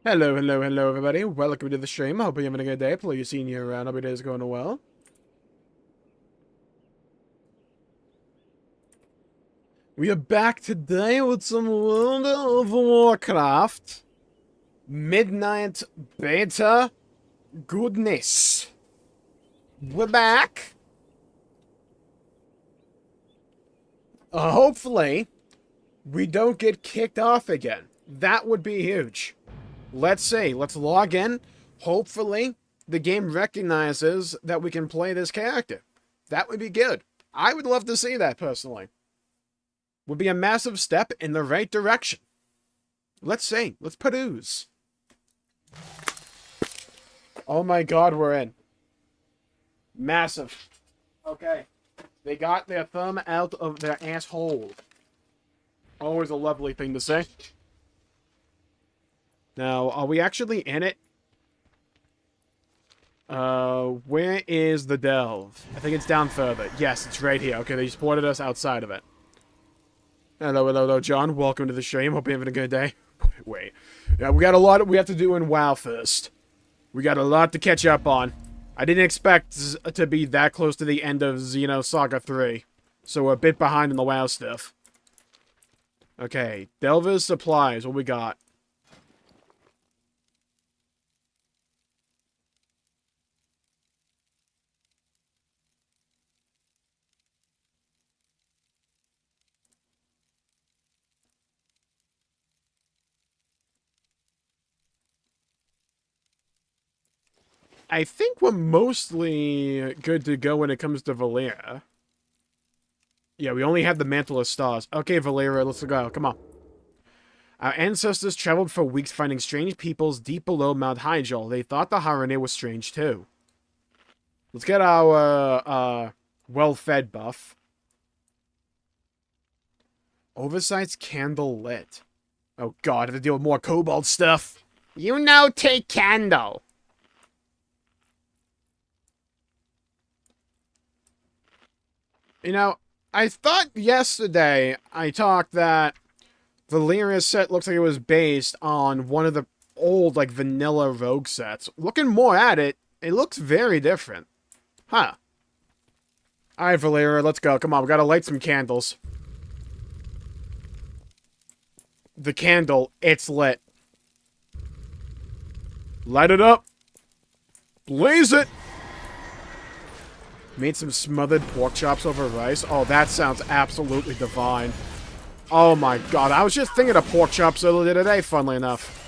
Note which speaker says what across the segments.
Speaker 1: Hello, hello, hello, everybody. Welcome to the stream. I hope you're having a good day. Hopefully you're seeing you around. Hope your day is going well. We are back today with some World of Warcraft Midnight Beta goodness. We're back. Hopefully, we don't get kicked off again. That would be huge. Let's see. Let's log in. Hopefully, the game recognizes that we can play this character. That would be good. I would love to see that, personally. Would be a massive step in the right direction. Let's see. Let's peruse. Oh my god, we're in. Massive. Okay. They got their thumb out of their asshole. Always a lovely thing to say. Now, are we actually in it? Where is the delve? I think it's down further. Yes, it's right here. Okay, they just ported us outside of it. Hello, hello, hello, John. Welcome to the stream. Hope you're having a good day. Wait. Yeah, we got a lot we have to do in WoW first. We got a lot to catch up on. I didn't expect to be that close to the end of Xenosaga 3. So we're a bit behind in the WoW stuff. Okay, Delver's Supplies. What we got? I think we're mostly good to go when it comes to Valeria. Yeah, we only have the Mantle of Stars. Okay, Valeria, let's go. Come on. Our ancestors traveled for weeks finding strange peoples deep below Mount Hyjal. They thought the Harandar was strange too. Let's get our, well-fed buff. Oversight's candle lit. Oh god, I have to deal with more kobold stuff. You know, take candle. You know, I thought yesterday I talked that Valeria's set looks like it was based on one of the old, like, vanilla rogue sets. Looking more at it, it looks very different. Huh. Alright, Valeria, let's go. Come on, we gotta light some candles. The candle, it's lit. Light it up. Blaze it. Made some smothered pork chops over rice. Oh, that sounds absolutely divine. Oh my god, I was just thinking of pork chops earlier today, funnily enough.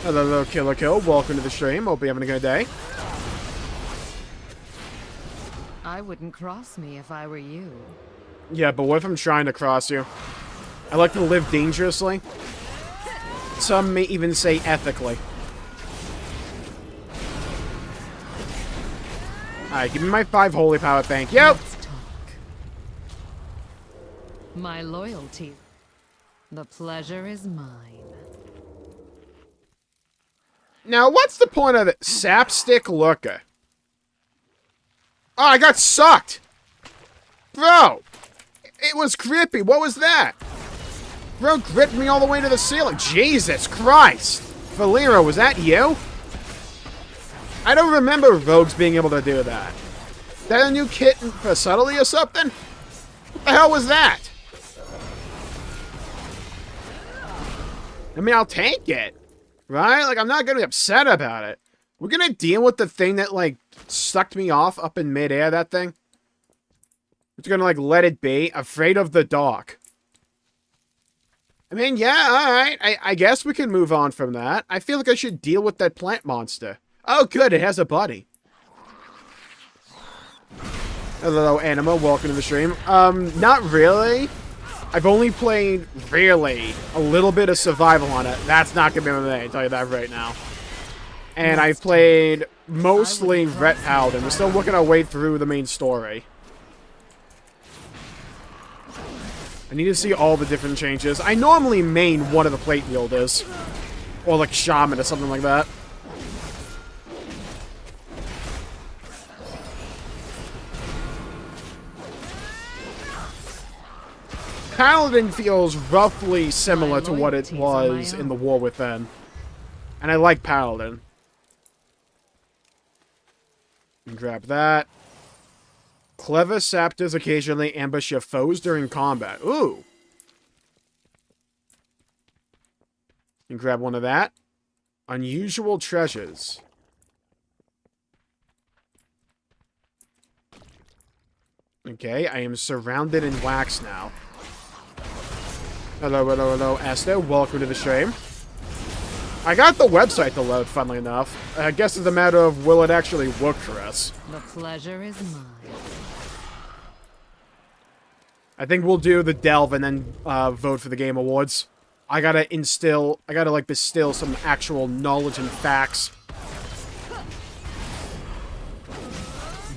Speaker 1: Hello, Killer Kill. Welcome to the stream. Hope you're having a good day.
Speaker 2: I wouldn't cross me if I were you.
Speaker 1: Yeah, but what if I'm trying to cross you? I like to live dangerously. Some may even say ethically. Alright, give me my 5 holy power, thank you.
Speaker 2: Let's talk. My loyalty. The pleasure is mine.
Speaker 1: Now, what's the point of it? Sapstick Looker. Oh, I got sucked! Bro! It was creepy. What was that? Bro gripped me all the way to the ceiling. Jesus Christ! Valeria, was that you? I don't remember rogues being able to do that. Is that a new kit for subtlety or something? What the hell was that? I mean, I'll take it. Right? Like, I'm not gonna be upset about it. We're gonna deal with the thing that, like, sucked me off up in midair, that thing. We're gonna, like, let it be. Afraid of the dark. I mean, yeah, alright. I guess we can move on from that. I feel like I should deal with that plant monster. Oh, good, it has a buddy. Hello, Anima. Welcome to the stream. Not really. I've only played, really, a little bit of survival on it. That's not gonna be my thing, I'll tell you that right now. And I've played mostly Ret Paladin. We're still working our way through the main story. I need to see all the different changes. I normally main one of the plate wielders. Or like Shaman or something like that. Paladin feels roughly similar to what it was in the War Within. And I like Paladin. Grab that. Clever Saptors occasionally ambush your foes during combat. Ooh. And grab one of that. Unusual treasures. Okay, I am surrounded in wax now. Hello, hello, hello, Esther. Welcome to the stream. I got the website to load, funnily enough. I guess it's a matter of will it actually work for us.
Speaker 2: The pleasure is mine.
Speaker 1: I think we'll do the delve and then vote for the Game Awards. I gotta like distill some actual knowledge and facts.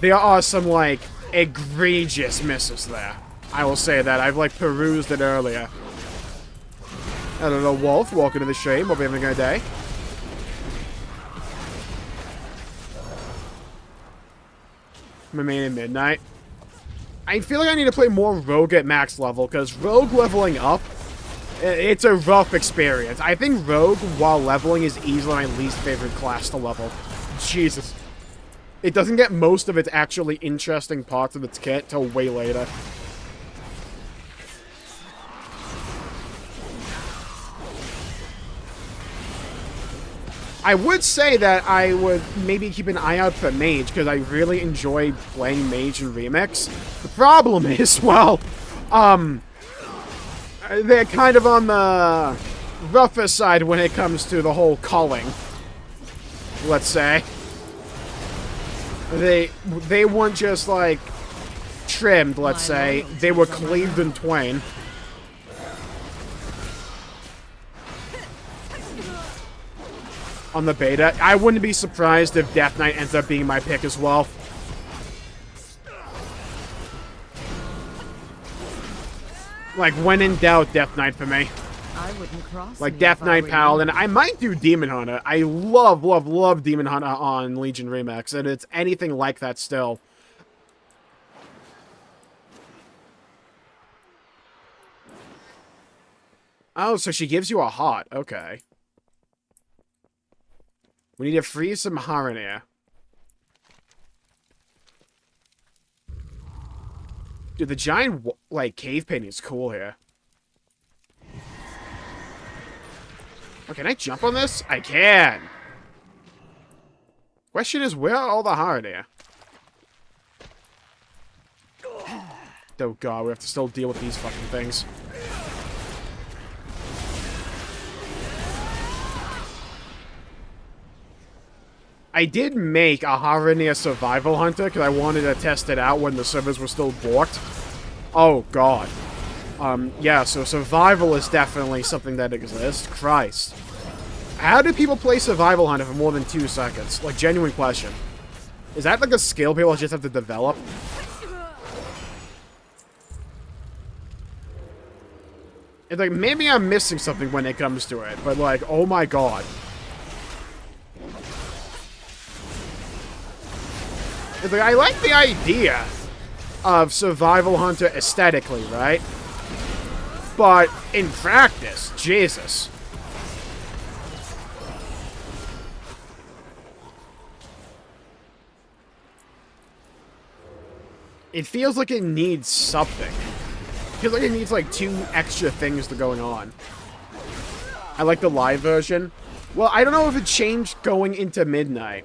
Speaker 1: There are some, like, egregious misses there. I will say that. I've, like, perused it earlier. Hello, Wolf. Welcome to the stream. Hope you're having a good day. Remaining Midnight. I feel like I need to play more Rogue at max level, because Rogue leveling up, it's a rough experience. I think Rogue, while leveling, is easily my least favorite class to level. Jesus. It doesn't get most of its actually interesting parts of its kit till way later. I would say that I would maybe keep an eye out for Mage, because I really enjoy playing Mage in Remix. The problem is, well, they're kind of on the rougher side when it comes to the whole culling, let's say. They weren't just, like, trimmed, let's say. They were cleaved in twain. On the beta. I wouldn't be surprised if Death Knight ends up being my pick as well. Like, when in doubt, Death Knight for me.
Speaker 2: I wouldn't cross
Speaker 1: like Death Knight Paladin. I might do Demon Hunter. I love, love, love Demon Hunter on Legion Remix, and it's anything like that still. Oh, so she gives you a heart. Okay. We need to freeze some Harandar. Dude, the giant, like, cave painting is cool here. Oh, can I jump on this? I can! Question is, where are all the Harandar? Oh god, we have to still deal with these fucking things. I did make a Harandar Survival Hunter because I wanted to test it out when the servers were still borked. Oh, God. Yeah, so Survival is definitely something that exists. Christ. How do people play Survival Hunter for more than 2 seconds? Like, genuine question. Is that like a skill people just have to develop? It's like, maybe I'm missing something when it comes to it, but like, oh my god. It's like, I like the idea of Survival Hunter aesthetically, right? But in practice, Jesus. It feels like it needs something. It feels like it needs like 2 extra things to going on. I like the live version. Well, I don't know if it changed going into Midnight.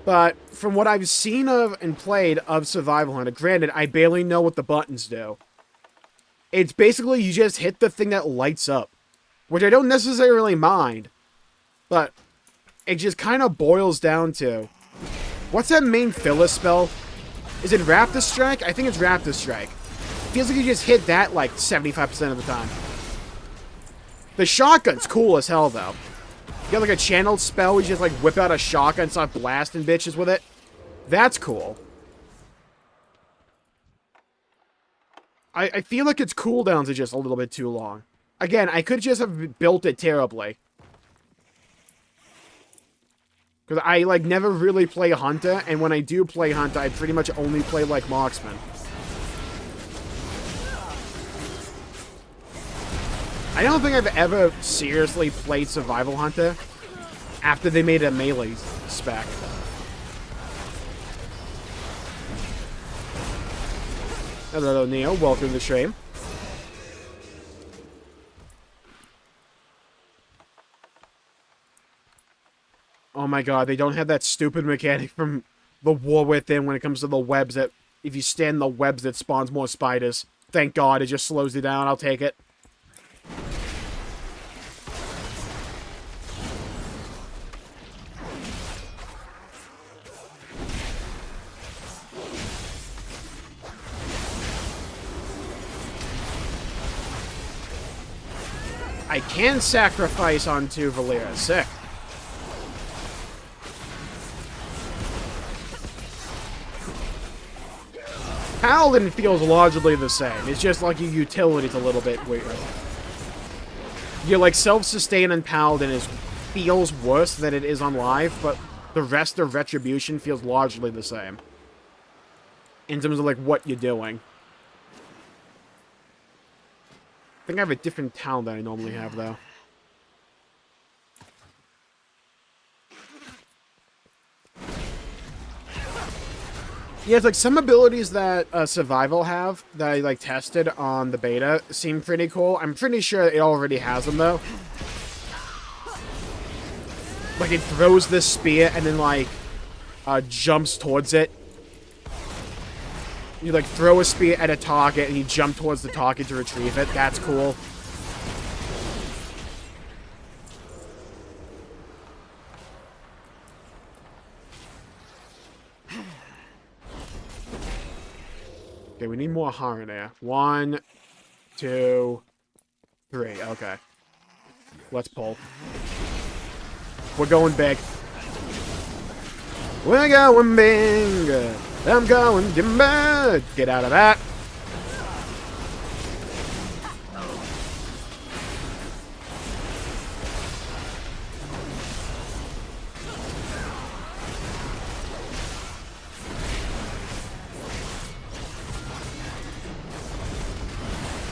Speaker 1: But from what I've seen of and played of Survival Hunter, granted, I barely know what the buttons do. It's basically you just hit the thing that lights up. Which I don't necessarily mind. But it just kind of boils down to... What's that main filler spell? Is it Raptor Strike? I think it's Raptor Strike. Feels like you just hit that like 75% of the time. The shotgun's cool as hell, though. You got like a channeled spell where you just like whip out a shotgun and start blasting bitches with it. That's cool. I feel like its cooldowns are just a little bit too long. Again, I could just have built it terribly. Because I like never really play Hunter, and when I do play Hunter, I pretty much only play like Marksman. I don't think I've ever seriously played Survival Hunter after they made a melee spec. Hello, Neo. Welcome to the stream. Oh my god, they don't have that stupid mechanic from the War Within when it comes to the webs that... If you stand in the webs, that spawns more spiders. Thank god, it just slows it down. I'll take it. I can sacrifice onto Valera. Sick. Paladin feels largely the same. It's just like your utility's a little bit weird. Your like self-sustain in Paladin feels worse than it is on live, but the rest of Retribution feels largely the same. In terms of like what you're doing. I think I have a different talent than I normally have though. Yeah, it's like some abilities that Survival have that I like tested on the beta seem pretty cool. I'm pretty sure it already has them though. Like it throws this spear and then like jumps towards it. You like throw a spear at a target and you jump towards the target to retrieve it. That's cool. Okay, we need more Harandar. 1, 2, 3. Okay. Let's pull. We're going big. We're going big. I'm going timber. Get out of that.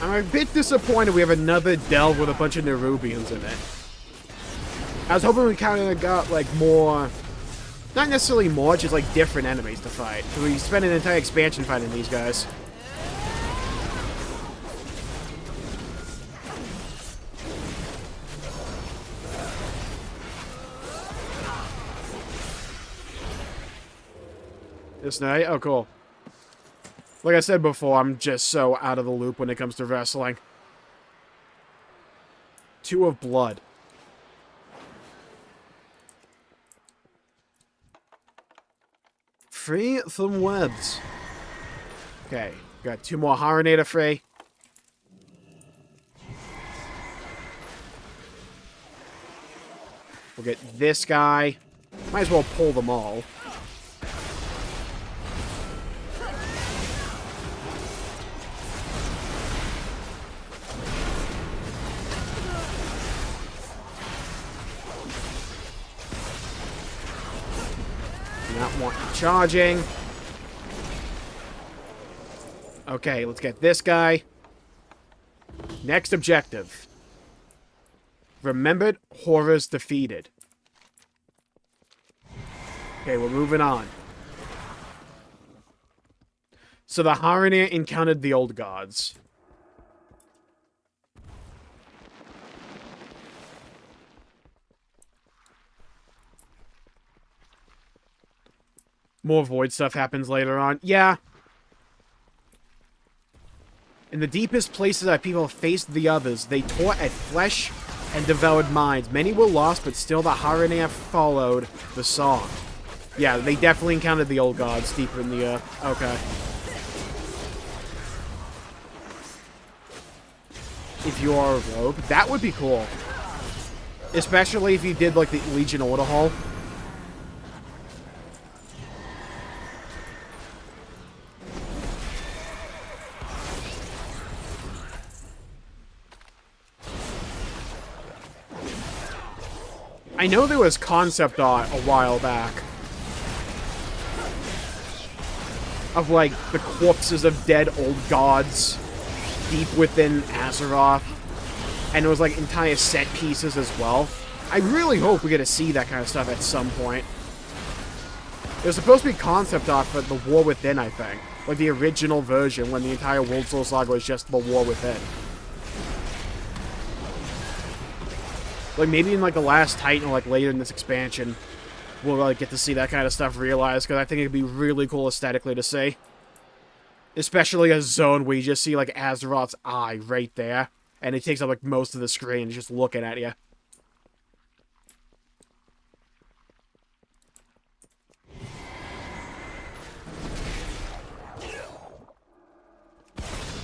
Speaker 1: I'm a bit disappointed we have another delve with a bunch of Nerubians in it. I was hoping we kind of got, like, more... Not necessarily more, just, like, different enemies to fight. So we spent an entire expansion fighting these guys. This night? Oh, cool. Like I said before, I'm just so out of the loop when it comes to wrestling. 2 of blood. Free from webs. Okay, got 2 more Harandar free. We'll get this guy. Might as well pull them all. Not want charging. Okay, let's get this guy. Next objective. Remembered horrors defeated. Okay, we're moving on. So the Harandar encountered the old gods. More void stuff happens later on. Yeah. In the deepest places that people faced the others, they tore at flesh and devoured minds. Many were lost, but still the Harandar followed the song. Yeah, they definitely encountered the old gods deeper in the earth. Okay. If you are a rogue, that would be cool. Especially if you did, like, the Legion Order Hall. I know there was concept art a while back of, like, the corpses of dead old gods deep within Azeroth. And it was like entire set pieces as well. I really hope we get to see that kind of stuff at some point. It was supposed to be concept art for The War Within, I think. Like the original version, when the entire World Soul Saga was just The War Within. Like maybe in like the last Titan or like later in this expansion, we'll like get to see that kind of stuff realized, because I think it'd be really cool aesthetically to see. Especially a zone where you just see like Azeroth's eye right there, and it takes up like most of the screen just looking at you.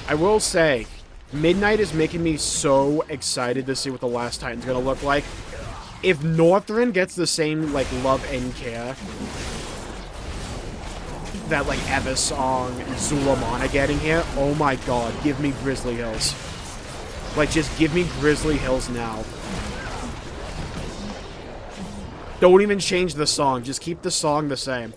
Speaker 1: I will say, Midnight is making me so excited to see what the last Titan's gonna look like. If Northrend gets the same, like, love and care that, like, Evasong and Zulamon are getting here, oh my god, give me Grizzly Hills. Like, just give me Grizzly Hills now. Don't even change the song, just keep the song the same.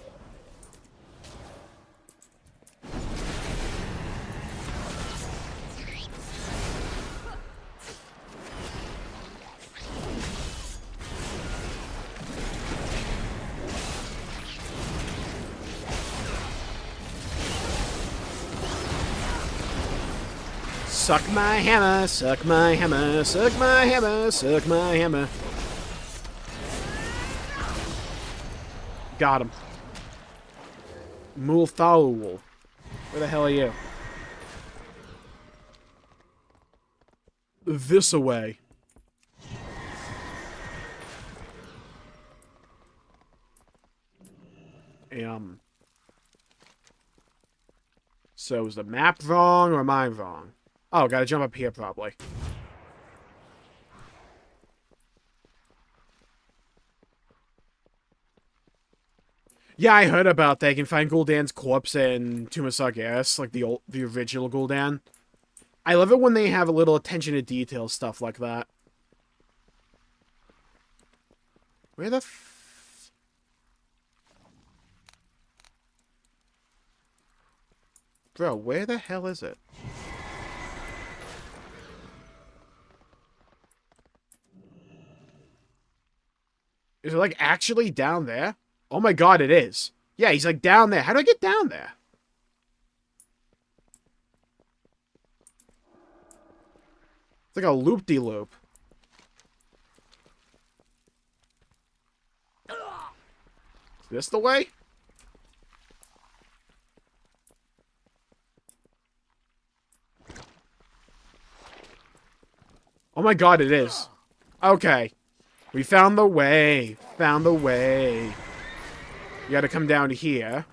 Speaker 1: Suck my hammer, suck my hammer, suck my hammer, suck my hammer. Got him. Multhaul. Where the hell are you? This away. So is the map wrong or am I wrong? Oh, gotta jump up here, probably. Yeah, I heard about that. You can find Gul'dan's corpse in Tomb of Sargeras, like the original Gul'dan. I love it when they have a little attention to detail stuff like that. Where the Bro, where the hell is it? Is it, like, actually down there? Oh my god, it is. Yeah, he's, like, down there. How do I get down there? It's like a loop-de-loop. Is this the way? Oh my god, it is. Okay. We found the way. Found the way. You gotta come down to here.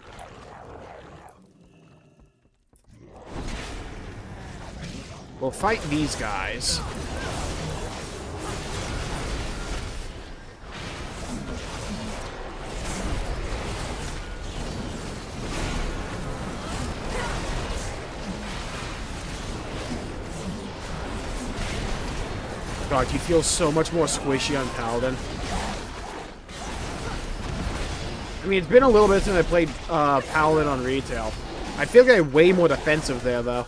Speaker 1: We'll fight these guys. God, you feel so much more squishy on Paladin. I mean, it's been a little bit since I played Paladin on retail. I feel like I'm way more defensive there, though.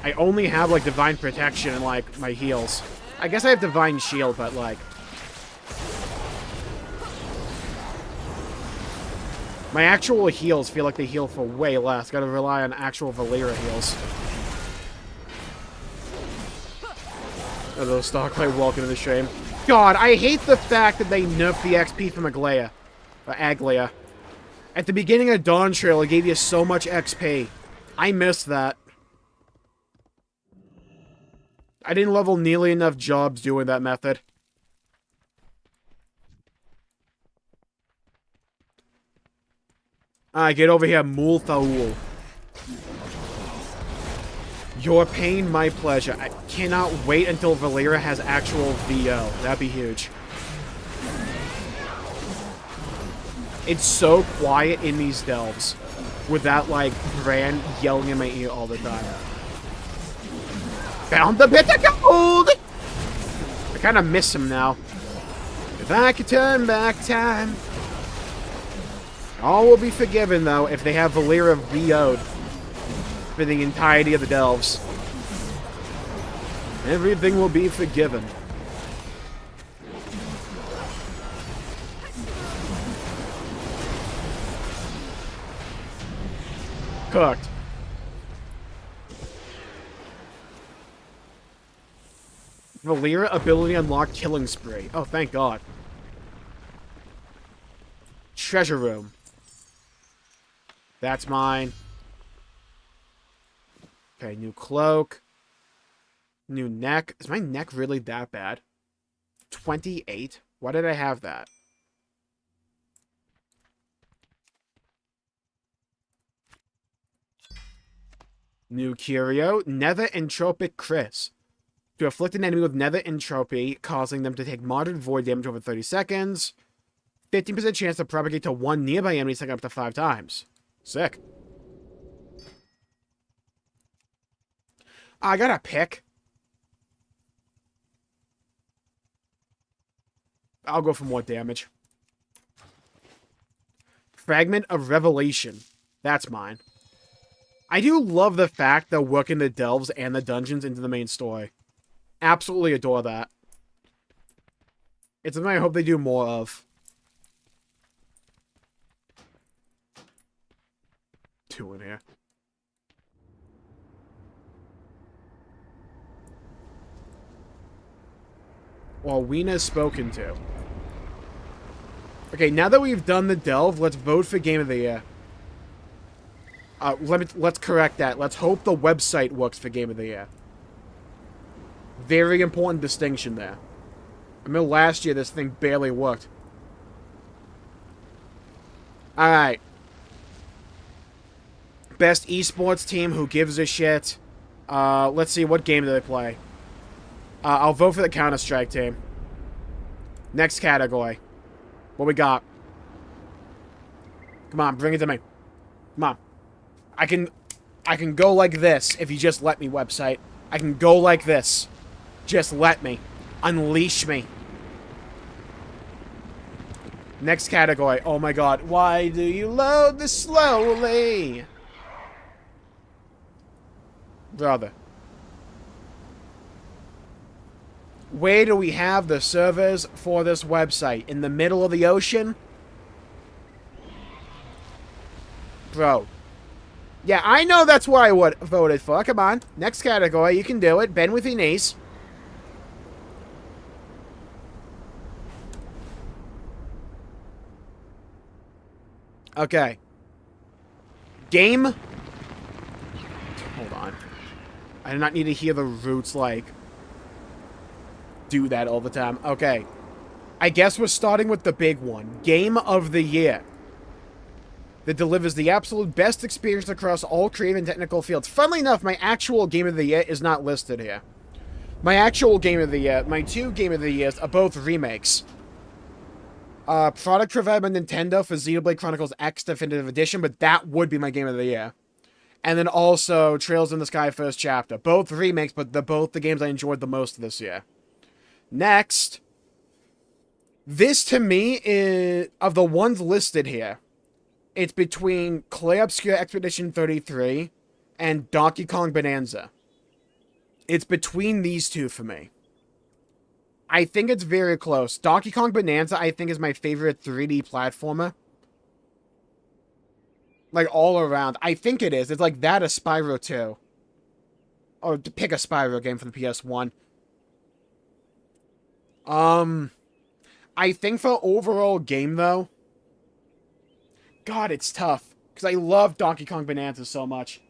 Speaker 1: I only have, like, Divine Protection and, like, my heals. I guess I have Divine Shield, but, like... my actual heals feel like they heal for way less. Gotta rely on actual Valeera heals. Hello, Starclay, welcome to the stream. God, I hate the fact that they nerfed the XP from Aglaia. Or Aglaia. At the beginning of Dawn Trail, it gave you so much XP. I missed that. I didn't level nearly enough jobs doing that method. Get over here, Multhaul. Your pain, my pleasure. I cannot wait until Valeera has actual VO. That'd be huge. It's so quiet in these delves. With that, like, Bran yelling in my ear all the time. Found the bit of gold! I kind of miss him now. If I could turn back time. All will be forgiven, though, if they have Valeera VO'd for the entirety of the delves. Everything will be forgiven. Cooked. Valera ability unlocked killing spree. Oh, thank God. Treasure room. That's mine. Okay, new cloak. New neck. Is my neck really that bad? 28? Why did I have that? New curio. Nether entropic Chris. To afflict an enemy with nether entropy, causing them to take moderate void damage over 30 seconds. 15% chance to propagate to one nearby enemy second up to 5 times. Sick. I got a pick. I'll go for more damage. Fragment of Revelation. That's mine. I do love the fact they're working the delves and the dungeons into the main story. Absolutely adore that. It's something I hope they do more of. 2 in here. Well, Weena's spoken to. Okay, now that we've done the delve, let's vote for Game of the Year. Let's correct that. Let's hope the website works for Game of the Year. Very important distinction there. I mean, last year this thing barely worked. Alright. Best esports team, who gives a shit? Let's see, what game do they play? I'll vote for the Counter-Strike team. Next category. What we got? Come on, bring it to me. Come on. I can go like this if you just let me, website. I can go like this. Just let me. Unleash me. Next category. Oh my God. Why do you load this slowly? Brother. Where do we have the servers for this website? In the middle of the ocean? Bro. Yeah, I know that's what I would voted for. Come on. Next category. You can do it. Bend with your knees. Okay. Game. Hold on. I do not need to hear the roots, like, do that all the time. Okay. I guess we're starting with the big one. Game of the Year. That delivers the absolute best experience across all creative and technical fields. Funnily enough, my actual Game of the Year is not listed here. My actual Game of the Year, my 2 Game of the Years are both remakes. Product provided by Nintendo for Xenoblade Chronicles X Definitive Edition, but that would be my Game of the Year. And then also Trails in the Sky First Chapter. Both remakes, but they're both the games I enjoyed the most this year. Next. This, to me, is, of the ones listed here, it's between Clay Obscure Expedition 33 and Donkey Kong Bonanza. It's between these two for me. I think it's very close. Donkey Kong Bonanza, I think, is my favorite 3D platformer. Like, all around. I think it is. It's like that or Spyro 2. Or to pick a Spyro game for the PS1. I think for overall game, though, God, it's tough. Because I love Donkey Kong Bonanza so much.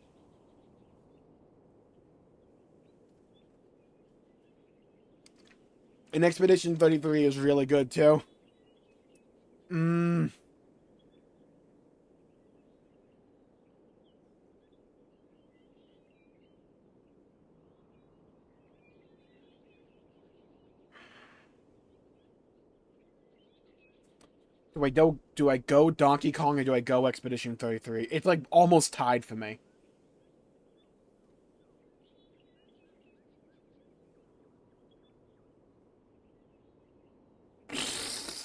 Speaker 1: And Expedition 33 is really good, too. Do I go Donkey Kong or do I go Expedition 33? It's like almost tied for me.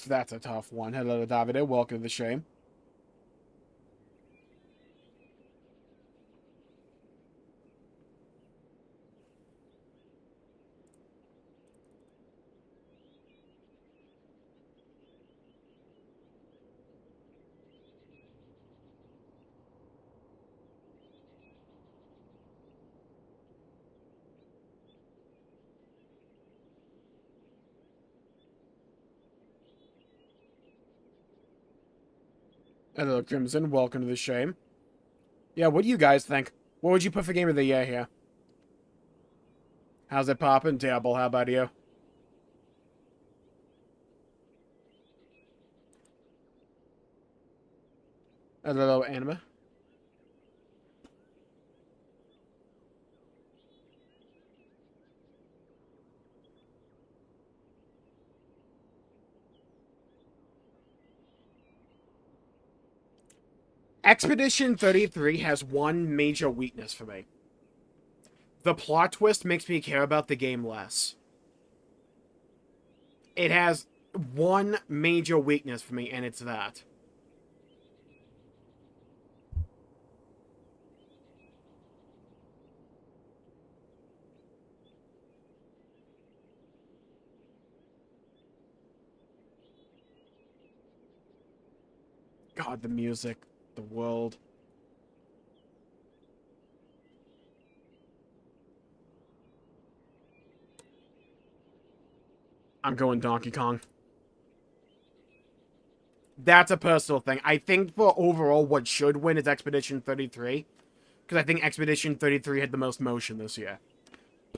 Speaker 1: That's a tough one. Hello, Davide. Welcome to the stream. Hello, Crimson. Welcome to the stream. Yeah, what do you guys think? What would you put for Game of the Year here? How's it poppin'? Terrible. How about you? Hello, Anima. Expedition 33 has one major weakness for me. The plot twist makes me care about the game less. It has one major weakness for me, and it's that. God, the music, the world. I'm going Donkey Kong. That's a personal thing. I think for overall what should win is Expedition 33. Because I think Expedition 33 had the most motion this year.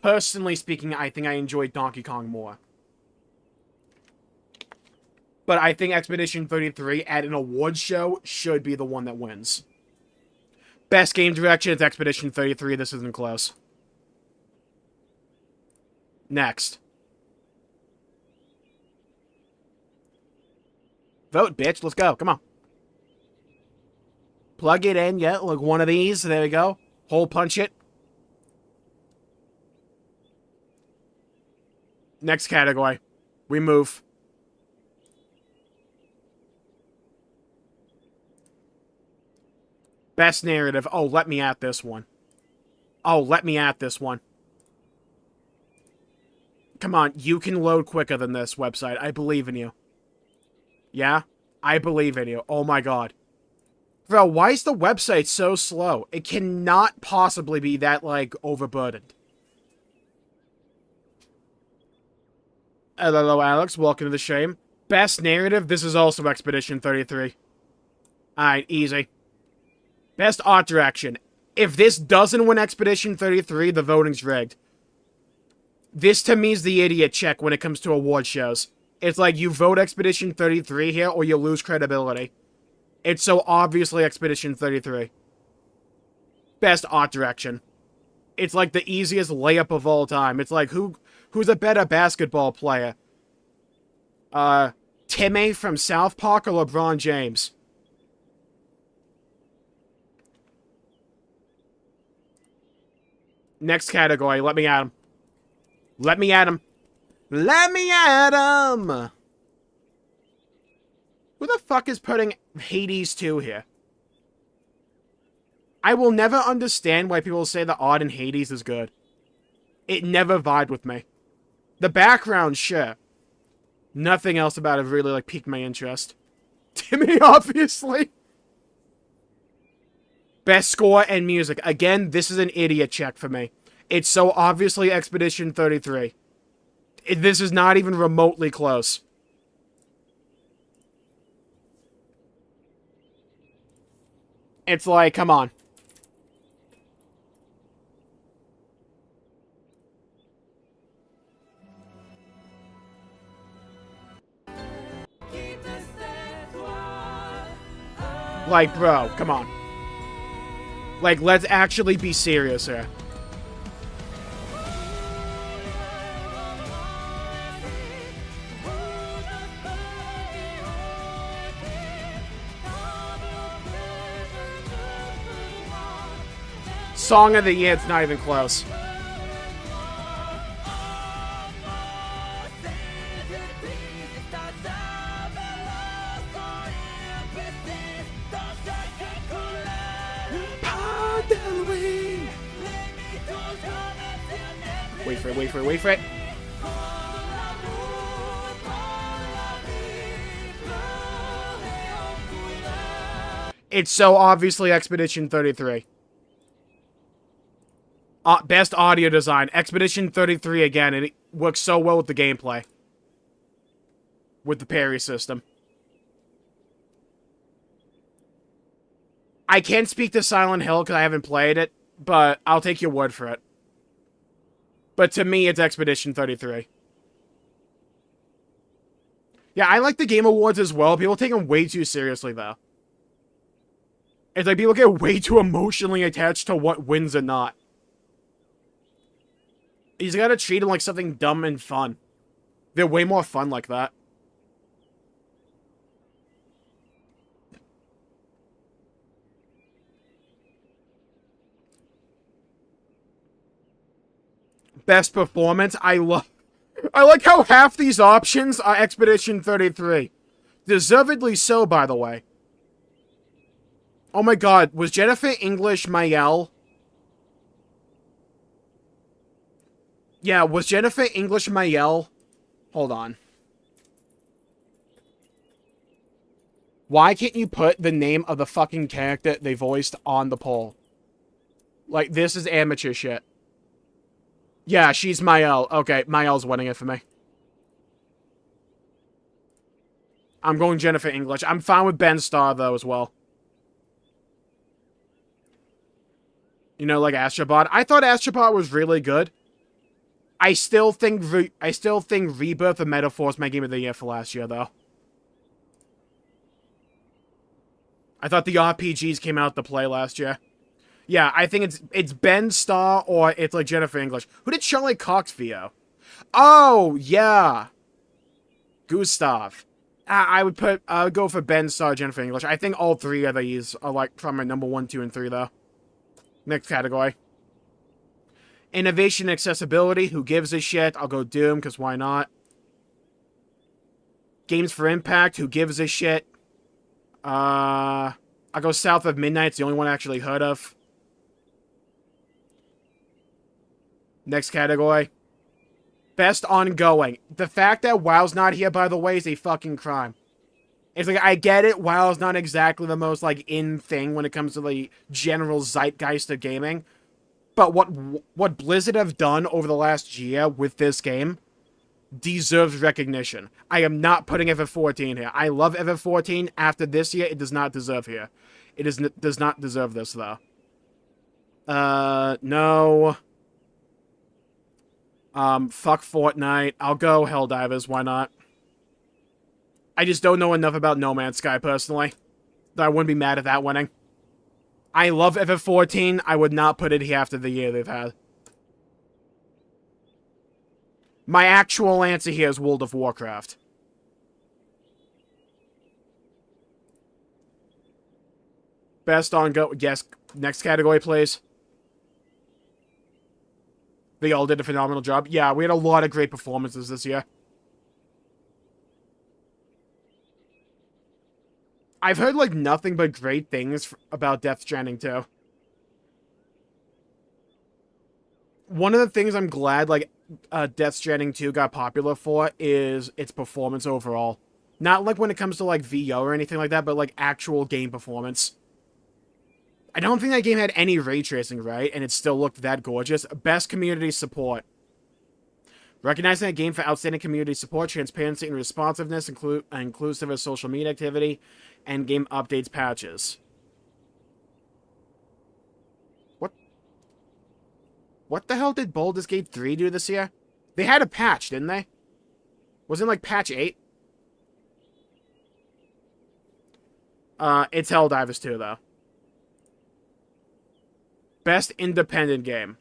Speaker 1: Personally speaking, I think I enjoyed Donkey Kong more. But I think Expedition 33 at an awards show should be the one that wins. Best game direction is Expedition 33. This isn't close. Next. Vote, bitch. Let's go. Come on. Plug it in. Yeah, like one of these. There we go. Hole punch it. Next category. We move. Best narrative. Oh, let me at this one. Oh, let me at this one. Come on, you can load quicker than this website. I believe in you. Yeah? I believe in you. Oh my god. Bro, why is the website so slow? It cannot possibly be that, like, overburdened. Hello, Alex. Welcome to the stream. Best narrative. This is also Expedition 33. Alright, easy. Best art direction. If this doesn't win Expedition 33, the voting's rigged. This, to me, is the idiot check when it comes to award shows. It's like, you vote Expedition 33 here, or you lose credibility. It's so obviously Expedition 33. Best art direction. It's like the easiest layup of all time. It's like, who's a better basketball player? Timmy from South Park or LeBron James? Next category. Let me at him. Let me at him. Let me at him! Who the fuck is putting Hades 2 here? I will never understand why people say the art in Hades is good. It never vibed with me. The background, sure. Nothing else about it really, like, piqued my interest. Timmy, obviously. Best score and music. Again, this is an idiot check for me. It's so obviously Expedition 33. This is not even remotely close. It's like, come on. Like, bro, come on. Like, let's actually be serious here. Song of the year, it's not even close. Wait for it, wait for it, wait for it. It's so obviously Expedition 33. Best audio design. Expedition 33 again, and it works so well with the gameplay. With the parry system. I can't speak to Silent Hill because I haven't played it, but I'll take your word for it. But to me, it's Expedition 33. Yeah, I like the Game Awards as well. People take them way too seriously, though. It's like people get way too emotionally attached to what wins and not. You just gotta treat them like something dumb and fun. They're way more fun like that. Best performance, I like how half these options are Expedition 33. Deservedly so, by the way. Oh my god, was Jennifer English Mayel? Yeah, was Jennifer English Mayel? Hold on. Why can't you put the name of the fucking character they voiced on the poll? Like, this is amateur shit. Yeah, she's Mayel. Okay, Mayel's winning it for me. I'm going Jennifer English. I'm fine with Ben Starr, though, as well. You know, like Astrobot. I thought Astrobot was really good. I still think Rebirth of Metaphor is my game of the year for last year, though. I thought the RPGs came out to play last year. Yeah, I think it's Ben Starr or it's like Jennifer English. Who did Charlie Cox VO? Oh, yeah. Gustav. I would go for Ben Starr, Jennifer English. I think all three of these are like from my number 1, 2, and 3, though. Next category. Innovation and accessibility. Who gives a shit? I'll go Doom, because why not? Games for Impact. Who gives a shit? I'll go South of Midnight. It's the only one I actually heard of. Next category. Best ongoing. The fact that WoW's not here, by the way, is a fucking crime. It's like, I get it, WoW's not exactly the most, like, in thing when it comes to the general zeitgeist of gaming. But what Blizzard have done over the last year with this game deserves recognition. I am not putting FF14 here. I love FF14. After this year, it does not deserve here. It does not deserve this, though. No. Fuck Fortnite. I'll go Helldivers, why not? I just don't know enough about No Man's Sky, personally. That I wouldn't be mad at that winning. I love FF14. I would not put it here after the year they've had. My actual answer here is World of Warcraft. Best ongoing. Yes, next category, please. They all did a phenomenal job. Yeah, we had a lot of great performances this year. I've heard, like, nothing but great things about Death Stranding 2. One of the things I'm glad, like, Death Stranding 2 got popular for is its performance overall. Not, like, when it comes to, like, VO or anything like that, but, like, actual game performance. I don't think that game had any ray tracing, right? And it still looked that gorgeous. Best community support. Recognizing a game for outstanding community support, transparency, and responsiveness, inclusive of social media activity, and game updates patches. What the hell did Baldur's Gate 3 do this year? They had a patch, didn't they? Wasn't it like patch 8? It's Helldivers 2, though. Best independent game.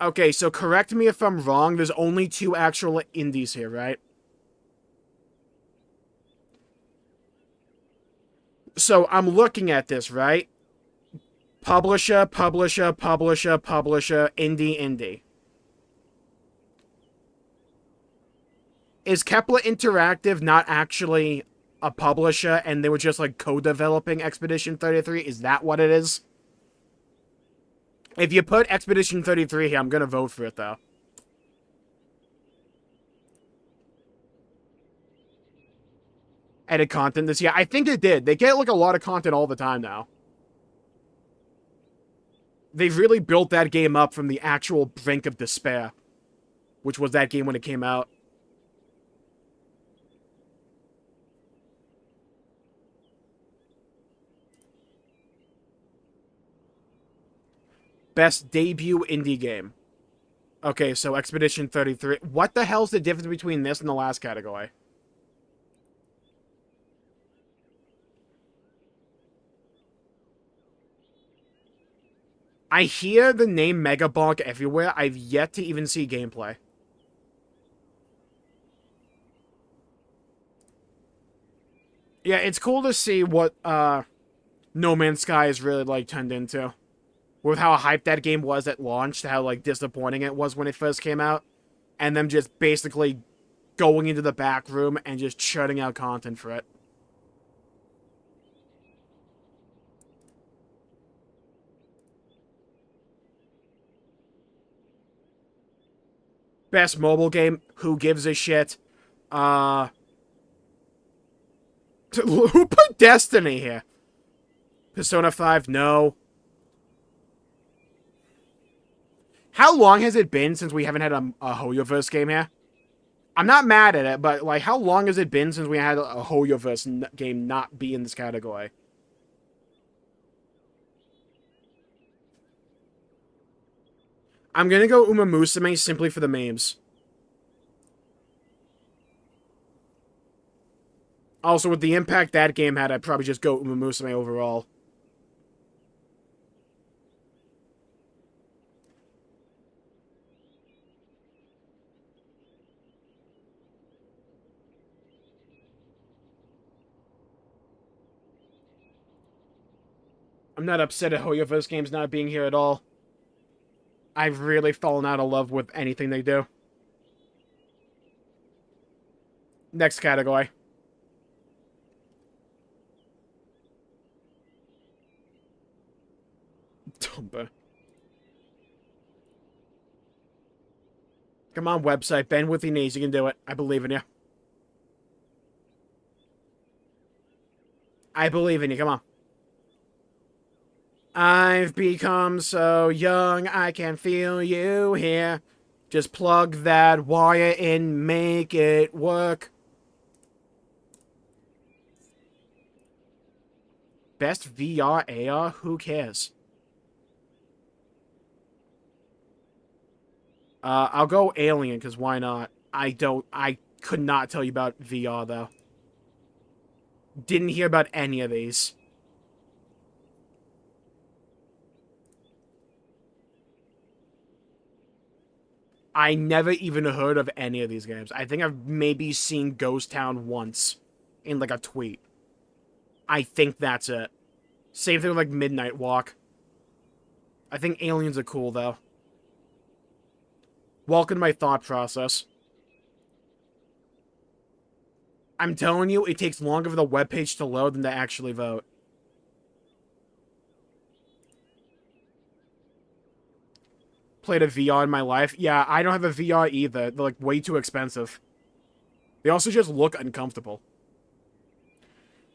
Speaker 1: Okay, so correct me if I'm wrong. There's only 2 actual indies here, right? So I'm looking at this, right? Publisher, publisher, publisher, publisher, indie, indie. Is Kepler Interactive not actually a publisher and they were just like co-developing Expedition 33? Is that what it is? If you put Expedition 33 here, I'm gonna vote for it, though. Added content this year. I think it did. They get, like, a lot of content all the time now. They've really built that game up from the actual brink of despair, which was that game when it came out. Best debut indie game. Okay, so Expedition 33. What the hell's the difference between this and the last category? I hear the name Megabonk everywhere. I've yet to even see gameplay. Yeah, it's cool to see what No Man's Sky is really like turned into. With how hyped that game was at launch, to how like disappointing it was when it first came out, and them just basically going into the back room and just churning out content for it. Best mobile game, who gives a shit? Who put Destiny here? Persona 5, no. How long has it been since we haven't had a Hoyoverse game here? I'm not mad at it, but like, how long has it been since we had a Hoyoverse game not be in this category? I'm gonna go Uma Musume simply for the memes. Also, with the impact that game had, I'd probably just go Uma Musume overall. I'm not upset at Hoyoverse games not being here at all. I've really fallen out of love with anything they do. Next category. Dumba. Come on, website. Bend with your knees. You can do it. I believe in you. I believe in you. Come on. I've become so young, I can feel you here. Just plug that wire in, make it work. Best VR AR? Who cares? I'll go Alien, because why not? I could not tell you about VR, though. Didn't hear about any of these. I never even heard of any of these games. I think I've maybe seen Ghost Town once in, like, a tweet. I think that's it. Same thing with, like, Midnight Walk. I think aliens are cool, though. Welcome to my thought process. I'm telling you, it takes longer for the webpage to load than to actually vote. Played a VR in my life. Yeah, I don't have a VR either. They're, like, way too expensive. They also just look uncomfortable.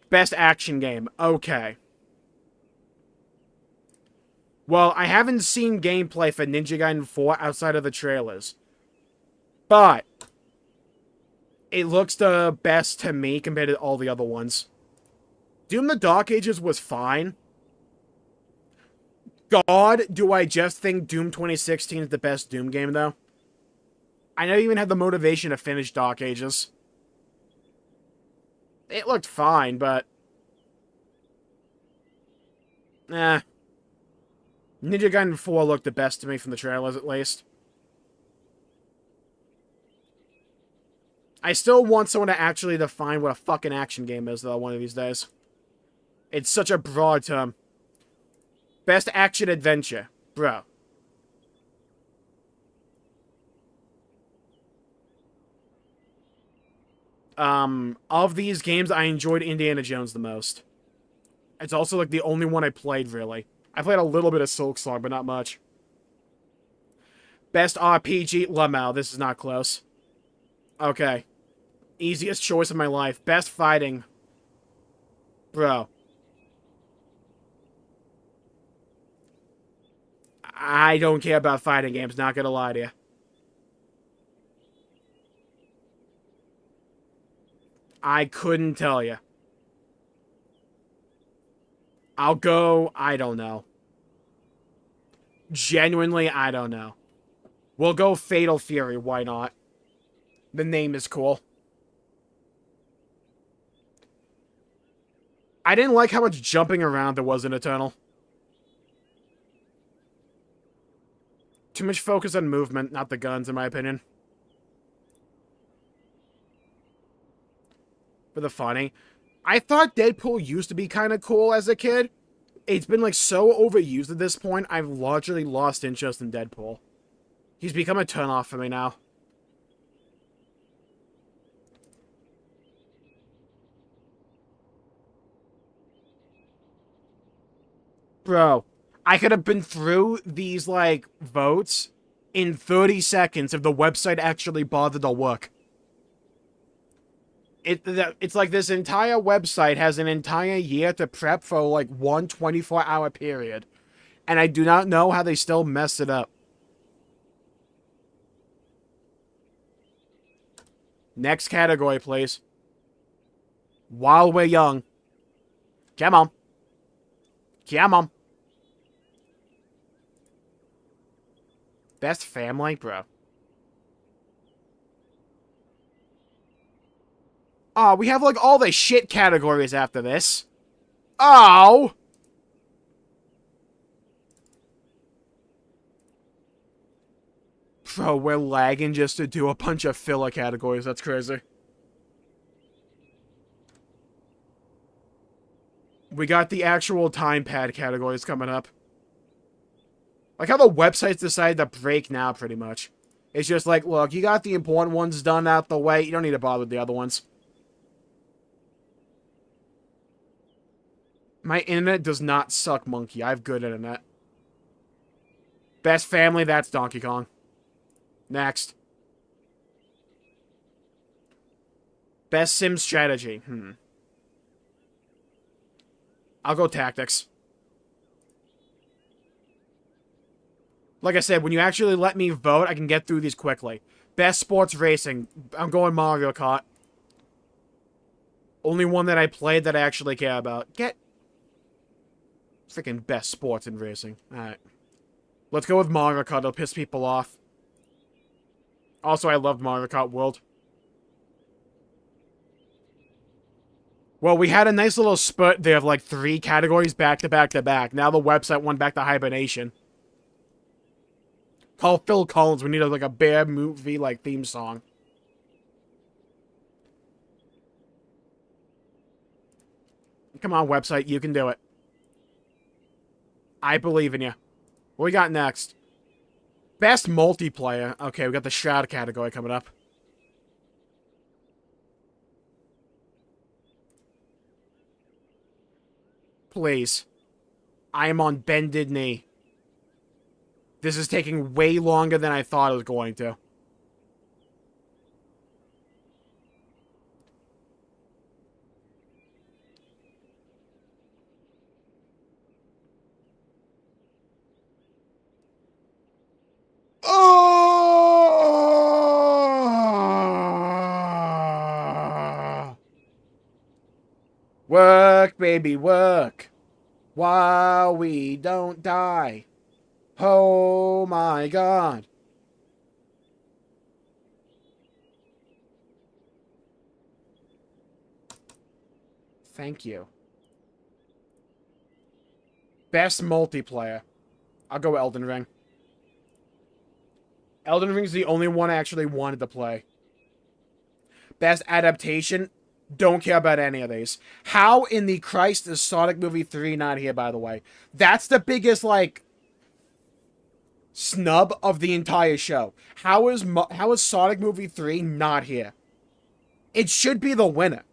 Speaker 1: Best action game. Okay. Well, I haven't seen gameplay for Ninja Gaiden 4 outside of the trailers. But it looks the best to me compared to all the other ones. Doom the Dark Ages was fine. God, do I just think Doom 2016 is the best Doom game, though? I never even had the motivation to finish Dark Ages. It looked fine, but... Ninja Gaiden 4 looked the best to me from the trailers, at least. I still want someone to actually define what a fucking action game is, though, one of these days. It's such a broad term. Best action adventure. Bro. Of these games, I enjoyed Indiana Jones the most. It's also, like, the only one I played, really. I played a little bit of Silksong, but not much. Best RPG, Lamau. This is not close. Okay. Easiest choice of my life. Best fighting. Bro. I don't care about fighting games, not gonna lie to you. I couldn't tell you. I'll go, I don't know. Genuinely, I don't know. We'll go Fatal Fury, why not? The name is cool. I didn't like how much jumping around there was in Eternal. Too much focus on movement, not the guns, in my opinion. For the funny. I thought Deadpool used to be kind of cool as a kid. It's been, like, so overused at this point, I've largely lost interest in Deadpool. He's become a turn-off for me now. Bro, I could have been through these, like, votes in 30 seconds if the website actually bothered to look. It's like this entire website has an entire year to prep for, like, one 24-hour period. And I do not know how they still messed it up. Next category, please. While we're young. Come on. Come on. Best family? Bro. Oh, we have, like, all the shit categories after this. Oh! Bro, we're lagging just to do a bunch of filler categories. That's crazy. We got the actual time pad categories coming up. Like how the websites decided to break now, pretty much. It's just like, look, you got the important ones done out the way. You don't need to bother with the other ones. My internet does not suck, monkey. I have good internet. Best family, that's Donkey Kong. Next. Best sim strategy. I'll go tactics. Like I said, when you actually let me vote, I can get through these quickly. Best sports racing. I'm going Mario Kart. Only one that I played that I actually care about. Get freaking best sports in racing. Alright. Let's go with Mario Kart. It'll piss people off. Also, I loved Mario Kart World. Well, we had a nice little spurt there of like 3 categories back to back to back. Now the website went back to hibernation. Call Phil Collins. We need like a bear movie like theme song. Come on, website. You can do it. I believe in you. What we got next? Best multiplayer. Okay, we got the Shroud category coming up. Please. I am on bended knee. This is taking way longer than I thought it was going to. Oh! Work, baby, work. While we don't die. Oh my god. Thank you. Best multiplayer. I'll go Elden Ring. Elden Ring's the only one I actually wanted to play. Best adaptation. Don't care about any of these. How in the Christ is Sonic Movie 3 not here, by the way? That's the biggest, like, snub of the entire show. How is Sonic Movie 3 not here? It should be the winner.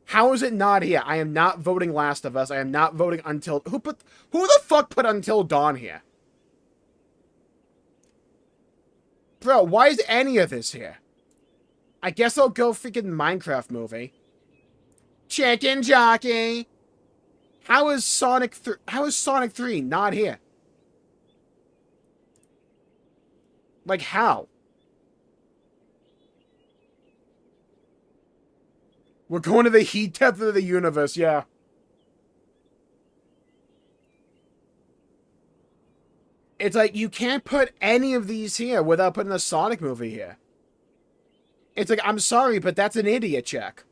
Speaker 1: How is it not here? I am not voting Last of Us. I am not voting Until... Who the fuck put Until Dawn here? Bro, why is any of this here? I guess I'll go freaking Minecraft movie. Chicken Jockey! How is Sonic 3 not here? Like, how? We're going to the heat depth of the universe, yeah. It's like, you can't put any of these here without putting a Sonic movie here. It's like, I'm sorry, but that's an idiot check.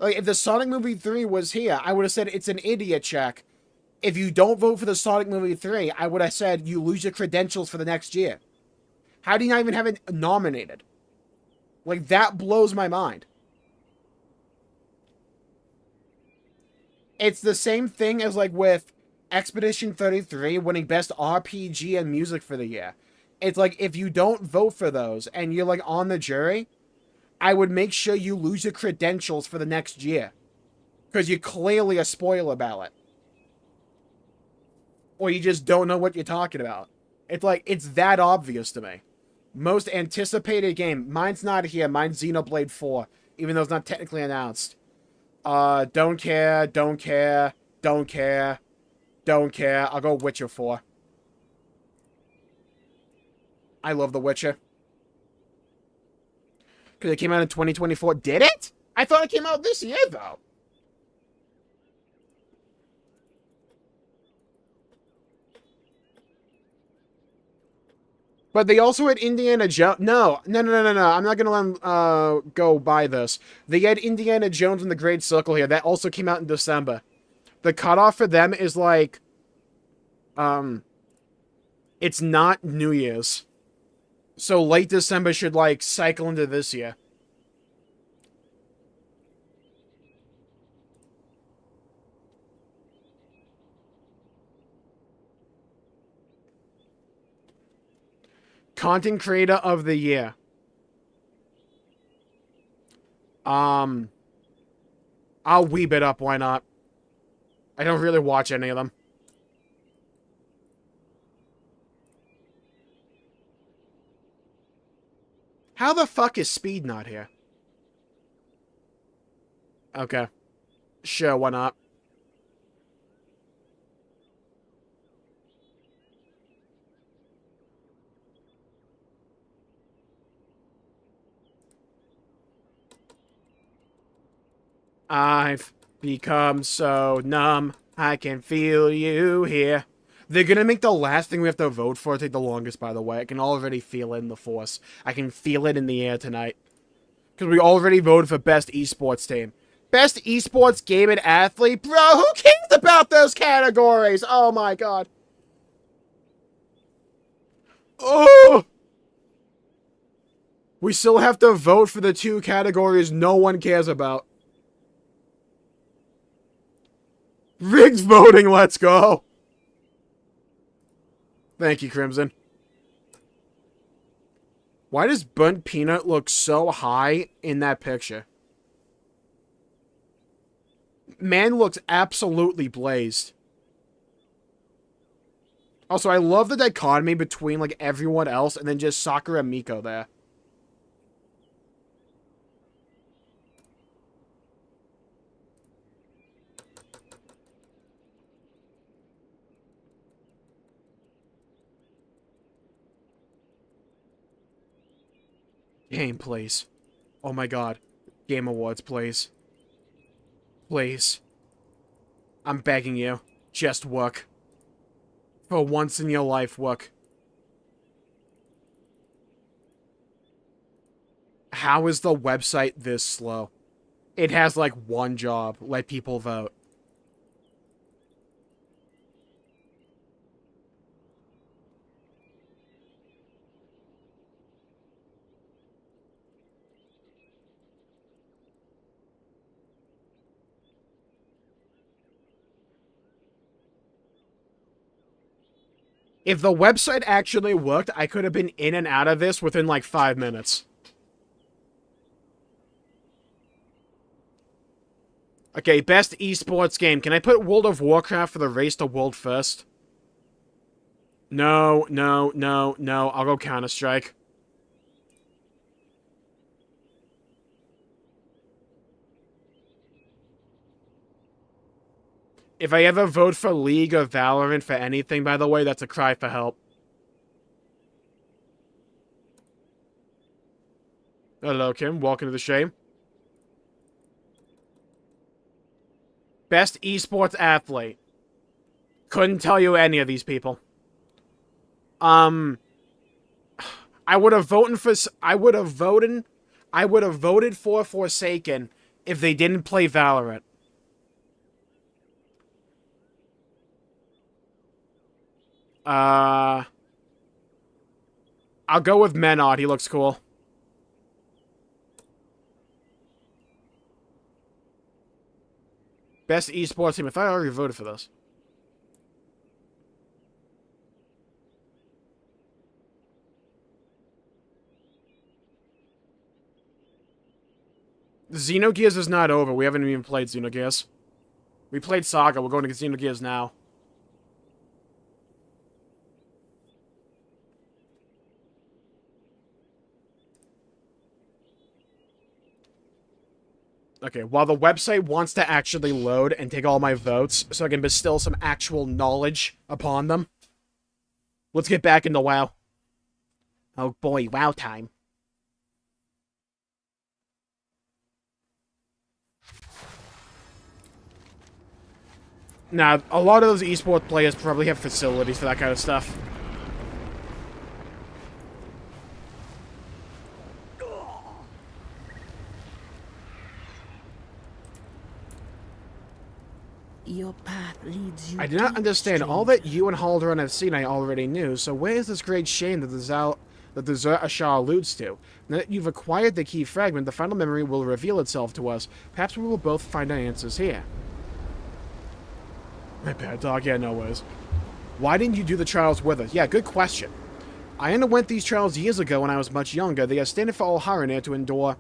Speaker 1: Like, if the Sonic movie 3 was here, I would have said it's an idiot check. If you don't vote for the Sonic movie 3, I would have said you lose your credentials for the next year. How do you not even have it nominated? Like, that blows my mind. It's the same thing as, like, with Expedition 33 winning Best RPG and Music for the year. It's like, if you don't vote for those and you're, like, on the jury, I would make sure you lose your credentials for the next year. Because you're clearly a spoiler ballot. Or you just don't know what you're talking about. It's like, it's that obvious to me. Most anticipated game. Mine's not here. Mine's Xenoblade 4. Even though it's not technically announced. Don't care, don't care, don't care, don't care. I'll go Witcher 4. I love The Witcher. Because it came out in 2024. Did it? I thought it came out this year, though. But they also had Indiana Jones. No. I'm not going to let them go by this. They had Indiana Jones and the Great Circle here. That also came out in December. The cutoff for them is like... It's not New Year's. So late December should, like, cycle into this year. Content Creator of the Year. I'll weeb it up, why not? I don't really watch any of them. How the fuck is Speed not here? Okay. Sure, why not? I've become so numb, I can feel you here. They're gonna make the last thing we have to vote for take the longest, by the way. I can already feel it in the force. I can feel it in the air tonight. Because we already voted for Best Esports Team. Best Esports Game and Athlete? Bro, who cares about those categories? Oh my god. Oh! We still have to vote for the 2 categories no one cares about. Rigged voting, let's go! Thank you, Crimson. Why does Burnt Peanut look so high in that picture? Man looks absolutely blazed. Also, I love the dichotomy between, like, everyone else and then just Sakura and Miko there. Game, please. Oh my god. Game Awards, please. Please. I'm begging you. Just work. For once in your life, work. How is the website this slow? It has like one job. Let people vote. If the website actually worked, I could have been in and out of this within like 5 minutes. Okay, best esports game. Can I put World of Warcraft for the race to world first? No. I'll go Counter-Strike. If I ever vote for League or Valorant for anything, by the way, that's a cry for help. Hello, Kim. Welcome to the stream. Best esports athlete. Couldn't tell you any of these people. I would have voted for. I would have voted for Forsaken if they didn't play Valorant. I'll go with Menard. He looks cool. Best esports team. I thought I already voted for this. Xenogears is not over. We haven't even played Xenogears. We played Saga. We're going to Xenogears now. Okay, while the website wants to actually load and take all my votes so I can bestow some actual knowledge upon them, let's get back into WoW. Oh boy, WoW time. Now, a lot of those esports players probably have facilities for that kind of stuff.
Speaker 3: Your path leads you.
Speaker 1: I do not understand. All that you and Haldoran have seen I already knew, so where is this great shame that the Zerg Ashar alludes to? Now that you've acquired the key fragment, the final memory will reveal itself to us. Perhaps we will both find our answers here. My bad, dog. Yeah, no worries. Why didn't you do the trials with us? Yeah, good question. I underwent these trials years ago when I was much younger. They are standard for all Harandar to endure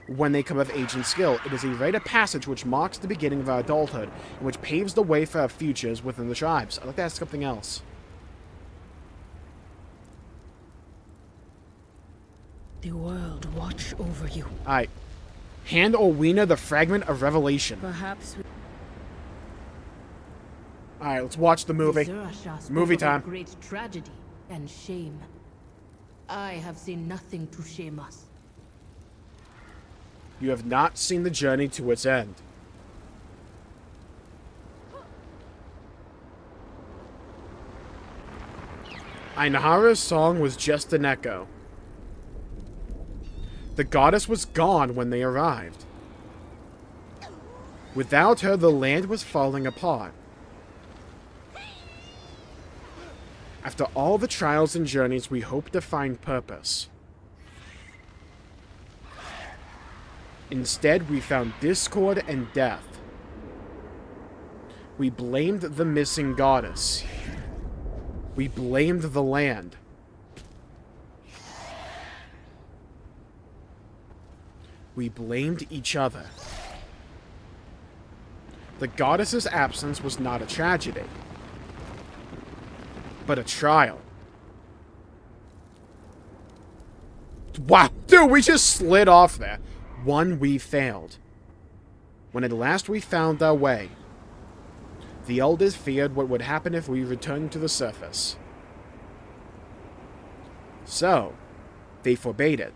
Speaker 1: when they come of age and skill. It is a rite of passage which marks the beginning of our adulthood, and which paves the way for our futures within the tribes. I'd like to ask something else.
Speaker 3: The world watch over you.
Speaker 1: Alright. Hand Orwena the fragment of revelation.
Speaker 3: Perhaps we...
Speaker 1: Alright, let's watch the movie. Movie time.
Speaker 3: Great tragedy and shame. I have seen nothing to shame us.
Speaker 1: You have not seen the journey to its end. Ainahara's song was just an echo. The goddess was gone when they arrived. Without her, the land was falling apart. After all the trials and journeys, we hoped to find purpose. Instead, we found discord and death. We blamed the missing goddess. We blamed the land. We blamed each other. The goddess's absence was not a tragedy, but a trial. Wow, dude, we just slid off there. One, we failed. When at last we found our way, the elders feared what would happen if we returned to the surface. So, they forbade it.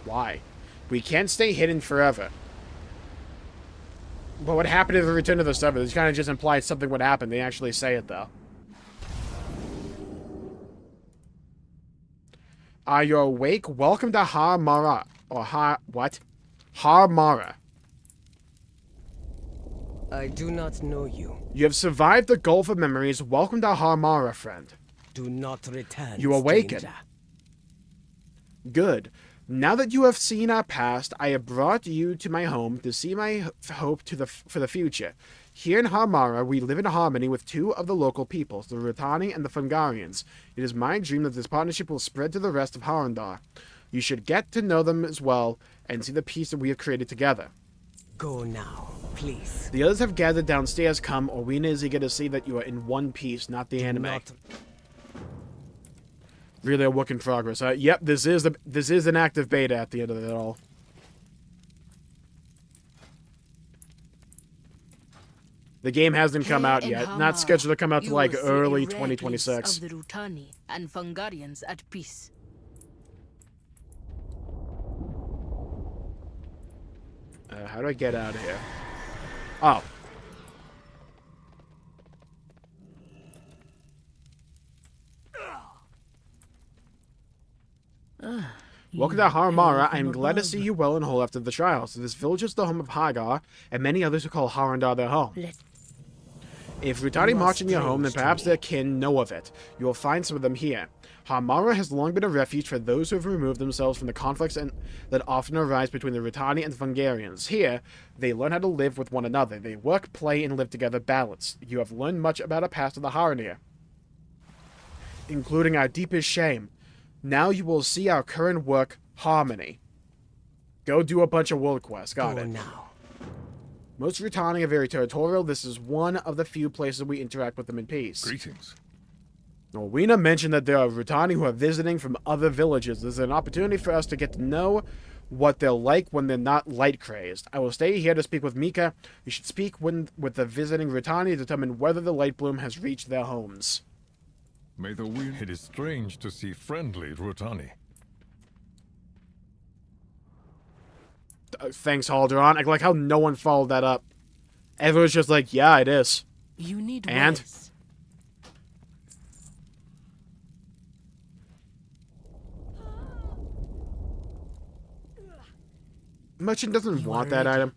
Speaker 1: Why? We can't stay hidden forever. But what happened if we return to the surface? It kind of just implies something would happen. They actually say it, though. Are you awake? Welcome to Harmara. Or what? Harmara.
Speaker 4: I do not know you.
Speaker 1: You have survived the Gulf of Memories. Welcome to Harmara, friend.
Speaker 4: Do not return.
Speaker 1: You awaken.
Speaker 4: Stranger.
Speaker 1: Good. Now that you have seen our past, I have brought you to my home to see my hope for the future. Here in Harmara, we live in harmony with two of the local peoples, the Rutani and the Fungarians. It is my dream that this partnership will spread to the rest of Harandar. You should get to know them as well and see the peace that we have created together.
Speaker 4: Go now, please.
Speaker 1: The others have gathered downstairs. Come, Orwena is eager to see that you are in one piece, not the anime.
Speaker 4: Not...
Speaker 1: Really a work in progress. Yep, this is an active beta at the end of it all. The game hasn't come out yet. Not scheduled to come out to like early 2026.
Speaker 3: Of the Rutani and Fungarians at peace.
Speaker 1: How do I get out of here? Oh. Welcome to Harandar. I am glad to see you well and whole after the trials. This village is the home of Hagar, and many others who call Harandar their home. If Rutani march in your home, then perhaps their kin know of it. You will find some of them here. Harandar has long been a refuge for those who have removed themselves from the conflicts that often arise between the Rutani and the Fungarians. Here, they learn how to live with one another. They work, play, and live together balanced. You have learned much about our past of the Harandar, including our deepest shame. Now you will see our current work, harmony. Go do a bunch of world quests. Got it.
Speaker 4: Now.
Speaker 1: Most Rutani are very territorial. This is one of the few places we interact with them in peace.
Speaker 5: Greetings.
Speaker 1: Norwina mentioned that there are Rutani who are visiting from other villages. This is an opportunity for us to get to know what they're like when they're not light-crazed. I will stay here to speak with Mika. You should speak with the visiting Rutani to determine whether the light bloom has reached their homes.
Speaker 5: May the wind... It is strange to see friendly Rutani.
Speaker 1: Thanks, Halderon. I like how no one followed that up. Everyone's just like, yeah, it is.
Speaker 3: You need
Speaker 1: And?
Speaker 3: rest.
Speaker 1: Merchant doesn't want that item.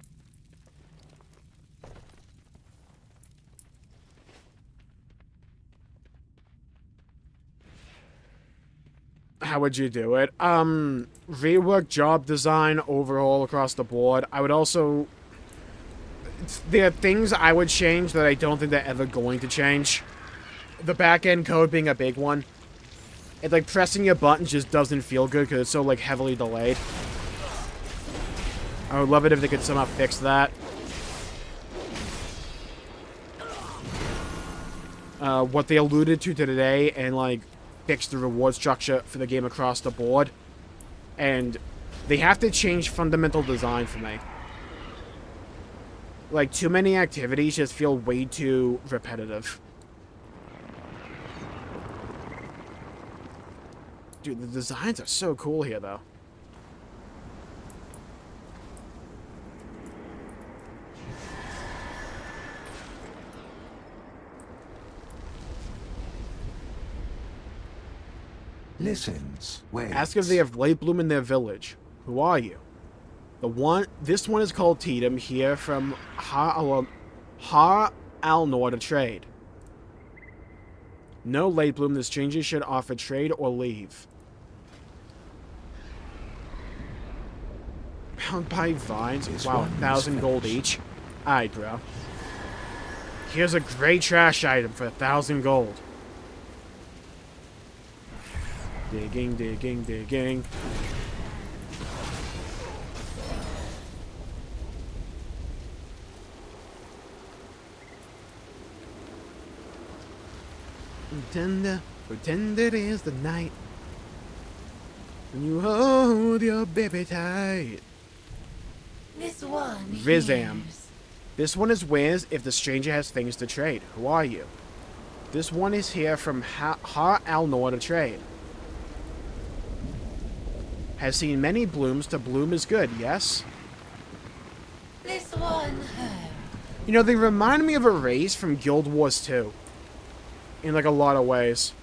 Speaker 1: How would you do it? Rework job design overhaul across the board. I would also... There are things I would change that I don't think they're ever going to change. The back-end code being a big one. It's like pressing your buttons just doesn't feel good because it's so like heavily delayed. I would love it if they could somehow fix that. What they alluded to today and like fix the reward structure for the game across the board. And they have to change fundamental design for me. Like, too many activities just feel way too repetitive. Dude, the designs are so cool here, though.
Speaker 6: Listens. Waits.
Speaker 1: Ask if they have light bloom in their village. Who are you? This one is called Tatum, here from Har Alnor to trade. No light bloom, the strangers should offer trade or leave. Bound by vines? Wow, 1,000 gold each. Alright, bro. Here's a great trash item for 1,000 gold. Digging, digging, digging. Tender is the night when you hold your baby tight.
Speaker 3: This one.
Speaker 1: Vizam.
Speaker 3: hears.
Speaker 1: This one is Wiz if the stranger has things to trade. Who are you? This one is here from Har Alnor to trade. Has seen many blooms. To bloom is good, yes?
Speaker 3: This one heard.
Speaker 1: You know, they remind me of a race from Guild Wars 2. In, like, a lot of ways.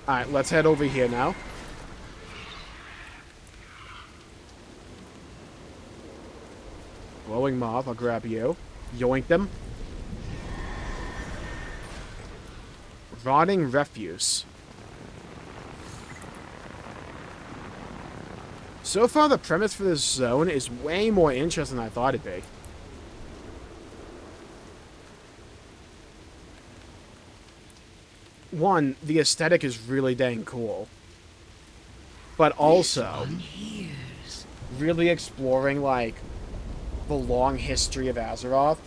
Speaker 1: Alright, let's head over here now. Glowing moth, I'll grab you. Yoink them. Rotting refuse. So far, the premise for this zone is way more interesting than I thought it'd be. One, the aesthetic is really dang cool. But also, really exploring, like, the long history of Azeroth.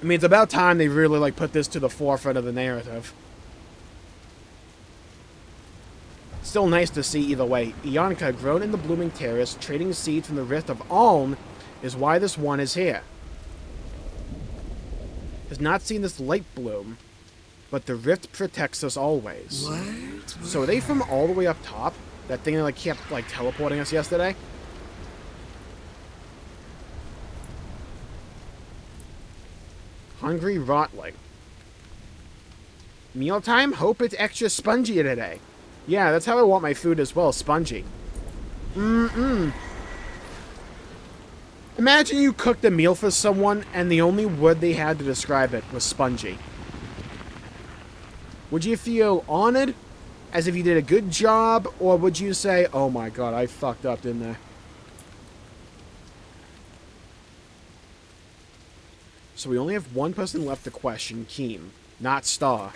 Speaker 1: I mean, it's about time they really, like, put this to the forefront of the narrative. Still nice to see either way. Ionka, grown in the blooming terrace, trading seeds from the rift of Aln, is why this one is here. Has not seen this light bloom. but the rift protects us always.
Speaker 4: What?
Speaker 1: So are they from all the way up top? That thing that like kept like teleporting us yesterday? Hungry Rotling. Mealtime? Hope it's extra spongy today. Yeah, that's how I want my food as well, spongy. Imagine you cooked a meal for someone and the only word they had to describe it was spongy. Would you feel honored, as if you did a good job, or would you say, oh my god, I fucked up, didn't I? So we only have one person left to question, Keem, not Star.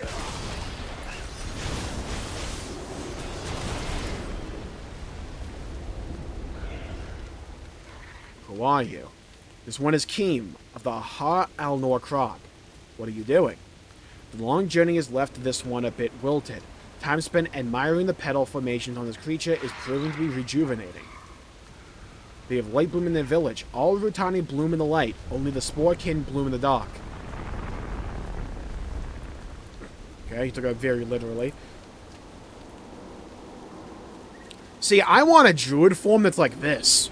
Speaker 1: Who are you? This one is Keem, of the Har Al-Nor crop. What are you doing? The long journey has left this one a bit wilted. Time spent admiring the petal formations on this creature is proving to be rejuvenating. They have light bloom in their village. All Rutani bloom in the light. Only the Sporekin bloom in the dark. Okay, he took it very literally. See, I want a druid form that's like this.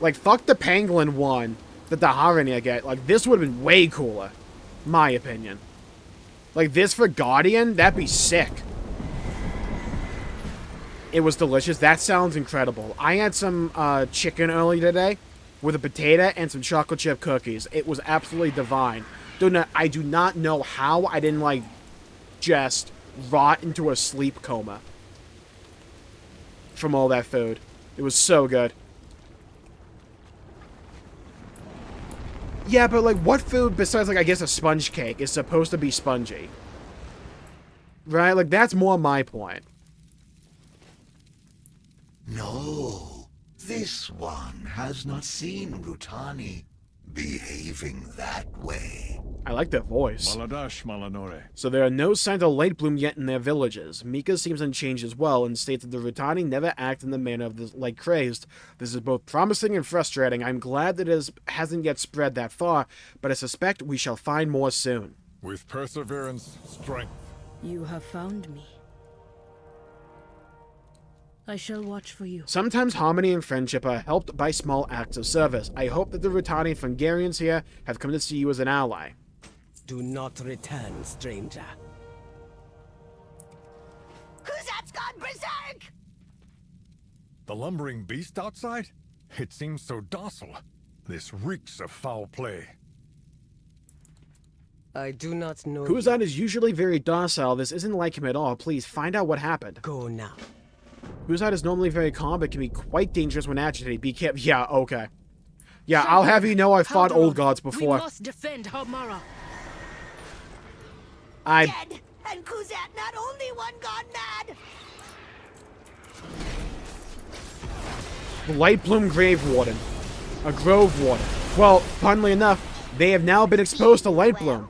Speaker 1: Like, fuck the pangolin one that the Harandar get. Like, this would have been way cooler. My opinion. Like, this for Guardian? That'd be sick. It was delicious. That sounds incredible. I had some chicken earlier today with a potato and some chocolate chip cookies. It was absolutely divine. I do not know how I didn't, like, just rot into a sleep coma from all that food. It was so good. Yeah, but, like, what food besides, like, I guess a sponge cake is supposed to be spongy? Right? Like, that's more my point.
Speaker 6: No, this one has not seen Rutani behaving that way.
Speaker 1: I like that voice.
Speaker 5: Maladash Malanore.
Speaker 1: So there are no signs of light bloom yet in their villages. Mika seems unchanged as well and states that the Rutani never act in the manner of the light crazed. This is both promising and frustrating. I'm glad that it hasn't yet spread that far, but I suspect we shall find more soon.
Speaker 5: With perseverance, strength.
Speaker 3: You have found me. I shall watch for you.
Speaker 1: Sometimes harmony and friendship are helped by small acts of service. I hope that the Rutani and Fungarians here have come to see you as an ally.
Speaker 4: Do not return, stranger.
Speaker 3: Kuzat's gone berserk!
Speaker 5: The lumbering beast outside? It seems so docile. This reeks of foul play.
Speaker 4: I do not know
Speaker 1: Kuzat is usually very docile. This isn't like him at all. Please find out what happened.
Speaker 4: Go now.
Speaker 1: Kuzat is normally very calm, but can be quite dangerous when agitated. Be careful. Yeah, okay. Yeah, I'll have you know I've fought old gods before.
Speaker 3: We must defend Hamara.
Speaker 7: Dead, and Kuzat not only one gone mad.
Speaker 1: The Light Bloom Grave Warden. A Grove Warden. Well, funnily enough, they have now been exposed to Light Bloom.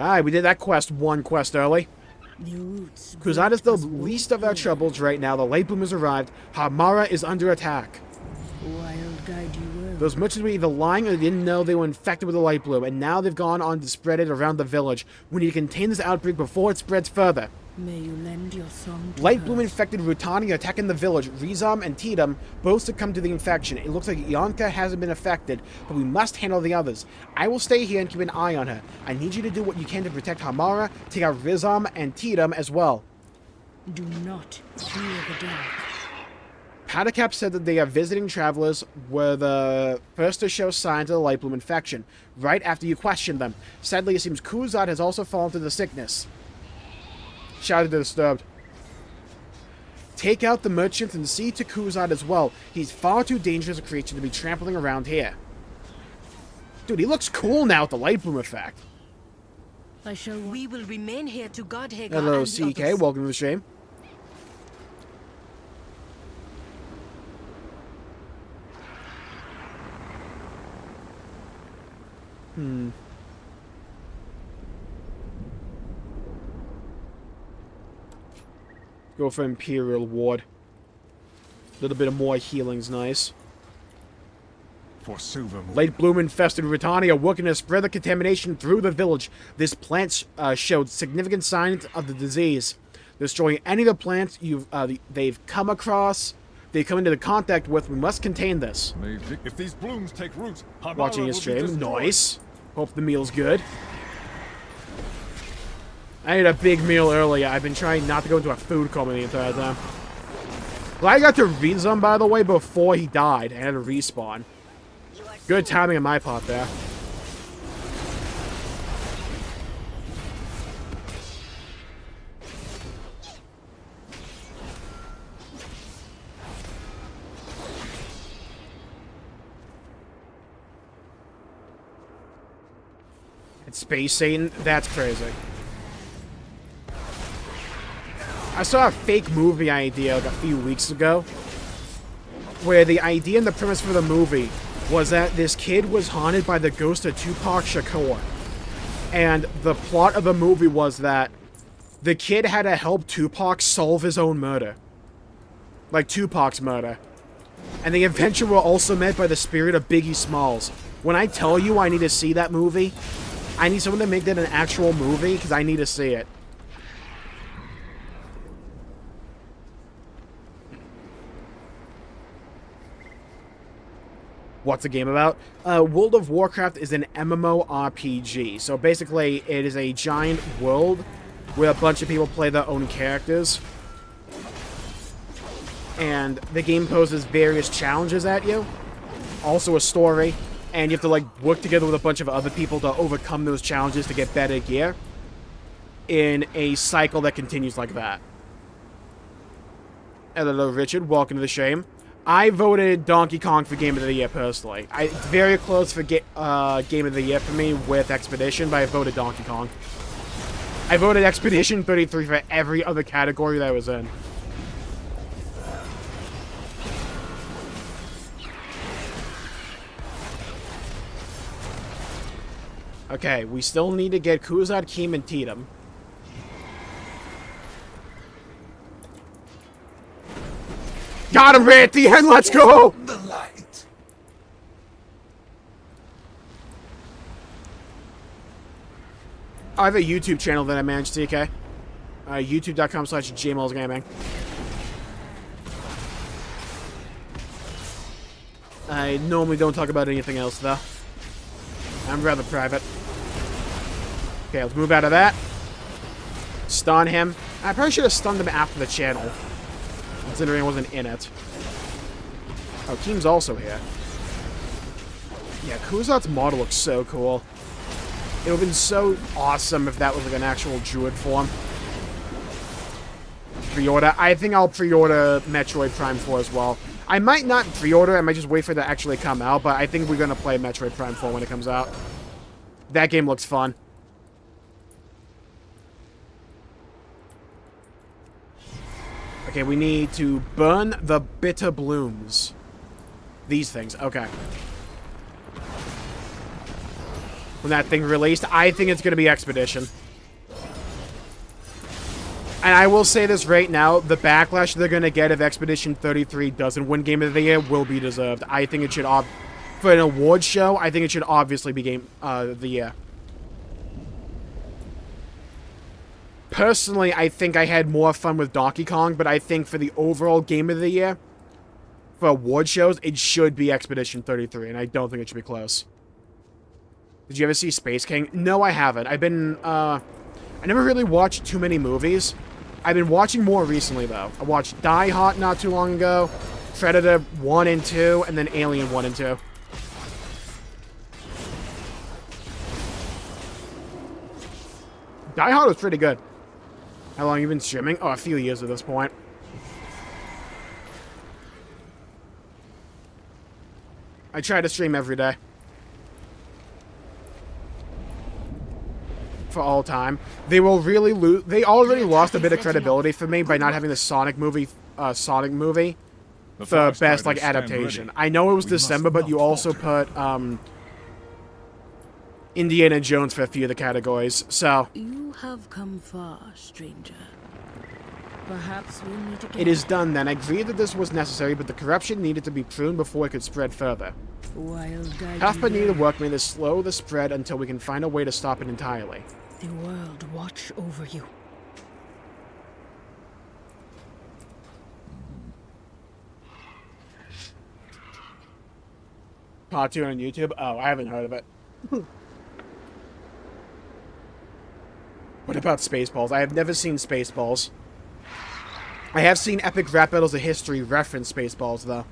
Speaker 1: Alright, we did that one quest early. Kuzat is the least of our troubles right now. The Light Bloom has arrived. Hamara is under attack.
Speaker 3: Wild guide you were.
Speaker 1: Those merchants were either lying or they didn't know they were infected with the Light Bloom, and now they've gone on to spread it around the village. We need to contain this outbreak before it spreads further.
Speaker 3: May you lend your song to
Speaker 1: Light
Speaker 3: her.
Speaker 1: Bloom infected Rutani are attacking the village. Rizam and Tidam both succumbed to the infection. It looks like Yonka hasn't been affected, but we must handle the others. I will stay here and keep an eye on her. I need you to do what you can to protect Hamara, take out Rizam and Tidam as well.
Speaker 3: Do not fear the dark.
Speaker 1: Padacap said that they are visiting travelers were the first to show signs of the Light Bloom infection, right after you questioned them. Sadly, it seems Kuzat has also fallen to the sickness. Shouted to Disturbed. Take out the merchants and see to Kuzat as well. He's far too dangerous a creature to be trampling around here. Dude, he looks cool now with the Light Bloom effect.
Speaker 3: We will remain here to guard Hagar.
Speaker 1: Hello,
Speaker 3: and the
Speaker 1: CK.
Speaker 3: others.
Speaker 1: Welcome to the stream. Go for Imperial Ward. A little bit of more healing's nice.
Speaker 5: for silver moon.
Speaker 1: Late bloom-infested Rutani are working to spread the contamination through the village. This plant showed significant signs of the disease. Destroying any of the plants they've come across, they come into contact with, we must contain this.
Speaker 5: If these blooms take root, Harandar
Speaker 1: Watching his
Speaker 5: will be
Speaker 1: stream.
Speaker 5: destroyed.
Speaker 1: Nice. Hope the meal's good. I ate a big meal earlier. I've been trying not to go into a food coma the entire time. Glad I got to re-zone, by the way, before he died. I had to respawn. Good timing on my part there. It's Space Satan? That's crazy. I saw a fake movie idea like a few weeks ago, where the idea and the premise for the movie was that this kid was haunted by the ghost of Tupac Shakur. And the plot of the movie was that the kid had to help Tupac solve his own murder. Like Tupac's murder. And the adventure were also met by the spirit of Biggie Smalls. When I tell you I need to see that movie, I need someone to make that an actual movie, because I need to see it. What's the game about? World of Warcraft is an MMORPG. So basically, it is a giant world where a bunch of people play their own characters. And the game poses various challenges at you. Also a story. And you have to, like, work together with a bunch of other people to overcome those challenges to get better gear. In a cycle that continues like that. Hello, Richard. Welcome to the stream. I voted Donkey Kong for Game of the Year, personally. It's very close for Game of the Year for me with Expedition, but I voted Donkey Kong. I voted Expedition 33 for every other category that I was in. Okay, we still need to get Kuzat, Keem, and Tatum. Got him right at the end, let's go!
Speaker 6: The light.
Speaker 1: I have a YouTube channel that I manage, TK. YouTube.com/Jmulls Gaming. I normally don't talk about anything else, though. I'm rather private. Okay, let's move out of that. Stun him. I probably should have stunned him after the channel, considering I wasn't in it. Oh, Keem's also here. Yeah, Kuzat's model looks so cool. It would have been so awesome if that was like an actual druid form. Pre-order. I think I'll pre-order Metroid Prime 4 as well. I might not pre-order, I might just wait for it to actually come out, but I think we're going to play Metroid Prime 4 when it comes out. That game looks fun. Okay, we need to burn the bitter blooms. These things, okay. When that thing released, I think it's going to be Expedition. And I will say this right now, the backlash they're going to get if Expedition 33 doesn't win Game of the Year will be deserved. I think it should, for an award show, I think it should obviously be Game of the Year. Personally, I think I had more fun with Donkey Kong, but I think for the overall Game of the Year, for award shows, it should be Expedition 33, and I don't think it should be close. Did you ever see Space King? No, I haven't. I've been, I never really watched too many movies. I've been watching more recently, though. I watched Die Hard not too long ago, Predator 1 and 2, and then Alien 1 and 2. Die Hard was pretty good. How long have you been streaming? Oh, a few years at this point. I try to stream every day. For all time. They will really lose. They already lost a bit of credibility for me by not having the Sonic movie, the best, like, adaptation. I know it was December, but you also put, Indiana Jones for a few of the categories, so.
Speaker 3: You have come far, stranger. Perhaps we'll meet again.
Speaker 1: It is done then. I agreed that this was necessary, but the corruption needed to be pruned before it could spread further.
Speaker 3: Wild guide
Speaker 1: Half
Speaker 3: you
Speaker 1: needed
Speaker 3: there.
Speaker 1: workmen to slow the spread until we can find a way to stop it entirely.
Speaker 3: The world watch over you.
Speaker 1: Cartoon on YouTube? Oh, I haven't heard of it. What about Spaceballs? I have never seen Spaceballs. I have seen Epic Rap Battles of History reference Spaceballs, though.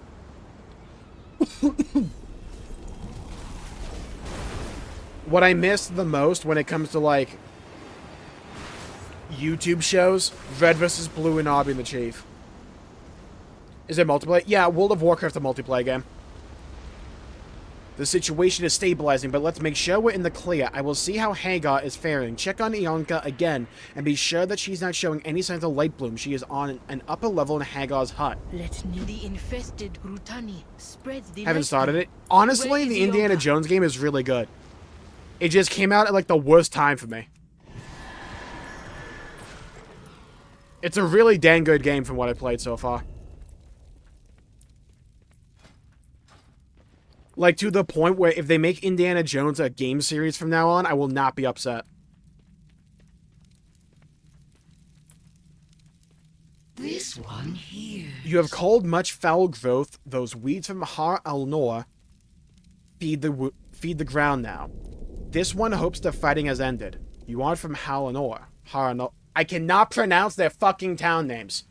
Speaker 1: What I miss the most when it comes to, like, YouTube shows, Red vs. Blue and Obby and the Chief. Is it multiplayer? Yeah, World of Warcraft, a multiplayer game. The situation is stabilizing, but let's make sure we're in the clear. I will see how Hagar is faring. Check on Ianka again, and be sure that she's not showing any signs of light bloom. She is on an upper level in Hagar's hut.
Speaker 3: The infested Rutani spreads the
Speaker 1: Haven't
Speaker 3: light
Speaker 1: started
Speaker 3: bloom.
Speaker 1: it. Honestly,
Speaker 3: Where is
Speaker 1: the Indiana
Speaker 3: Ianka?
Speaker 1: Jones game is really good. It just came out at, like, the worst time for me. It's a really dang good game from what I played so far. Like, to the point where if they make Indiana Jones a game series from now on, I will not be upset.
Speaker 6: This one here.
Speaker 1: You have culled much foul growth. Those weeds from Har al-Noor feed the ground now. This one hopes the fighting has ended. You aren't from Har al-Noor. I cannot pronounce their fucking town names.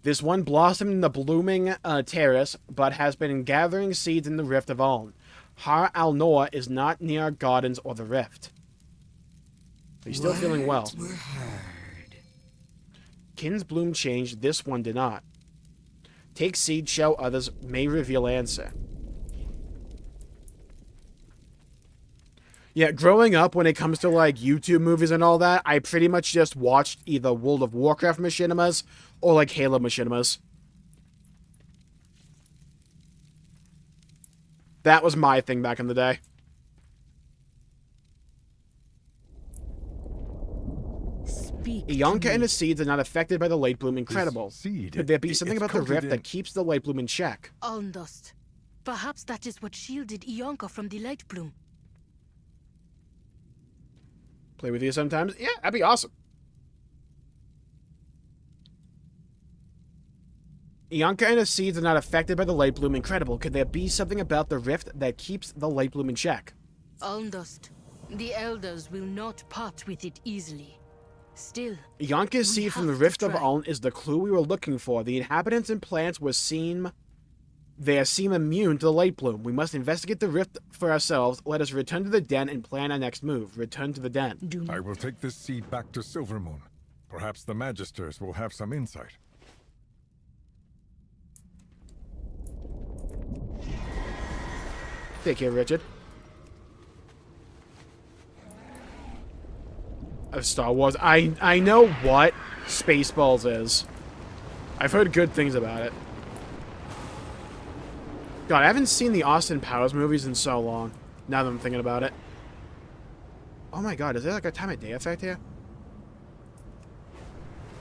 Speaker 1: This one blossomed in the blooming terrace, but has been gathering seeds in the Rift of Uln. Har al-Noor is not near gardens or the Rift. Are you still feeling well?
Speaker 6: Words were heard.
Speaker 1: Kin's bloom changed, this one did not. Take seed, show others, may reveal answer. Yeah, growing up, when it comes to, like, YouTube movies and all that, I pretty much just watched either World of Warcraft machinimas or, like, Halo machinimas. That was my thing back in the day.
Speaker 3: Speak to
Speaker 1: Ianka
Speaker 3: me.
Speaker 1: and his seeds are not affected by the light bloom. Incredible.
Speaker 5: seed,
Speaker 1: Could there be something
Speaker 5: it's
Speaker 1: about the
Speaker 5: coated
Speaker 1: rift
Speaker 5: in-
Speaker 1: that keeps the light bloom in check?
Speaker 3: Uln dust. Perhaps that is what shielded Ianka from the light bloom.
Speaker 1: Play with you sometimes? Yeah, that'd be awesome. Ianka and his seeds are not affected by the light bloom. Incredible. Could there be something about the rift that keeps the light bloom in check?
Speaker 3: Uln dust. The elders will not part with it easily. Still,
Speaker 1: Ianka's
Speaker 3: We
Speaker 1: seed from the
Speaker 3: have to
Speaker 1: Rift of
Speaker 3: try.
Speaker 1: Uln is the clue we were looking for. The inhabitants and plants seem immune to the light bloom. We must investigate the rift for ourselves. Let us return to the den and plan our next move. Return to the den.
Speaker 3: do
Speaker 5: I
Speaker 3: not.
Speaker 5: will take this seed back to Silvermoon. Perhaps the Magisters will have some insight.
Speaker 1: Take care, Richard. Of Star Wars. I know what Spaceballs is. I've heard good things about it. God, I haven't seen the Austin Powers movies in so long. Now that I'm thinking about it. Oh my god, is there like a time of day effect here?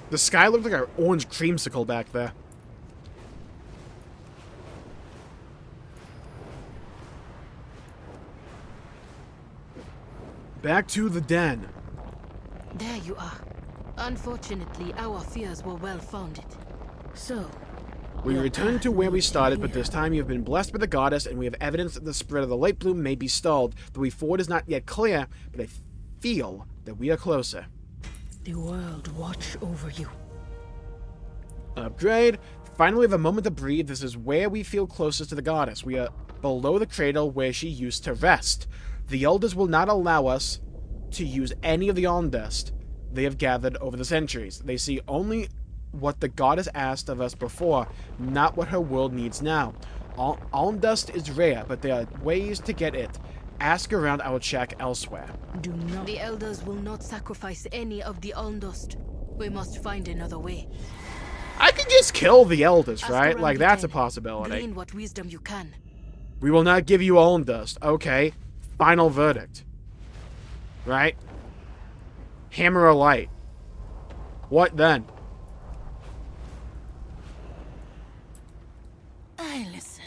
Speaker 1: The sky looked like an orange creamsicle back there. Back to the den.
Speaker 3: There you are. Unfortunately, our fears were well founded. So,
Speaker 1: We
Speaker 3: your
Speaker 1: return to
Speaker 3: path
Speaker 1: where we
Speaker 3: will
Speaker 1: started, but
Speaker 3: clear.
Speaker 1: this time you have been blessed by the goddess, and we have evidence that the spread of the light bloom may be stalled. The way forward is not yet clear, but I feel that we are closer.
Speaker 3: The world watch over you.
Speaker 1: Upgrade. Finally, we have a moment to breathe. This is where we feel closest to the goddess. We are below the cradle where she used to rest. The elders will not allow us to use any of the Uln dust they have gathered over the centuries. They see only what the goddess asked of us before, not what her world needs now. Uln dust is rare, but there are ways to get it. Ask around, I will check elsewhere.
Speaker 3: Do not. The elders will not sacrifice any of the Uln dust. We must find another way.
Speaker 1: I can just kill the elders,
Speaker 3: Ask
Speaker 1: right?
Speaker 3: around
Speaker 1: Like,
Speaker 3: the
Speaker 1: that's a
Speaker 3: den.
Speaker 1: possibility.
Speaker 3: Glean what wisdom you can.
Speaker 1: We will not give you Uln dust. Okay. Final verdict. Right? Hammer or light? What then?
Speaker 3: I listen.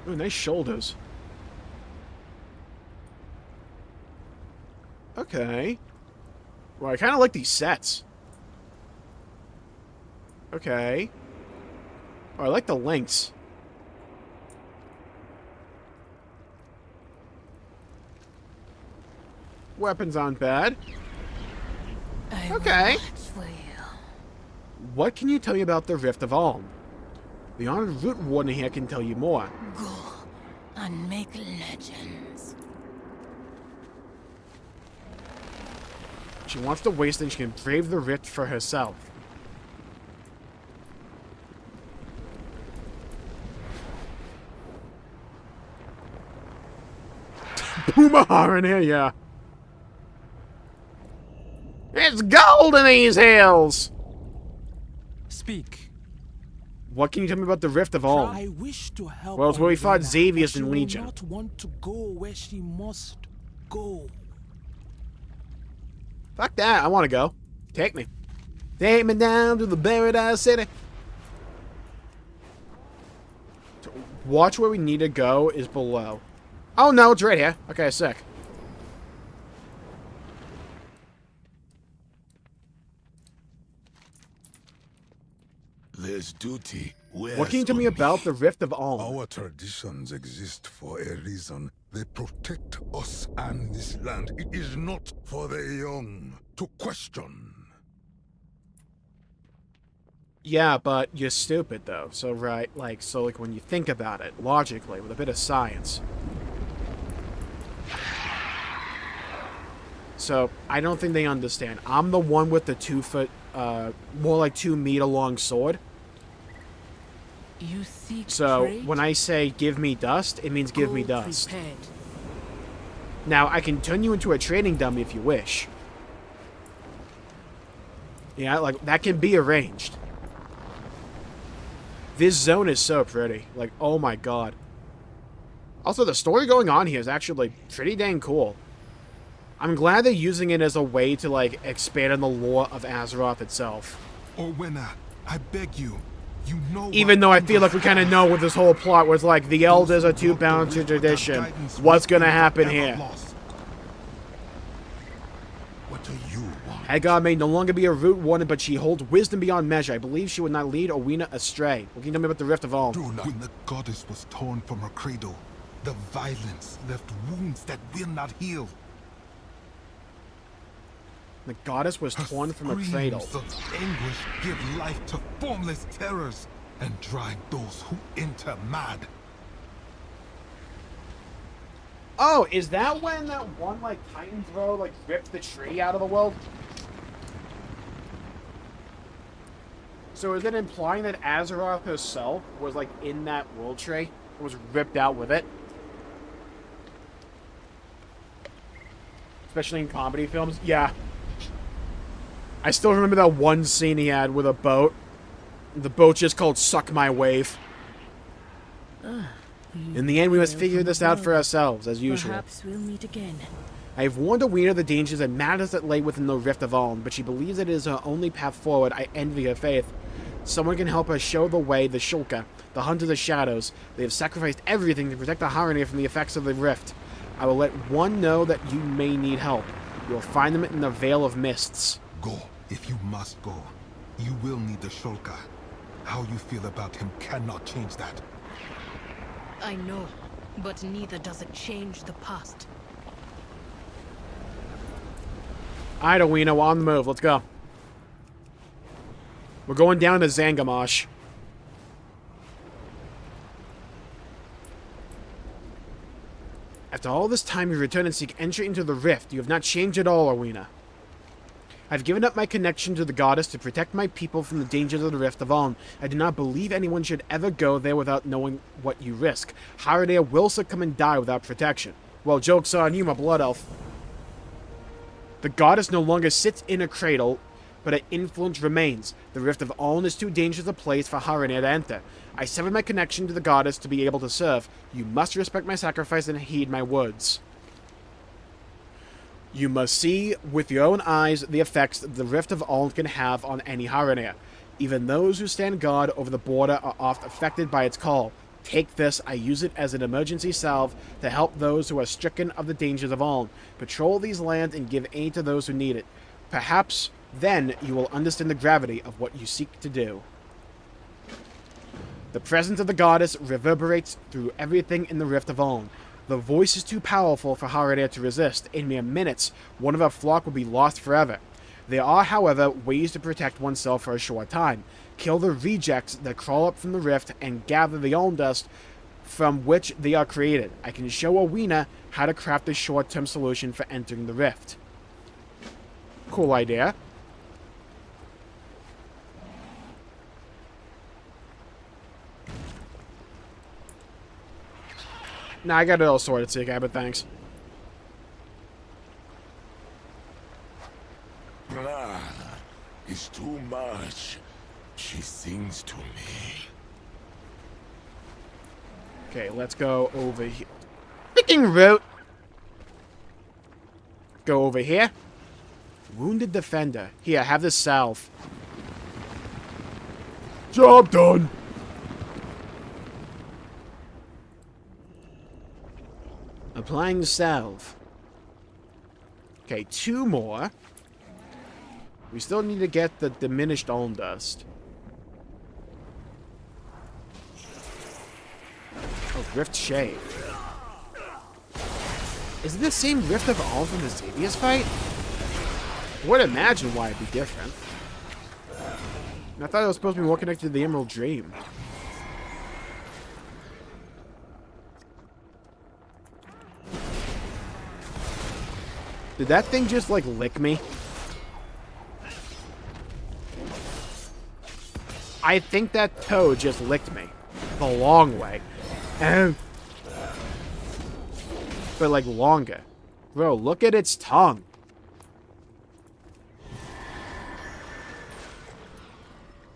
Speaker 1: Ooh, nice shoulders. Okay. Well, I kind of like these sets. Okay. Oh, I like the links. Weapons aren't bad. Okay. What can you tell me about the Rift of Alm? The honored root warden here can tell you more.
Speaker 3: Go and make legends.
Speaker 1: She wants to waste and she can brave the rift for herself. Boomahar in here, yeah. It's gold in these hills!
Speaker 8: Speak.
Speaker 1: What can you tell me about the Rift of Alm?
Speaker 8: I wish to help.
Speaker 1: Well, it's where we fought
Speaker 8: Andrina,
Speaker 1: Xavius
Speaker 8: but
Speaker 1: in
Speaker 8: she
Speaker 1: Legion.
Speaker 8: will not want to go where she must go.
Speaker 1: Fuck that, I want to go. Take me. Take me down to the Paradise City. Watch where we need to go is below. Oh no, it's right here. Okay, sick.
Speaker 9: There's duty.
Speaker 1: What can you tell me about the Rift of Alm?
Speaker 5: Our traditions exist for a reason. They protect us and this land. It is not for the young to question.
Speaker 1: Yeah, but you're stupid though. So right, so when you think about it, logically, with a bit of science. So, I don't think they understand. I'm the one with the 2 foot, more like 2 meter long sword.
Speaker 3: You seek
Speaker 1: So,
Speaker 3: trade?
Speaker 1: when I say give me dust, it means give me
Speaker 3: Go
Speaker 1: dust.
Speaker 3: prepared.
Speaker 1: Now, I can turn you into a trading dummy if you wish. Yeah, that can be arranged. This zone is so pretty. Oh my god. Also, the story going on here is actually pretty dang cool. I'm glad they're using it as a way to, expand on the lore of Azeroth itself.
Speaker 9: Orwenna, I beg you. You know.
Speaker 1: Even though I feel like we kind of know with this whole plot where it's the elders are too bound to tradition. What's going to happen here?
Speaker 9: What do you want?
Speaker 1: Hagar may no longer be a root warden, but she holds wisdom beyond measure. I believe she would not lead Orwenna astray. What can you tell me about the Rift of Alm?
Speaker 9: Do not. When the goddess was torn from her cradle, the violence left wounds that will not heal.
Speaker 1: The goddess was torn from her cradle.
Speaker 9: Screams of anguish give life to formless terrors and drive those who enter mad.
Speaker 1: Oh, is that when that one, Titan throw, ripped the tree out of the world? So is it implying that Azeroth herself was, in that world tree? And was ripped out with it? Especially in comedy films? Yeah. I still remember that one scene he had with a boat. The boat's just called Suck My Wave. In the end, we must figure this out for ourselves, as usual.
Speaker 3: Perhaps we'll meet again.
Speaker 1: I have warned Orwenna of the dangers and matters that lay within the Rift of Alm, but she believes it is her only path forward. I envy her faith. Someone can help her show the way, the Shulka, the Hunt of the Shadows. They have sacrificed everything to protect the Harandar from the effects of the Rift. I will let one know that you may need help. You will find them in the Veil of Mists.
Speaker 9: Go, if you must go. You will need the Shulka. How you feel about him cannot change that.
Speaker 3: I know, but neither does it change the past.
Speaker 1: Alright, Orwenna, we're on the move. Let's go. We're going down to Zangarmarsh. After all this time, you return and seek entry into the Rift. You have not changed at all, Orwenna. I've given up my connection to the goddess to protect my people from the dangers of the Rift of Alm. I do not believe anyone should ever go there without knowing what you risk. Harandar will succumb and die without protection. Well, joke's on you, my blood elf. The goddess no longer sits in a cradle, but her influence remains. The Rift of Alm is too dangerous a place for Harandar to enter. I severed my connection to the goddess to be able to serve. You must respect my sacrifice and heed my words. You must see with your own eyes the effects that the Rift of Uln can have on any Harandar. Even those who stand guard over the border are oft affected by its call. Take this, I use it as an emergency salve to help those who are stricken of the dangers of Uln. Patrol these lands and give aid to those who need it. Perhaps then you will understand the gravity of what you seek to do. The presence of the goddess reverberates through everything in the Rift of Uln. The voice is too powerful for Harandar to resist. In mere minutes, one of our flock will be lost forever. There are, however, ways to protect oneself for a short time. Kill the rejects that crawl up from the rift and gather the Uln dust from which they are created. I can show Awina how to craft a short-term solution for entering the rift. Cool idea. Nah, I got it all sorted, sick but thanks.
Speaker 5: It's too much. She sings to me.
Speaker 1: Okay, let's go over here. Freaking route! Go over here. Wounded defender. Here, have this salve. Job done! Applying salve. Okay, 2 more. We still need to get the diminished Uln dust. Oh, Rift Shade. Is it the same Rift of Uln from the Xavius fight? I would imagine why it'd be different. I thought it was supposed to be more connected to the Emerald Dream. Did that thing just, like, lick me? I think that toad just licked me. The long way. But, like, longer. Bro, look at its tongue.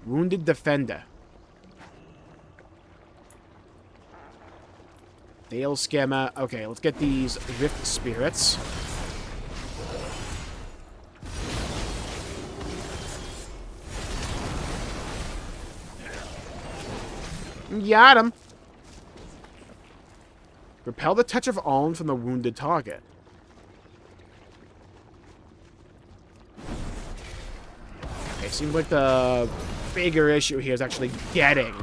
Speaker 1: Wounded defender. Dale Scammer. Okay, let's get these Rift Spirits. Got him. Repel the touch of Uln from the wounded target. Okay, seems like the bigger issue here is actually getting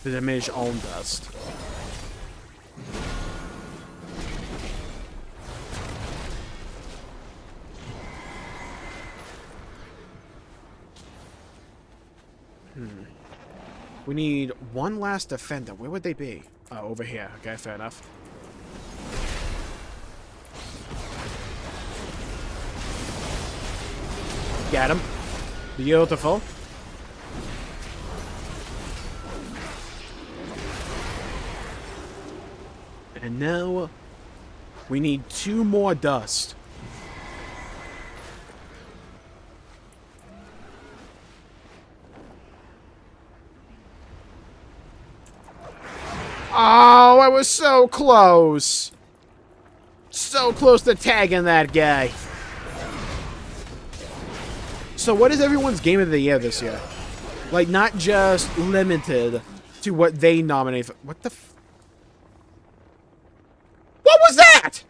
Speaker 1: the diminished Uln dust. We need one last defender. Where would they be? Oh, over here. Okay, fair enough. Got him. Beautiful. And now we need 2 more dust. Oh, I was so close. So close to tagging that guy. So what is everyone's game of the year this year? Like, not just limited to what they nominate for. What the f... What was that?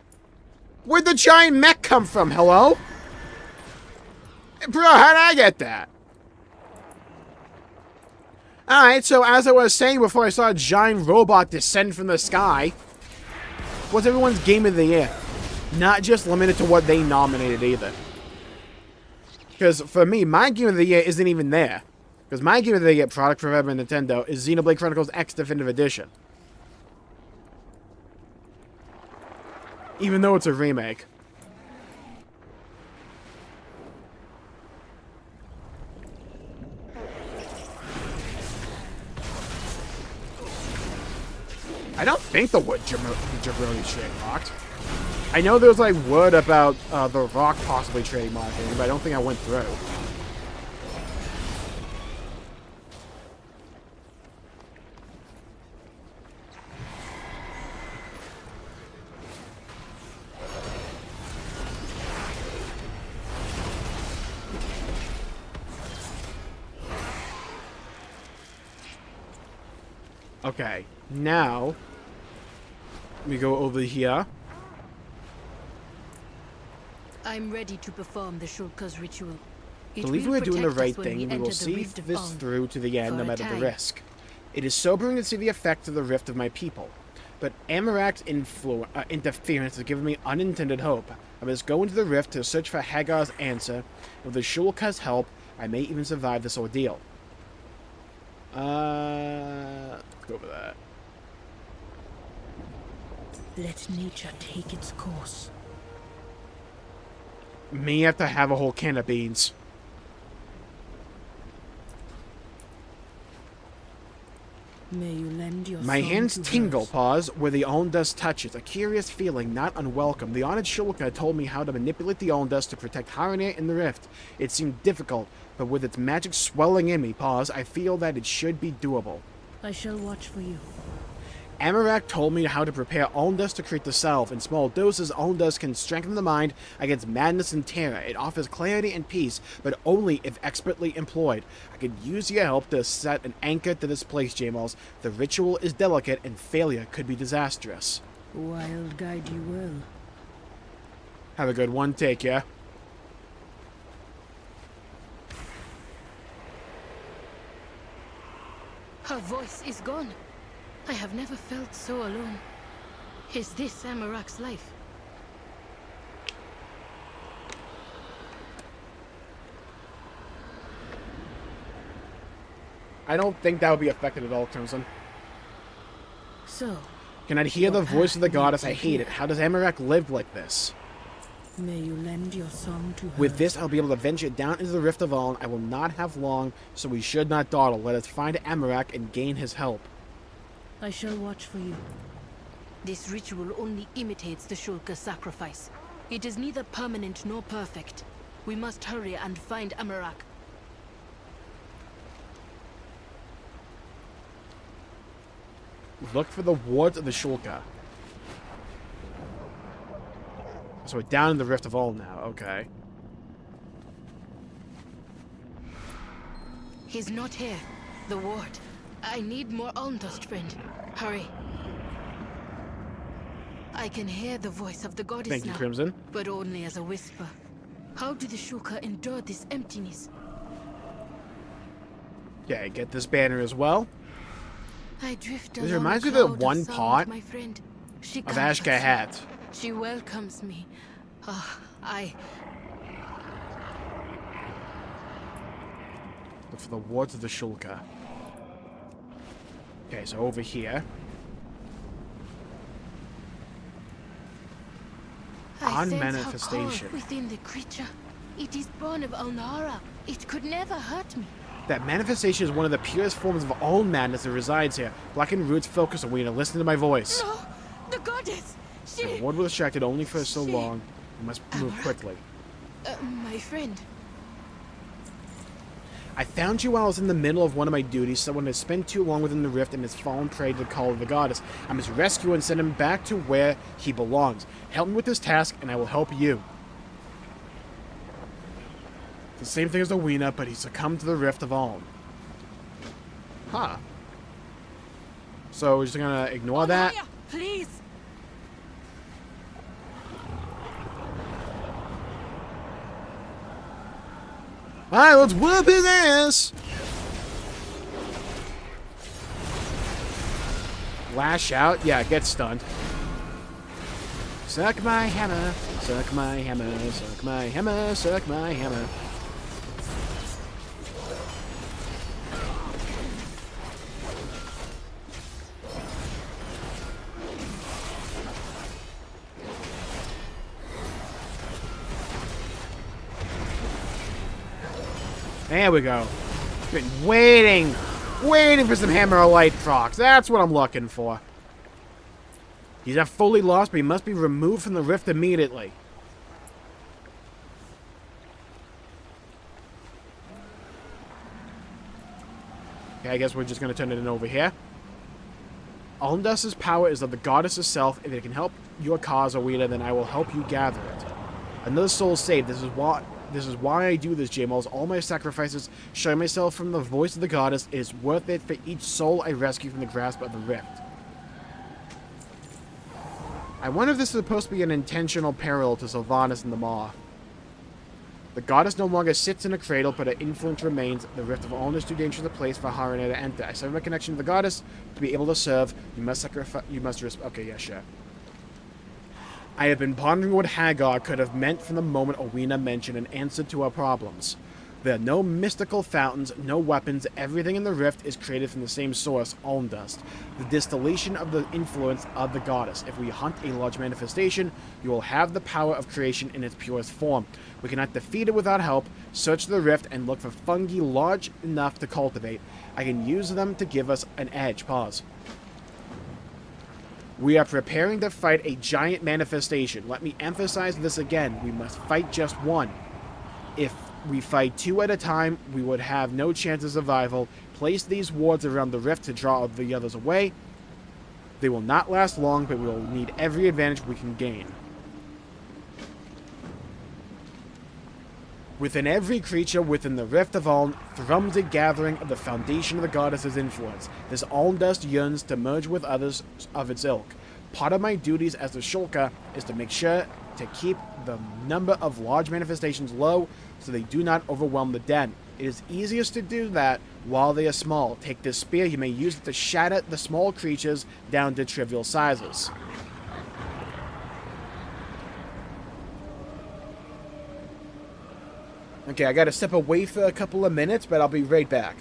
Speaker 1: Where'd the giant mech come from? Hello? Bro, how did I get that? Alright, so as I was saying before I saw a giant robot descend from the sky, what's everyone's game of the year? Not just limited to what they nominated either. Because for me, my game of the year isn't even there. Because my game of the year, product from Forever Nintendo, is Xenoblade Chronicles X Definitive Edition. Even though it's a remake. I don't think the wood Jabroni's trademarked. I know there's like word about the Rock possibly trademarking, but I don't think I went through. Okay, now we go over here.
Speaker 3: I'm ready to perform the Shulka's ritual.
Speaker 1: I
Speaker 3: It
Speaker 1: believe
Speaker 3: will
Speaker 1: we're doing the
Speaker 3: protect us
Speaker 1: right
Speaker 3: when
Speaker 1: thing. We
Speaker 3: enter
Speaker 1: will
Speaker 3: the
Speaker 1: see
Speaker 3: Rift of
Speaker 1: this
Speaker 3: Awn.
Speaker 1: through to the end,
Speaker 3: For
Speaker 1: no
Speaker 3: a
Speaker 1: matter the
Speaker 3: time.
Speaker 1: risk. It is sobering to see the effect of the rift of my people, but Amarak's interference has given me unintended hope. I must go into the rift to search for Hagar's answer. With the Shulka's help, I may even survive this ordeal. Let's go over that.
Speaker 3: Let nature take its course.
Speaker 1: Me have to have a whole can of beans.
Speaker 3: May you lend your
Speaker 1: My
Speaker 3: song
Speaker 1: hands
Speaker 3: to
Speaker 1: tingle,
Speaker 3: hers.
Speaker 1: pause, where the Aln Dust touches. A curious feeling, not unwelcome. The honored Shulka told me how to manipulate the Aln Dust to protect Harandar in the rift. It seemed difficult, but with its magic swelling in me, pause, I feel that it should be doable.
Speaker 3: I shall watch for you.
Speaker 1: Amarak told me how to prepare Aln Dust to create the self. In small doses, Aln Dust can strengthen the mind against madness and terror. It offers clarity and peace, but only if expertly employed. I could use your help to set an anchor to this place, Jmulls. The ritual is delicate, and failure could be disastrous.
Speaker 3: Wild guide you will.
Speaker 1: Have a good one. Take care.
Speaker 3: Her voice is gone. I have never felt so alone. Is this Amarak's life?
Speaker 1: I don't think that would be affected at all, Crimson.
Speaker 3: So,
Speaker 1: Can I hear the
Speaker 3: Your
Speaker 1: voice of the
Speaker 3: path
Speaker 1: goddess? I
Speaker 3: leads
Speaker 1: hate
Speaker 3: here.
Speaker 1: it. How does Amarak live like this?
Speaker 3: may you lend your song to her.
Speaker 1: With this, I'll be able to venture down into the Rift of Aln. I will not have long, so we should not dawdle. Let us find Amarak and gain his help.
Speaker 3: I shall watch for you. This ritual only imitates the Shulka sacrifice. It is neither permanent nor perfect. We must hurry and find Amarak.
Speaker 1: Look for the wards of the Shulka. So we're down in the Rift of Aln now. Okay.
Speaker 3: He's not here. The ward. I need more Alndust, friend. Hurry. I can hear the voice of the goddess
Speaker 1: Thank you,
Speaker 3: now,
Speaker 1: Crimson.
Speaker 3: but only as a whisper. How do the Shulka endure this emptiness?
Speaker 1: Okay, get this banner as well.
Speaker 3: I drift
Speaker 1: This
Speaker 3: along
Speaker 1: reminds
Speaker 3: a
Speaker 1: me of the
Speaker 3: cloud
Speaker 1: one
Speaker 3: sound,
Speaker 1: part
Speaker 3: my friend. She
Speaker 1: Of
Speaker 3: comforts
Speaker 1: Ashka
Speaker 3: me.
Speaker 1: Hat.
Speaker 3: She welcomes me.
Speaker 1: Look for the wards of the Shulka. Okay, so over here.
Speaker 3: I
Speaker 1: On
Speaker 3: sense her
Speaker 1: manifestation.
Speaker 3: call within the creature. It is born of Alnara. It could never hurt me.
Speaker 1: That manifestation is one of the purest forms of all madness that resides here. Blackened roots focus on we to listen to my voice.
Speaker 3: No, the goddess.
Speaker 1: The
Speaker 3: She.
Speaker 1: ward was distracted only for so
Speaker 3: She-
Speaker 1: long. We must move quickly.
Speaker 3: My friend.
Speaker 1: I found you while I was in the middle of one of my duties. Someone has spent too long within the rift and has fallen prey to the call of the goddess. I must rescue and send him back to where he belongs. Help me with this task, and I will help you. The same thing as the Weena, but he succumbed to the rift of Aln. Huh. So we're just gonna ignore that.
Speaker 3: Alaya, please.
Speaker 1: Alright, let's whoop his ass! Lash out? Yeah, get stunned. Suck my hammer, suck my hammer, suck my hammer, suck my hammer. There we go. Been waiting for some Hammer of Light procs. That's what I'm looking for. He's not fully lost, but he must be removed from the rift immediately. Okay, I guess we're just going to turn it in over here. Alndust's power is of the goddess herself. If it can help your cause, Awida, then I will help you gather it. Another soul saved. This is what This is why I do this, Jmulls. All my sacrifices, showing myself from the voice of the goddess, is worth it for each soul I rescue from the grasp of the rift. I wonder if this is supposed to be an intentional parallel to Sylvanas and the Maw. The goddess no longer sits in a cradle, but her influence remains. The Rift of Allness is too dangerous a place for Harandar to enter. I sever my connection to the goddess. To be able to serve, you must sacrifice. You must risk. Okay, yeah, sure. I have been pondering what Hagar could have meant from the moment Owena mentioned an answer to our problems. There are no mystical fountains, no weapons. Everything in the rift is created from the same source, Alm Dust, the distillation of the influence of the goddess. If we hunt a large manifestation, you will have the power of creation in its purest form. We cannot defeat it without help. Search the rift and look for fungi large enough to cultivate. I can use them to give us an edge. Pause. We are preparing to fight a giant manifestation. Let me emphasize this again. We must fight just one. If we fight two at a time, we would have no chance of survival. Place these wards around the rift to draw the others away. They will not last long, but we will need every advantage we can gain. Within every creature within the Rift of Aln thrums a gathering of the foundation of the goddess's influence. This Alm Dust yearns to merge with others of its ilk. Part of my duties as the Shulka is to make sure to keep the number of large manifestations low so they do not overwhelm the den. It is easiest to do that while they are small. Take this spear, you may use it to shatter the small creatures down to trivial sizes. Okay, I gotta step away for a couple of minutes, but I'll be right back.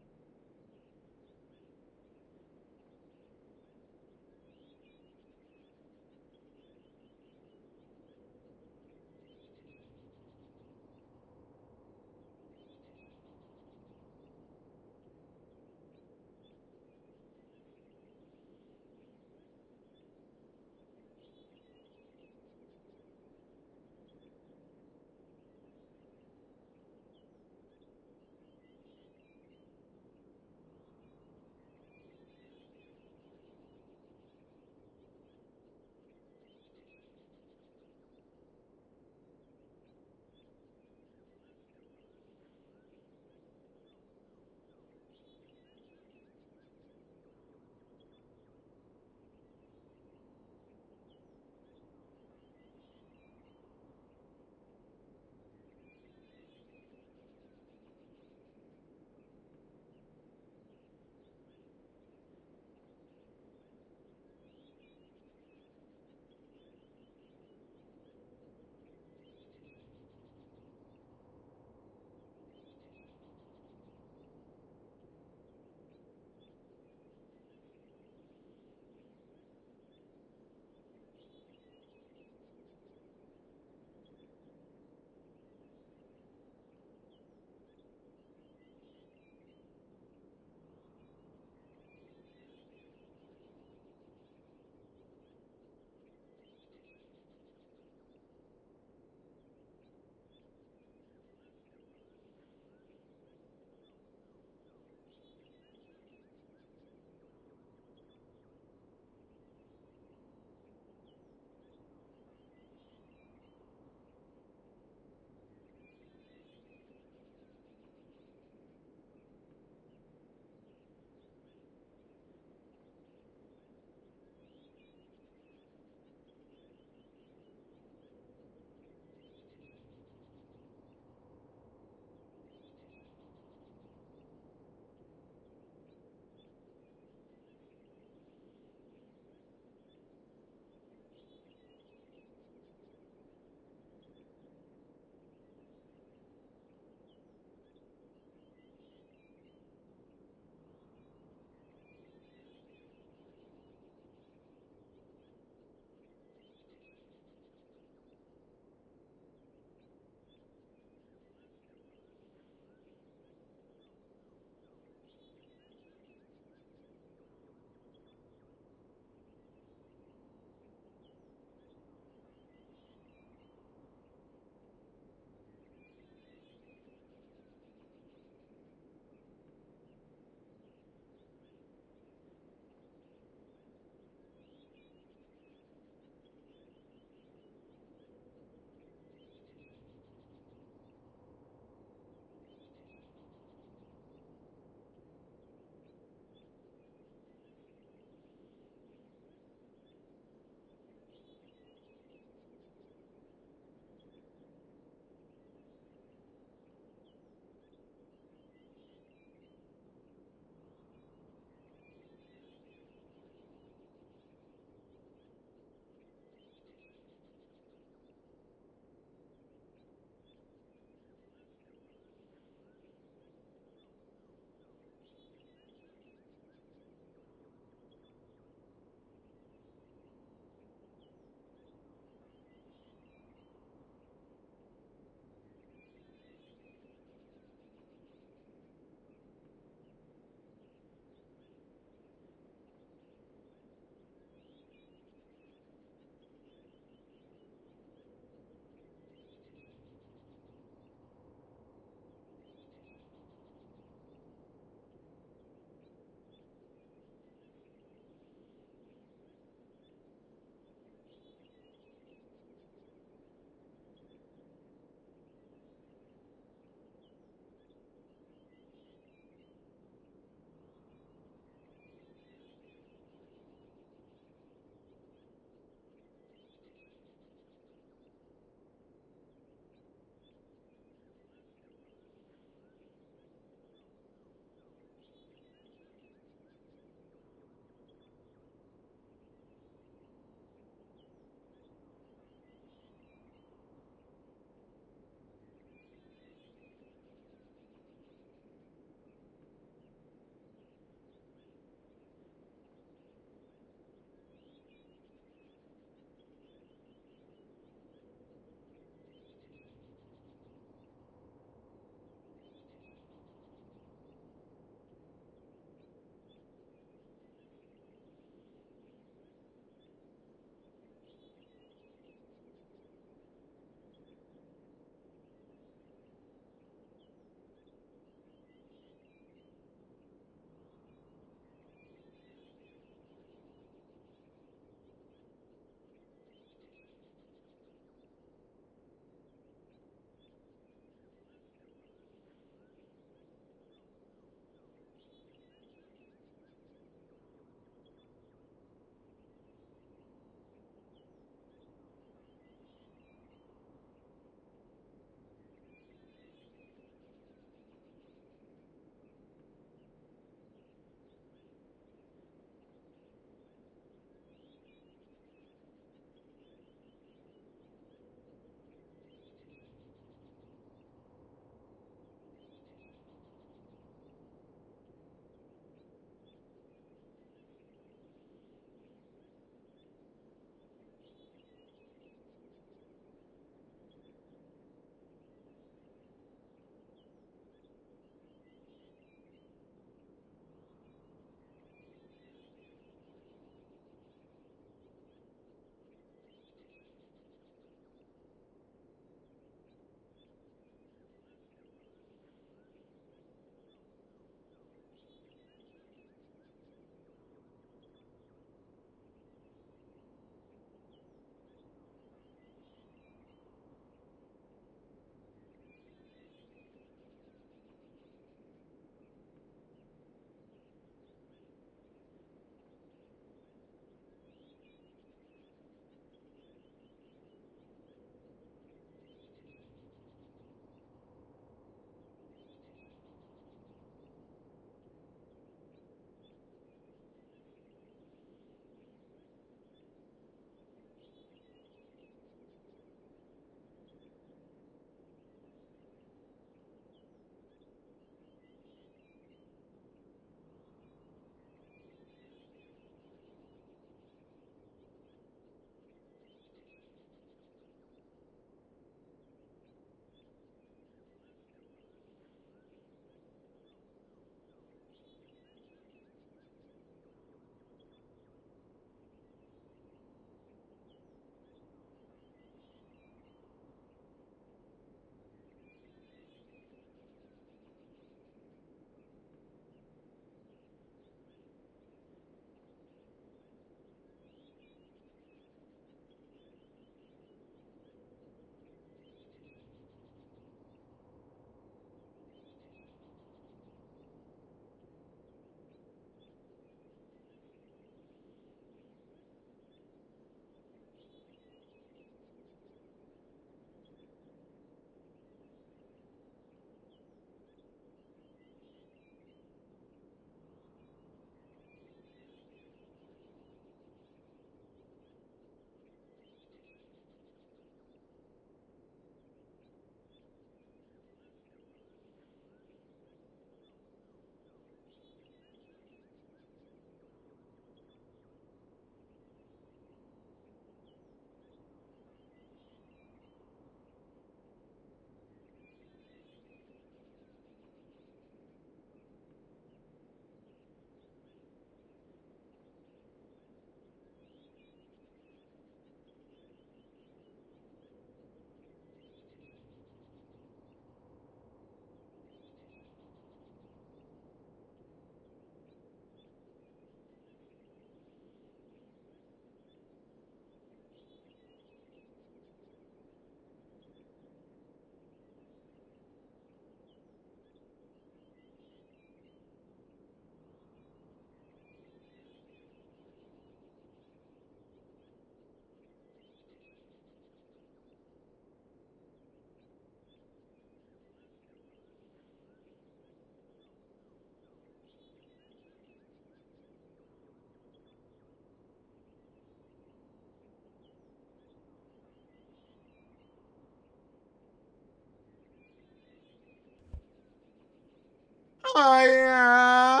Speaker 1: Yeah.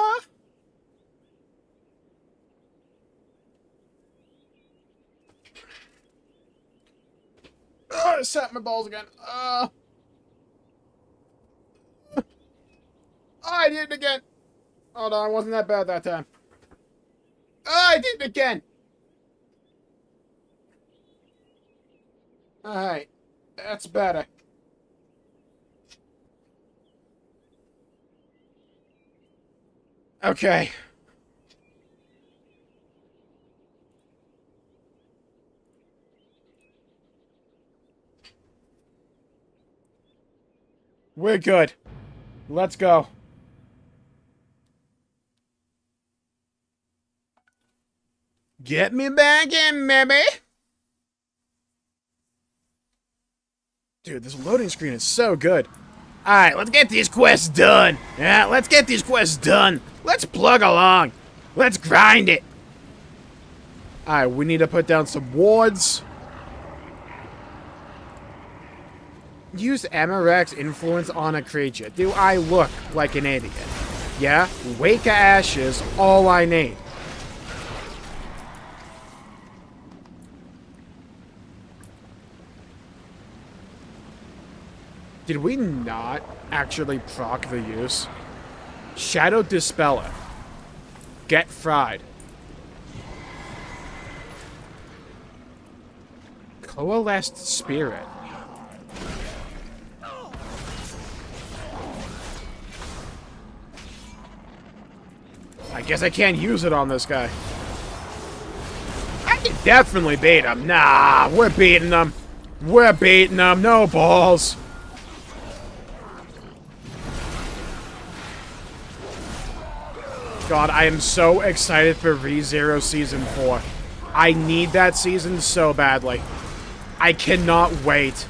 Speaker 1: Oh, I sat my balls again. Oh, I did it again. Hold on, it wasn't that bad that time. Oh, I did it again. Alright, that's better. Okay. We're good. Let's go. Get me back in, baby! Dude, this loading screen is so good. Alright, let's get these quests done. Yeah, let's get these quests done. Let's plug along. Let's grind it. Alright, we need to put down some wards. Use Amarak's influence on a creature. Do I look like an idiot? Yeah? Wake of Ashes, all I need. Did we not actually proc the use? Shadow Dispeller. Get fried. Coalesced Spirit. I guess I can't use it on this guy. I can definitely beat him. Nah, we're beating him. We're beating him. No balls. God, I am so excited for ReZero Season 4. I need that season so badly. I cannot wait.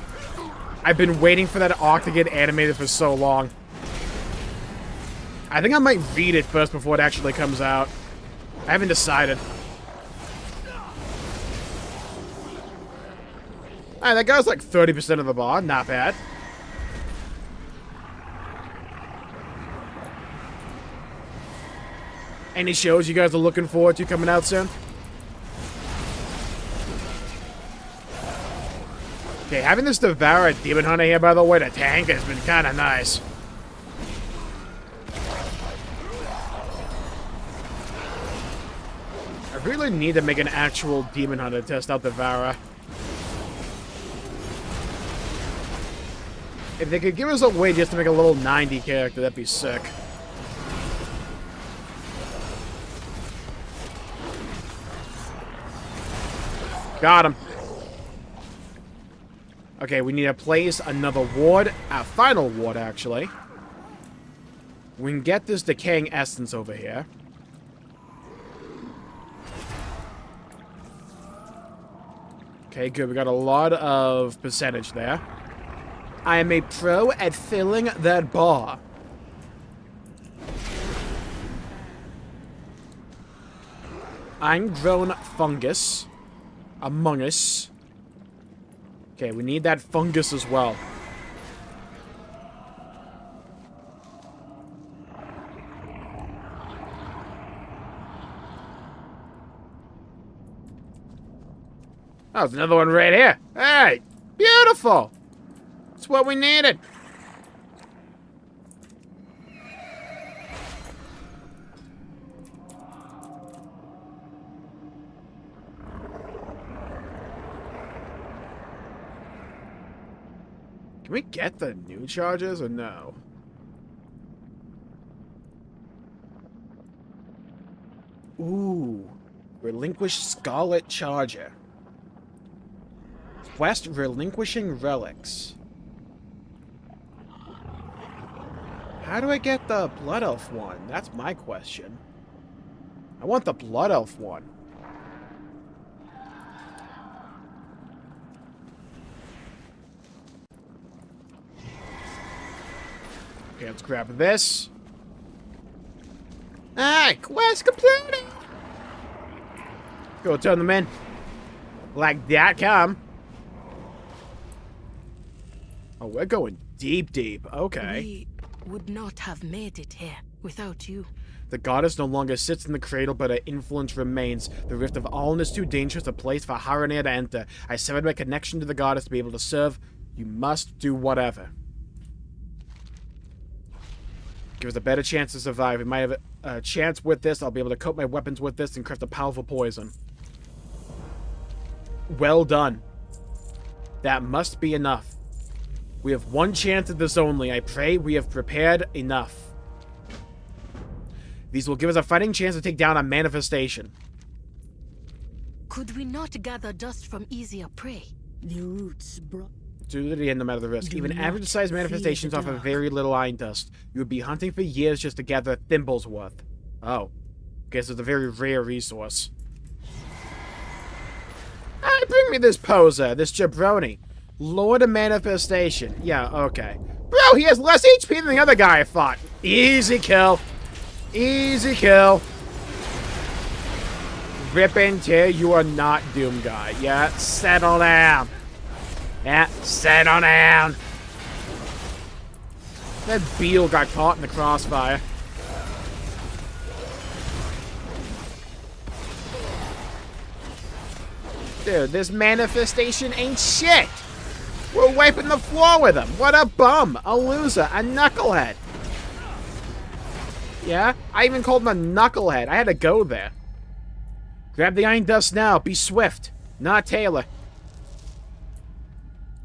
Speaker 1: I've been waiting for that arc to get animated for so long. I think I might read it first before it actually comes out. I haven't decided. Alright, that guy's like 30% of the bar. Not bad. Any shows you guys are looking forward to coming out soon? Okay, having this Devour Demon Hunter here, by the way, the tank, has been kind of nice. I really need to make an actual Demon Hunter to test out Devour. If they could give us a way just to make a little 90 character, that'd be sick. Got him. Okay, we need to place another ward. A final ward, actually. We can get this decaying essence over here. Okay, good. We got a lot of percentage there. I am a pro at filling that bar. I'm grown fungus. Among Us. Okay, we need that fungus as well. Oh, there's another one right here. Hey, beautiful. That's what we needed. Can we get the new charges or no? Ooh. Relinquish Scarlet Charger. Quest Relinquishing Relics. How do I get the Blood Elf one? That's my question. I want the Blood Elf one. Okay, let's grab this. Alright, quest completed! Go turn them in. Like that, come. Oh, we're going deep, deep. Okay.
Speaker 3: would not have made it here without you.
Speaker 1: The goddess no longer sits in the cradle, but her influence remains. The Rift of Allen is too dangerous a place for Harandar to enter. I severed my connection to the goddess to be able to serve. You must do whatever. Give us a better chance to survive. We might have a chance with this. I'll be able to coat my weapons with this and craft a powerful poison. Well done. That must be enough. We have one chance at this only. I pray we have prepared enough. These will give us a fighting chance to take down a manifestation.
Speaker 3: Could we not gather dust from easier prey?
Speaker 7: The roots brought...
Speaker 1: To the end, no matter the risk.
Speaker 7: Do
Speaker 1: Even
Speaker 7: not
Speaker 1: average-sized
Speaker 7: fear
Speaker 1: manifestations
Speaker 7: the
Speaker 1: offer
Speaker 7: dark.
Speaker 1: very little iron dust. You would be hunting for years just to gather a thimble's worth. Oh. Guess it's a very rare resource. Hey, bring me this poser, this jabroni. Lord of Manifestation. Yeah, okay. Bro, he has less HP than the other guy I fought. Easy kill. Easy kill. Rip and tear, you are not Doom Guy. Yeah, settle down. Yeah, settle down. That Beetle got caught in the crossfire. Dude, this manifestation ain't shit. We're wiping the floor with him. What a bum. A loser. A knucklehead. Yeah? I even called him a knucklehead. I had to go there. Grab the iron dust now. Be swift. Not Taylor.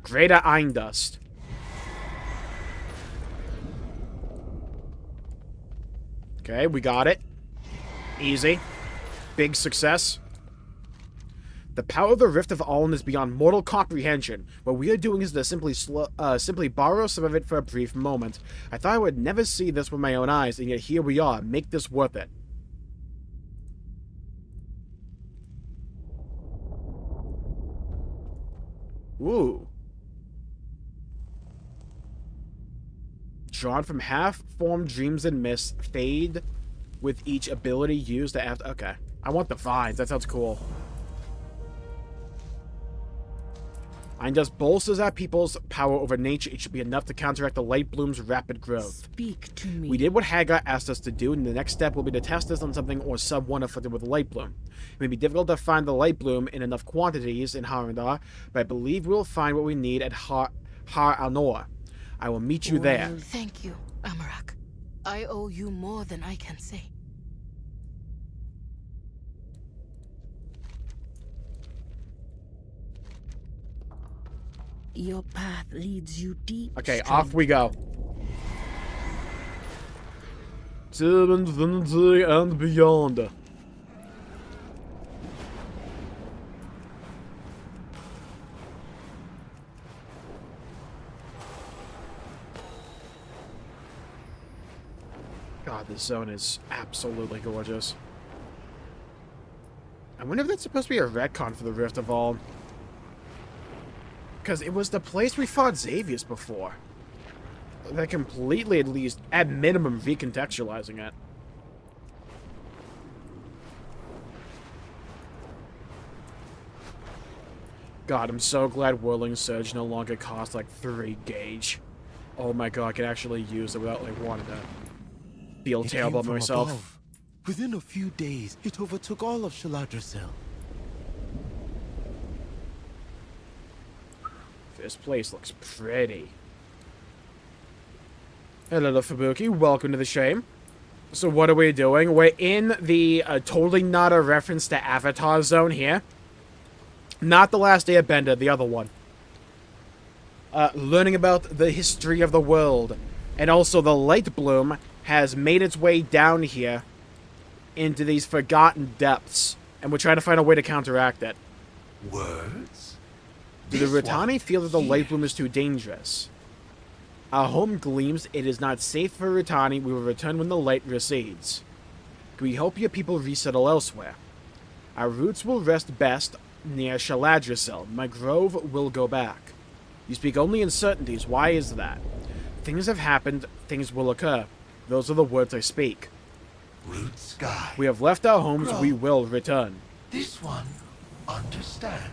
Speaker 1: Greater iron dust. Okay, we got it. Easy. Big success. The power of the Rift of Allen is beyond mortal comprehension. What we are doing is to simply borrow some of it for a brief moment. I thought I would never see this with my own eyes, and yet here we are. Make this worth it. Ooh. Drawn from half-formed dreams and mists, fade with each ability used after... Okay. I want the vines. That sounds cool. Iron Dust bolsters our people's power over nature. It should be enough to counteract the light bloom's rapid growth.
Speaker 7: Speak to me.
Speaker 1: We did what Hagar asked us to do, and the next step will be to test this on something or someone afflicted with light bloom. It may be difficult to find the light bloom in enough quantities in Harandar, but I believe we'll find what we need at Harandar. I will meet you there.
Speaker 3: Thank you, Amarak. I owe you more than I can say.
Speaker 7: Your path leads you deep.
Speaker 1: Okay, off we go. To infinity and beyond. God, this zone is absolutely gorgeous. I wonder if that's supposed to be a retcon for the Rift of All. Because it was the place we fought Xavius before. That completely, at least, at minimum, recontextualizing it. God, I'm so glad Whirling Surge no longer costs like 3 gauge. Oh my god, I can actually use it without like wanting to feel terrible about myself.
Speaker 8: Above. Within a few days, it overtook all of Shaladricel.
Speaker 1: This place looks pretty. Hello, Fubuki. Welcome to the stream. So what are we doing? We're in the totally not a reference to Avatar zone here. Not the Last Airbender, the other one. Learning about the history of the world. And also the light bloom has made its way down here into these forgotten depths. And we're trying to find a way to counteract it.
Speaker 5: Words?
Speaker 1: Do the Ritani feel that the light bloom is too dangerous? Our home gleams. It is not safe for Ritani. We will return when the light recedes. We hope your people resettle elsewhere. Our roots will rest best near Shaladricel. My grove will go back. You speak only in certainties. Why is that? Things have happened. Things will occur. Those are the words I speak.
Speaker 5: Root sky.
Speaker 1: We have left our homes. We will return.
Speaker 5: This one understands.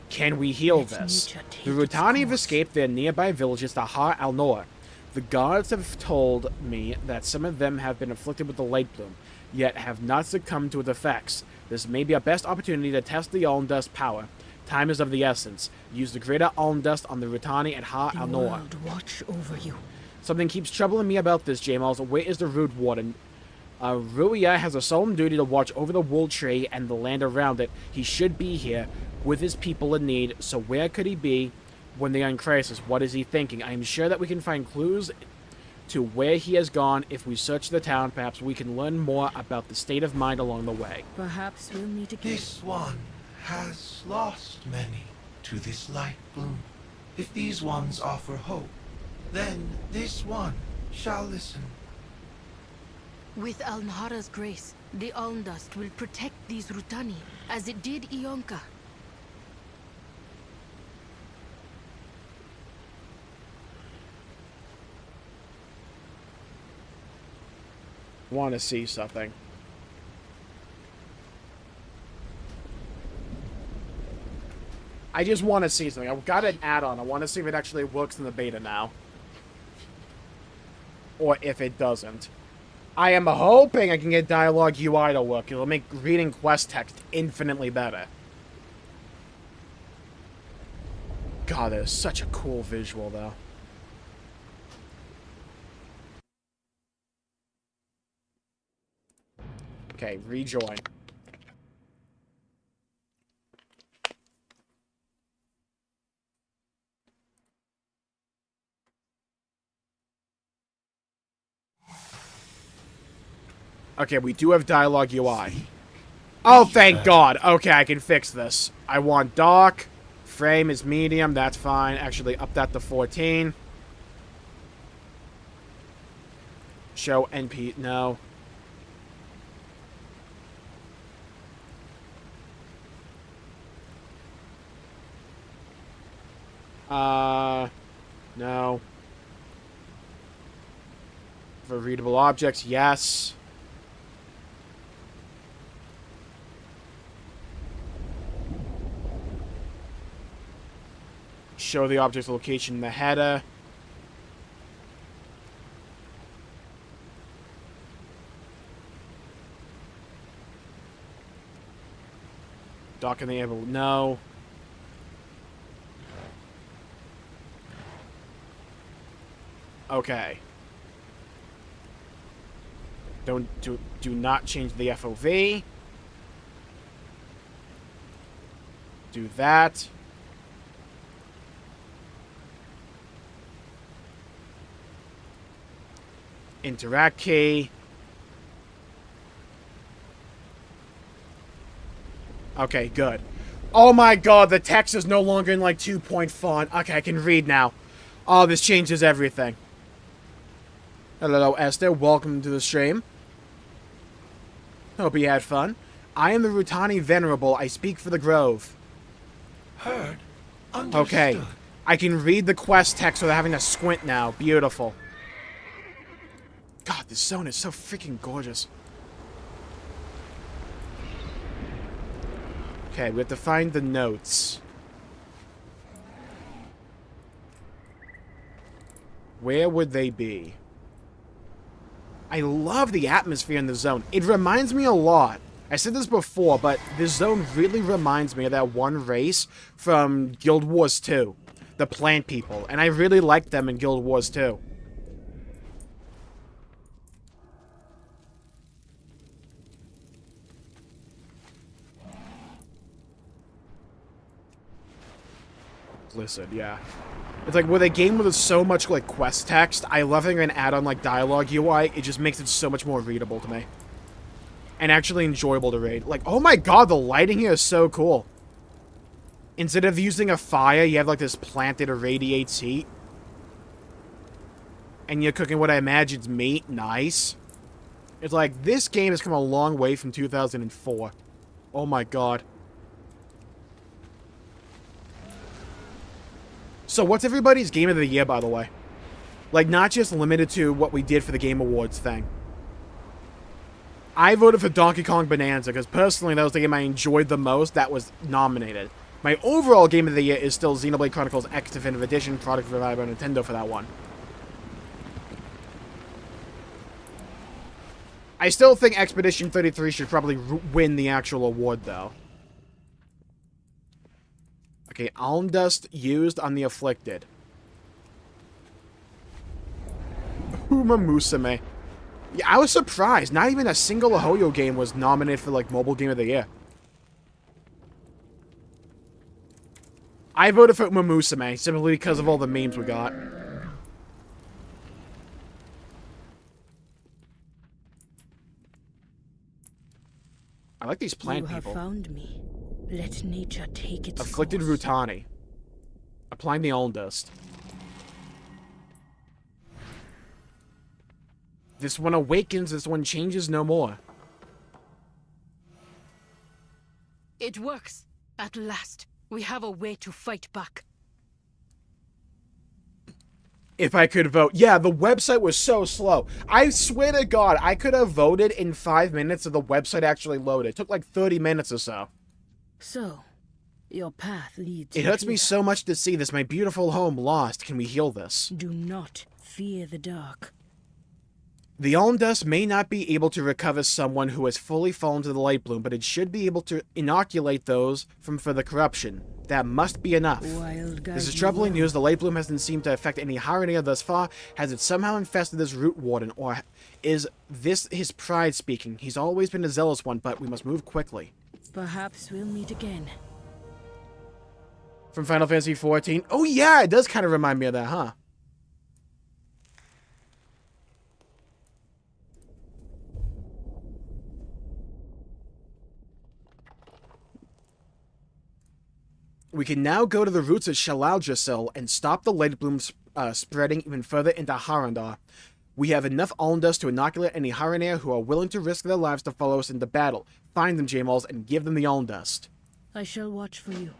Speaker 1: Can we heal this? The Rutani have escaped their nearby villages to Har al-Nor. The gods have told me that some of them have been afflicted with the light bloom, yet have not succumbed to its effects. This may be our best opportunity to test the Alndust power. Time is of the essence. Use the greater Alndust on the Rutani at Ha
Speaker 3: The
Speaker 1: Alnor.
Speaker 3: world watch over you. Something keeps troubling me about this, Jmulls. Where is the Root Warden? Ruia has a solemn duty to watch over the wool tree and the land around it. He should be here with his people in need, so where could he be when they are in crisis? What is he thinking? I am sure that we can find clues to where he has gone. If we search the town, perhaps we can learn more about the state of mind along the way.
Speaker 7: Perhaps we'll meet again.
Speaker 10: This one has lost many to this light bloom. If these ones offer hope, then this one shall listen.
Speaker 3: With Alnhara's grace, the Alndust will protect these Rutani, as it did Ionka.
Speaker 1: Want to see something. I just want to see something. I've got an add-on. I want to see if it actually works in the beta now. Or if it doesn't. I am hoping I can get dialogue UI to work. It'll make reading quest text infinitely better. God, that is such a cool visual, though. Okay, rejoin. Okay, we do have dialogue UI. Oh, thank God. Okay, I can fix this. I want dark. Frame is medium. That's fine. Actually, up that to 14. Show NP. No. No. For readable objects, yes. Show the object's location in the header. Dock enable, no. Okay. Do not change the FOV. Do that. Interact key. Okay, good. Oh my God, the text is no longer in like 2-point font. Okay, I can read now. Oh, this changes everything. Hello, Esther. Welcome to the stream. Hope you had fun. I am the Rutani Venerable. I speak for the Grove.
Speaker 10: Heard. Understood.
Speaker 1: Okay. I can read the quest text without having to squint now. Beautiful. God, this zone is so freaking gorgeous. Okay, we have to find the notes. Where would they be? I love the atmosphere in the zone. It reminds me a lot. I said this before, but this zone really reminds me of that one race from Guild Wars 2. The plant people. And I really liked them in Guild Wars 2. Listen, yeah. It's like with a game with so much like quest text, I love having an add-on like dialogue UI. It just makes it so much more readable to me. And actually enjoyable to read. Like, oh my God, the lighting here is so cool. Instead of using a fire, you have like this plant that irradiates heat. And you're cooking what I imagine is meat. Nice. It's like, this game has come a long way from 2004. Oh my God. So what's everybody's game of the year, by the way? Like, not just limited to what we did for the Game Awards thing. I voted for Donkey Kong Bonanza, because personally that was the game I enjoyed the most that was nominated. My overall game of the year is still Xenoblade Chronicles X Definitive Edition, product provided by Nintendo for that one. I still think Expedition 33 should probably win the actual award, though. Okay, Alm Dust used on the Afflicted. Uma Musume. Yeah, I was surprised. Not even a single Ahoyo game was nominated for, like, Mobile Game of the Year. I voted for Uma Musume, simply because of all the memes we got. I like these plant people.
Speaker 11: You have found me. Let nature take its
Speaker 1: Afflicted
Speaker 11: course.
Speaker 1: Rutani. Applying the Alm Dust. This one awakens, this one changes no more.
Speaker 11: It works. At last, we have a way to fight back.
Speaker 1: If I could vote. Yeah, the website was so slow. I swear to God, I could have voted in 5 minutes if the website actually loaded. It took like 30 minutes or so.
Speaker 11: So, your path leads.
Speaker 1: It hurts me so much to see this, my beautiful home, lost. Can we heal this?
Speaker 11: Do not fear the dark.
Speaker 1: The Alm Dust may not be able to recover someone who has fully fallen to the Light Bloom, but it should be able to inoculate those from further corruption. That must be enough. This is troubling news. The Light Bloom hasn't seemed to affect any Harandar thus far. Has it somehow infested this Root Warden, or is this his pride speaking? He's always been a zealous one, but we must move quickly.
Speaker 11: Perhaps we'll meet again.
Speaker 1: From Final Fantasy XIV? Oh yeah, it does kind of remind me of that, huh? We can now go to the roots of Shalaljasil and stop the Light Bloom spreading even further into Harandar. We have enough Alm Dust to inoculate any Harandar who are willing to risk their lives to follow us into battle. Find them, Jmulls, and give them the Alm Dust.
Speaker 11: I shall watch for you.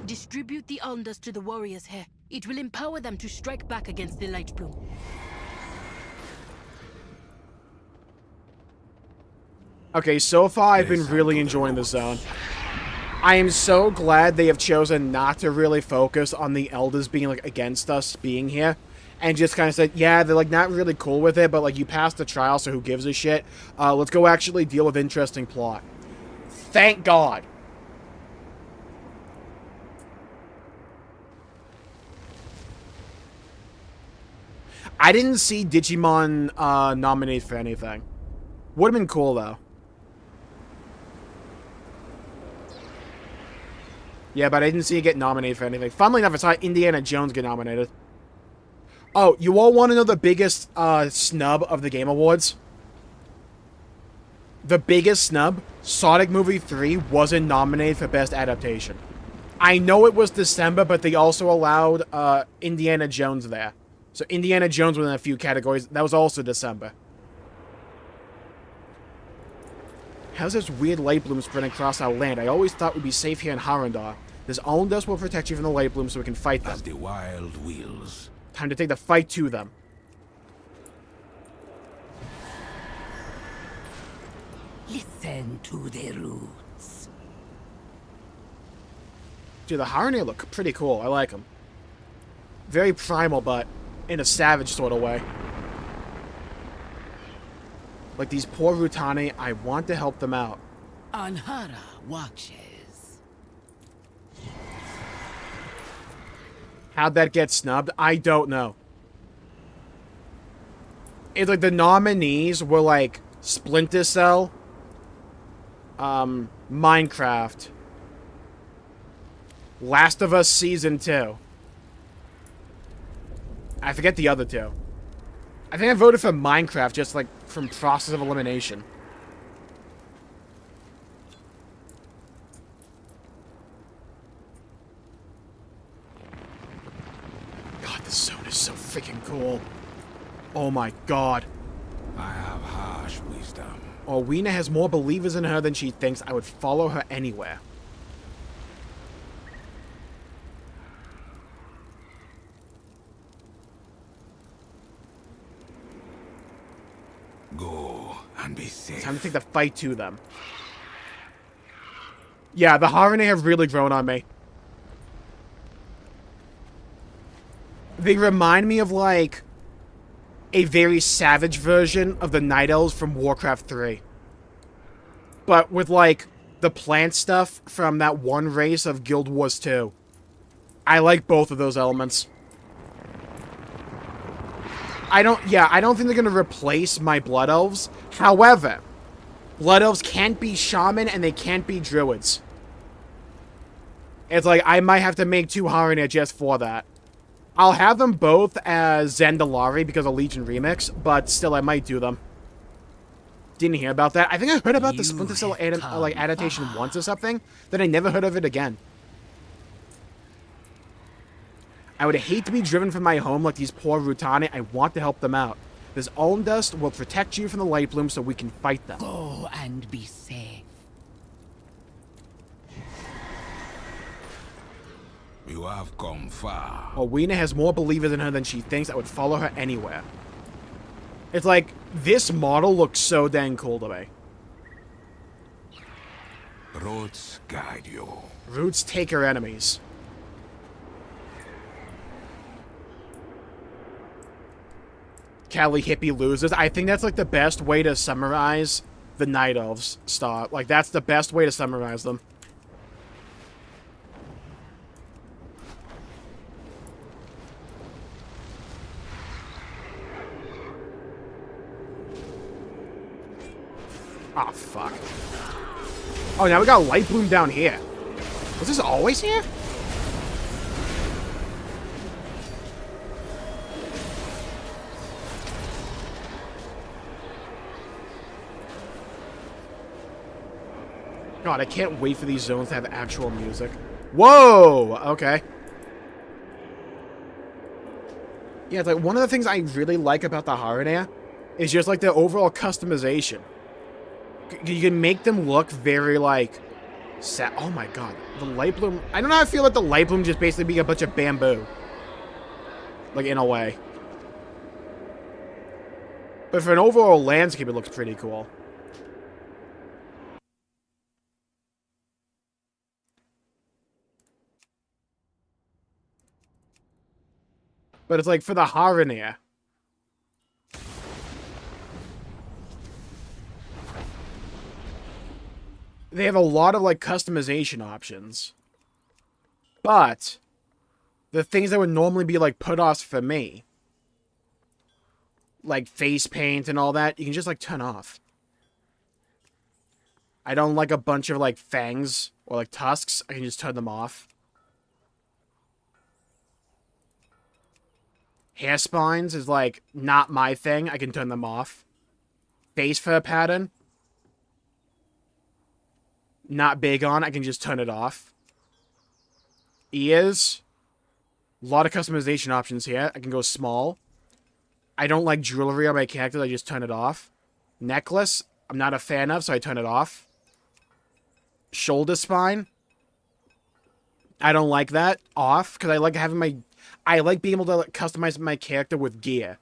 Speaker 11: Distribute the Alm Dust to the warriors here. It will empower them to strike back against the Light Bloom.
Speaker 1: Okay, so far I've been really enjoying the zone. I am so glad they have chosen not to really focus on the elders being, like, against us being here. And just kind of said, yeah, they're, like, not really cool with it, but, like, you passed the trial, so who gives a shit? Let's go actually deal with interesting plot. Thank God. I didn't see Digimon nominated for anything. Would have been cool, though. Yeah, but I didn't see it get nominated for anything. Funnily enough, I saw Indiana Jones get nominated. Oh, you all want to know the biggest snub of the Game Awards? The biggest snub? Sonic Movie 3 wasn't nominated for Best Adaptation. I know it was December, but they also allowed Indiana Jones there. So Indiana Jones was in a few categories. That was also December. How's this weird Light Bloom spreading across our land? I always thought we'd be safe here in Harandar. This Alm Dust will protect you from the Light Bloom so we can fight them.
Speaker 12: As the wild wheels.
Speaker 1: Time to take the fight to them.
Speaker 6: Listen to the roots.
Speaker 1: Dude, the Harandar look pretty cool. I like them. Very primal, but in a savage sort of way. Like these poor Rutani, I want to help them out.
Speaker 6: Anhara watches.
Speaker 1: How'd that get snubbed? I don't know. It's like the nominees were like Splinter Cell, Minecraft, Last of Us Season 2. I forget the other two. I think I voted for Minecraft just like from process of elimination. God, this zone is so freaking cool. Oh my god.
Speaker 12: I have harsh wisdom.
Speaker 1: Orwena has more believers in her than she thinks. I would follow her anywhere.
Speaker 12: Go and be safe.
Speaker 1: Time to take the fight to them. Yeah, the Harandar have really grown on me. They remind me of, like,
Speaker 3: a very savage version of the Night Elves from Warcraft 3. But with, like, the plant stuff from that one race of Guild Wars 2. I like both of those elements. I don't think they're gonna replace my Blood Elves. However, Blood Elves can't be Shaman and they can't be Druids. It's like, I might have to make 2 Harandar just for that. I'll have them both as Zandalari because of Legion Remix, but still, I might do them. Didn't hear about that. I think I heard about the Splinter Cell adaptation once or something, then I never heard of it again. I would hate to be driven from my home like these poor Rutani. I want to help them out. This Olm Dust will protect you from the Light Bloom so we can fight them.
Speaker 6: Go and be safe.
Speaker 12: You have come far.
Speaker 3: Owena has more believers in her than she thinks. I would follow her anywhere. It's like, this model looks so dang cool to me.
Speaker 12: Roots guide you.
Speaker 3: Roots take her enemies. Cali Hippie loses. I think that's like the best way to summarize the Night Elves stuff. Like, that's the best way to summarize them. Oh, fuck. Oh, now we got Light Bloom down here. Was this always here? God, I can't wait for these zones to have actual music. Whoa! Okay. Yeah, it's like one of the things I really like about the Harandar is just like the overall customization. You can make them look very like oh my god, the Light Bloom. I don't know how I feel about the Light Bloom just basically being a bunch of bamboo. Like, in a way. But for an overall landscape, it looks pretty cool. But it's like for the Harandar. They have a lot of, like, customization options. But the things that would normally be, like, put-offs for me, like face paint and all that, you can just, like, turn off. I don't like a bunch of, like, fangs or, like, tusks. I can just turn them off. Hair spines is, like, not my thing. I can turn them off. Face fur pattern. Not big on. I can just turn it off. Ears. A lot of customization options here. I can go small. I don't like jewelry on my characters. I just turn it off. Necklace. I'm not a fan of, so I turn it off. Shoulder spine. I don't like that. Off. Because I like having my... I like being able to like, customize my character with gear.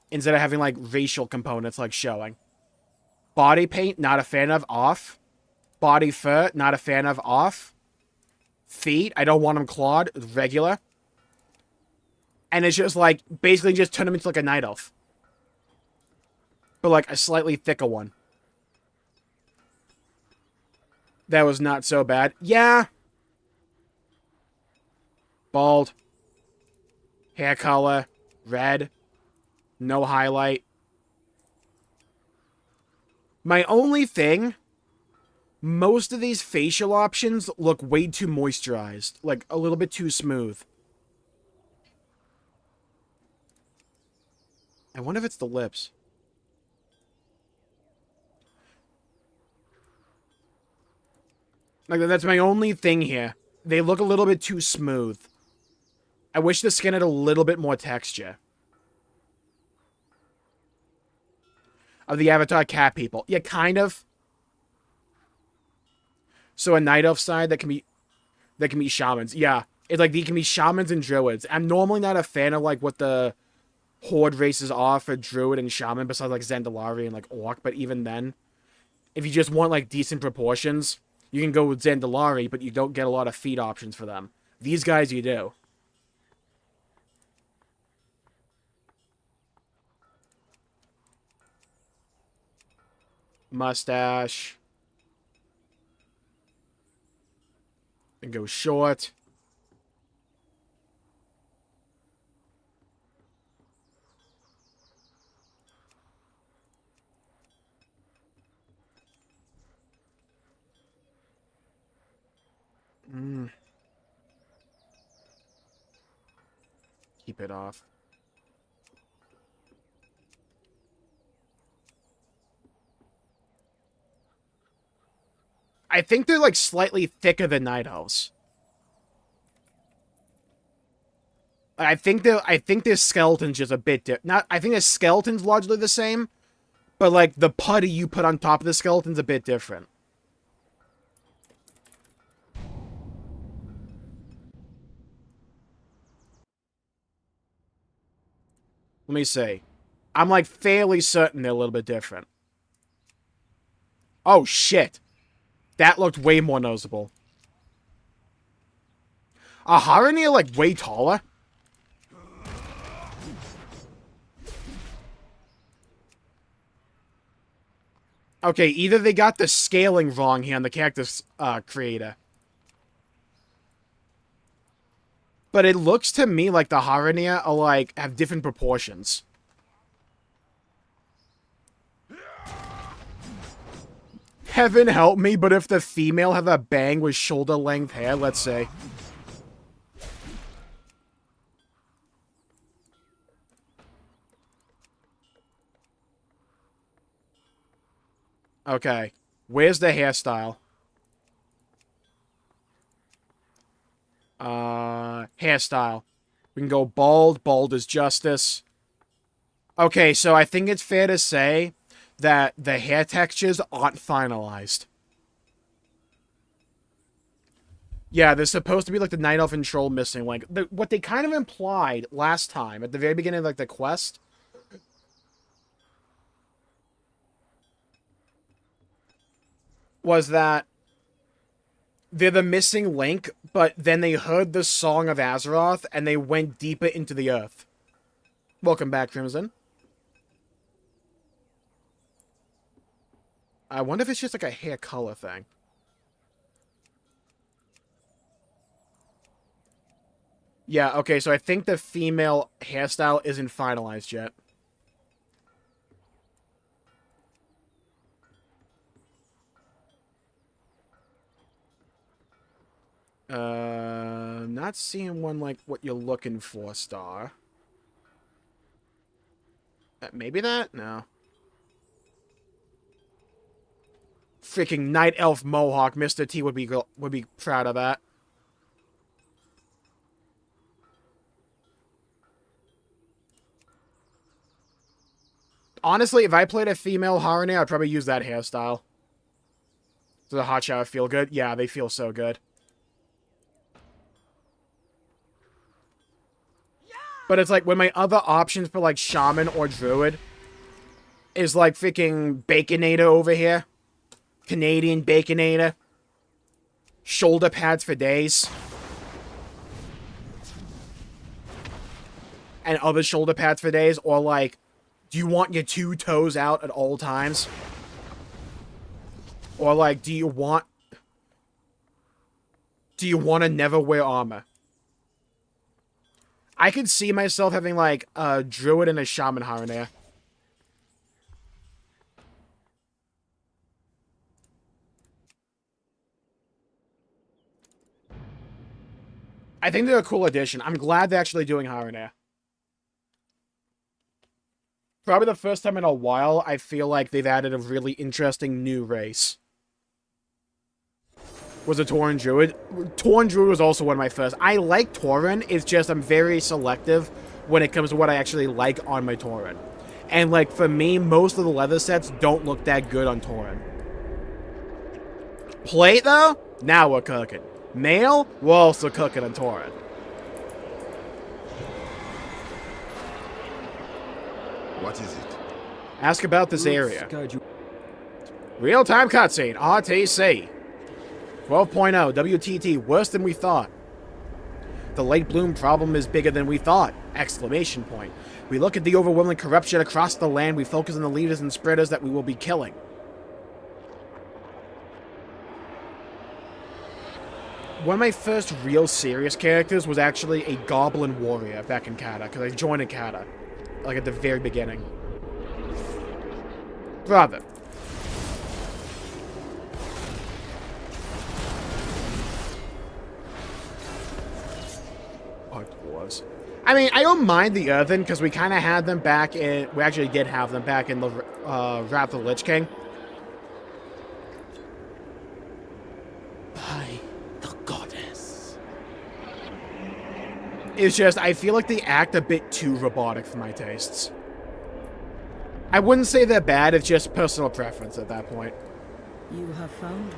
Speaker 3: Instead of having, like, racial components, like, showing. Body paint. Not a fan of. Off. Body fur, not a fan of, off. Feet, I don't want them clawed, regular. And it's just like, basically just turn them into like a night elf. But like a slightly thicker one. That was not so bad. Yeah. Bald. Hair color. Red. No highlight. My only thing... Most of these facial options look way too moisturized. Like, a little bit too smooth. I wonder if it's the lips. Like, that's my only thing here. They look a little bit too smooth. I wish the skin had a little bit more texture. Of the Avatar cat people. Yeah, kind of. So a night elf side that can be shamans. Yeah. It's like they can be shamans and druids. I'm normally not a fan of like what the horde races are for druid and shaman besides like Zandalari and like orc, but even then, if you just want like decent proportions, you can go with Zandalari, but you don't get a lot of feat options for them. These guys you do.
Speaker 1: Mustache. And go short. Keep it off. I think they're like slightly thicker than night elves. I think their skeleton's just a bit different. I think their skeleton's largely the same, but like the putty you put on top of the skeleton's a bit different. Let me see. I'm like fairly certain they're a little bit different. Oh shit. That looked way more noticeable. Are Harandar like way taller? Okay, either they got the scaling wrong here on the character creator. But it looks to me like the Harandar are like have different proportions. Heaven help me, but if the female have a bang with shoulder-length hair, let's say. Okay. Where's the hairstyle? Hairstyle. We can go bald. Bald is justice. Okay, so I think it's fair to say that the hair textures aren't finalized. Yeah, there's supposed to be like the Night Elf and Troll missing. Like what they kind of implied last time at the very beginning of like the quest was that they're the missing link, but then they heard the Song of Azeroth and they went deeper into the earth. Welcome back, Crimson. I wonder if it's just like a hair color thing. Yeah, okay, so I think the female hairstyle isn't finalized yet. Not seeing one like what you're looking for, Star. Maybe that? No. Freaking Night Elf Mohawk. Mr. T would be proud of that. Honestly, if I played a female Harandar, I'd probably use that hairstyle. Does the hot shower feel good? Yeah, they feel so good. But it's like when my other options for like Shaman or Druid is like freaking Baconator over here. Canadian Baconator. Shoulder pads for days. And other shoulder pads for days. Or like, do you want your 2 toes out at all times? Or like, do you want to never wear armor? I could see myself having like a Druid and a Shaman Harandar. I think they're a cool addition. I'm glad they're actually doing Harandar. Probably the first time in a while I feel like they've added a really interesting new race. Was a Tauren Druid. Tauren Druid was also one of my first. I like Tauren, it's just I'm very selective when it comes to what I actually like on my Tauren. And like for me, most of the leather sets don't look that good on Tauren. Plate though? Now we're cooking. Mail? We're also cooking on Tauren.
Speaker 9: What is it?
Speaker 1: Ask about this area. Real-time cutscene. RTC. 12.0. WTT. Worse than we thought. The late bloom problem is bigger than we thought! Exclamation point. We look at the overwhelming corruption across the land. We focus on the leaders and spreaders that we will be killing.
Speaker 3: one of my first real serious characters was actually a goblin warrior back in Kata, because I joined in Kata, like at the very beginning. Brother. Oh, dwarves. I mean, I don't mind the Earthen, because we kind of had them back in... We actually did have them back in the Wrath of the Lich King.
Speaker 8: By the goddess.
Speaker 3: It's just, I feel like they act a bit too robotic for my tastes. I wouldn't say they're bad, it's just personal preference at that point.
Speaker 2: You have found me.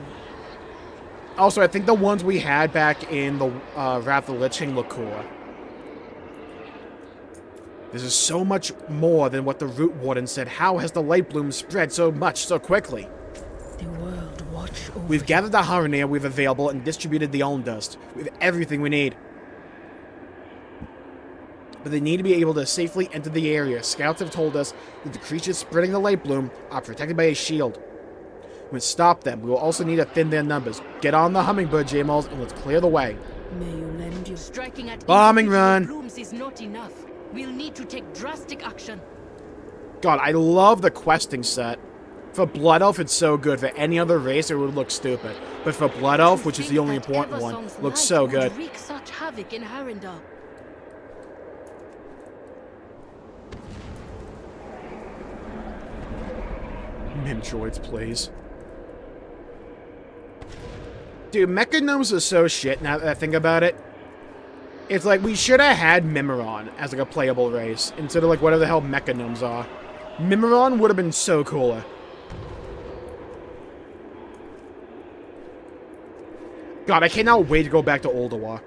Speaker 3: Also, I think the ones we had back in the Wrath of the Lich King look cooler. This is so much more than what the Root Warden said. How has the light bloom spread so much so quickly?
Speaker 2: The world watch over.
Speaker 3: We've gathered the Harandar we've available and distributed the Aln Dust. We have everything we need. But they need to be able to safely enter the area. Scouts have told us that the creatures spreading the light bloom are protected by a shield. We must stop them. We will also need to thin their numbers. Get on the hummingbird, Jmulls, and let's clear the way.
Speaker 2: May you lend your
Speaker 11: Striking at
Speaker 3: bombing run.
Speaker 11: Blooms is not enough. We'll need to take drastic action.
Speaker 3: God, I love the questing set. For Blood Elf, it's so good. For any other race, it would look stupid. But for Blood Elf, which is the only important one, looks so good.
Speaker 11: Wreak such havoc in Harandar.
Speaker 3: Mimtroids, please. Dude, Mechagnomes are so shit now that I think about it. It's like, we should have had Mimiron as like a playable race, instead of like whatever the hell Mechagnomes are. Mimiron would have been so cooler. God, I cannot wait to go back to Ulduar.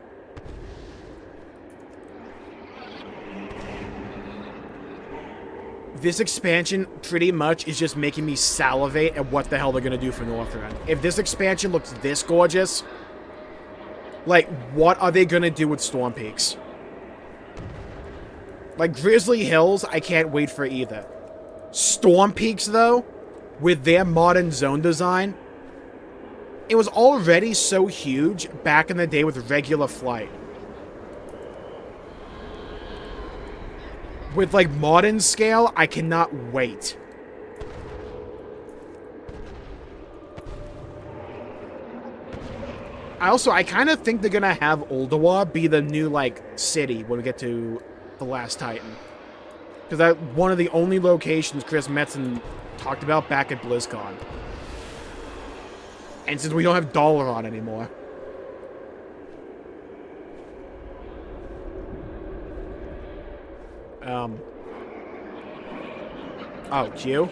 Speaker 3: This expansion pretty much is just making me salivate at what the hell they're gonna do for Northrend. If this expansion looks this gorgeous, like, what are they gonna do with Storm Peaks? Like, Grizzly Hills, I can't wait for either. Storm Peaks, though, with their modern zone design, it was already so huge back in the day with regular flight. With, like, modern scale, I cannot wait. I kind of think they're gonna have Ulduar be the new, like, city when we get to the Last Titan. Because that's one of the only locations Chris Metzen talked about back at BlizzCon. And since we don't have Dalaran anymore. Oh, Q?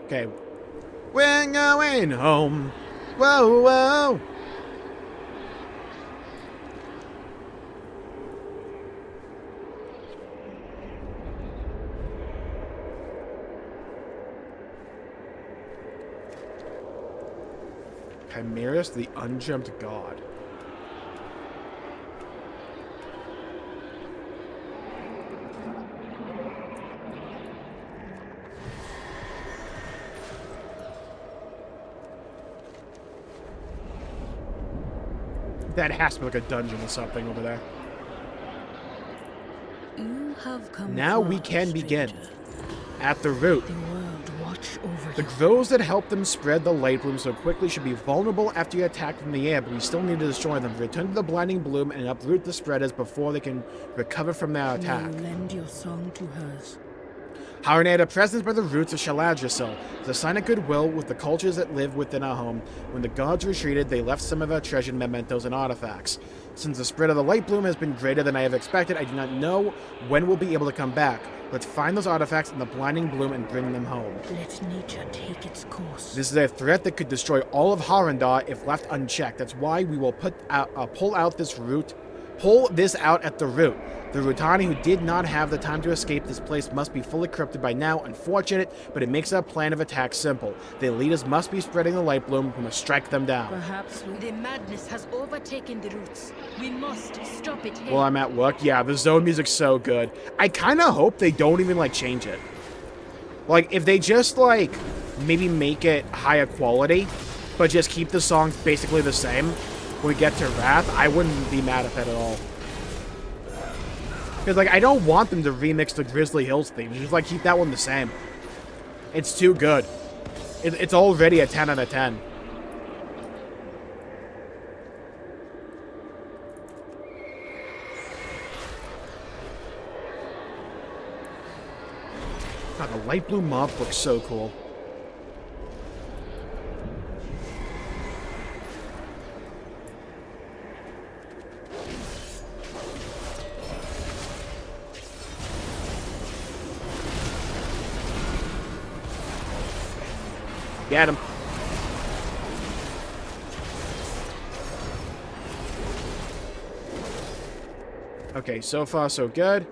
Speaker 3: Okay. We're going home. Whoa, whoa. Chimerus, the unjumped god. That has to be like a dungeon or something over there.
Speaker 2: You have come
Speaker 3: now
Speaker 2: far,
Speaker 3: we can begin.
Speaker 2: stranger.
Speaker 3: At the root.
Speaker 2: The world watch over
Speaker 3: The
Speaker 2: you.
Speaker 3: groves that helped them spread the light bloom so quickly should be vulnerable after you attack from the air, but we still need to destroy them. Return to the blinding bloom and uproot the spreaders before they can recover from their attack.
Speaker 2: May you lend your song to hers.
Speaker 3: Harandar, a presence by the roots of Shaladrasil, is a sign of goodwill with the cultures that live within our home. When the gods retreated, they left some of our treasured mementos and artifacts. Since the spread of the light bloom has been greater than I have expected, I do not know when we'll be able to come back. Let's find those artifacts in the blinding bloom and bring them home.
Speaker 2: Let nature take its course.
Speaker 3: This is a threat that could destroy all of Harandar if left unchecked. That's why we will pull this out at the root. The Rutani who did not have the time to escape this place must be fully corrupted by now. Unfortunate, but it makes our plan of attack simple. The leaders must be spreading the light bloom. We must strike them down.
Speaker 2: Perhaps
Speaker 11: The madness has overtaken the roots. We must stop it here.
Speaker 3: While I'm at work, yeah, the zone music's so good. I kind of hope they don't even, like, change it. Like, if they just, like, maybe make it higher quality, but just keep the songs basically the same when we get to Wrath, I wouldn't be mad at that at all. Because, like, I don't want them to remix the Grizzly Hills theme. Just, like, keep that one the same. It's too good. It's already a 10 out of 10. God, the light blue mob looks so cool. Get him. Okay, so far so good.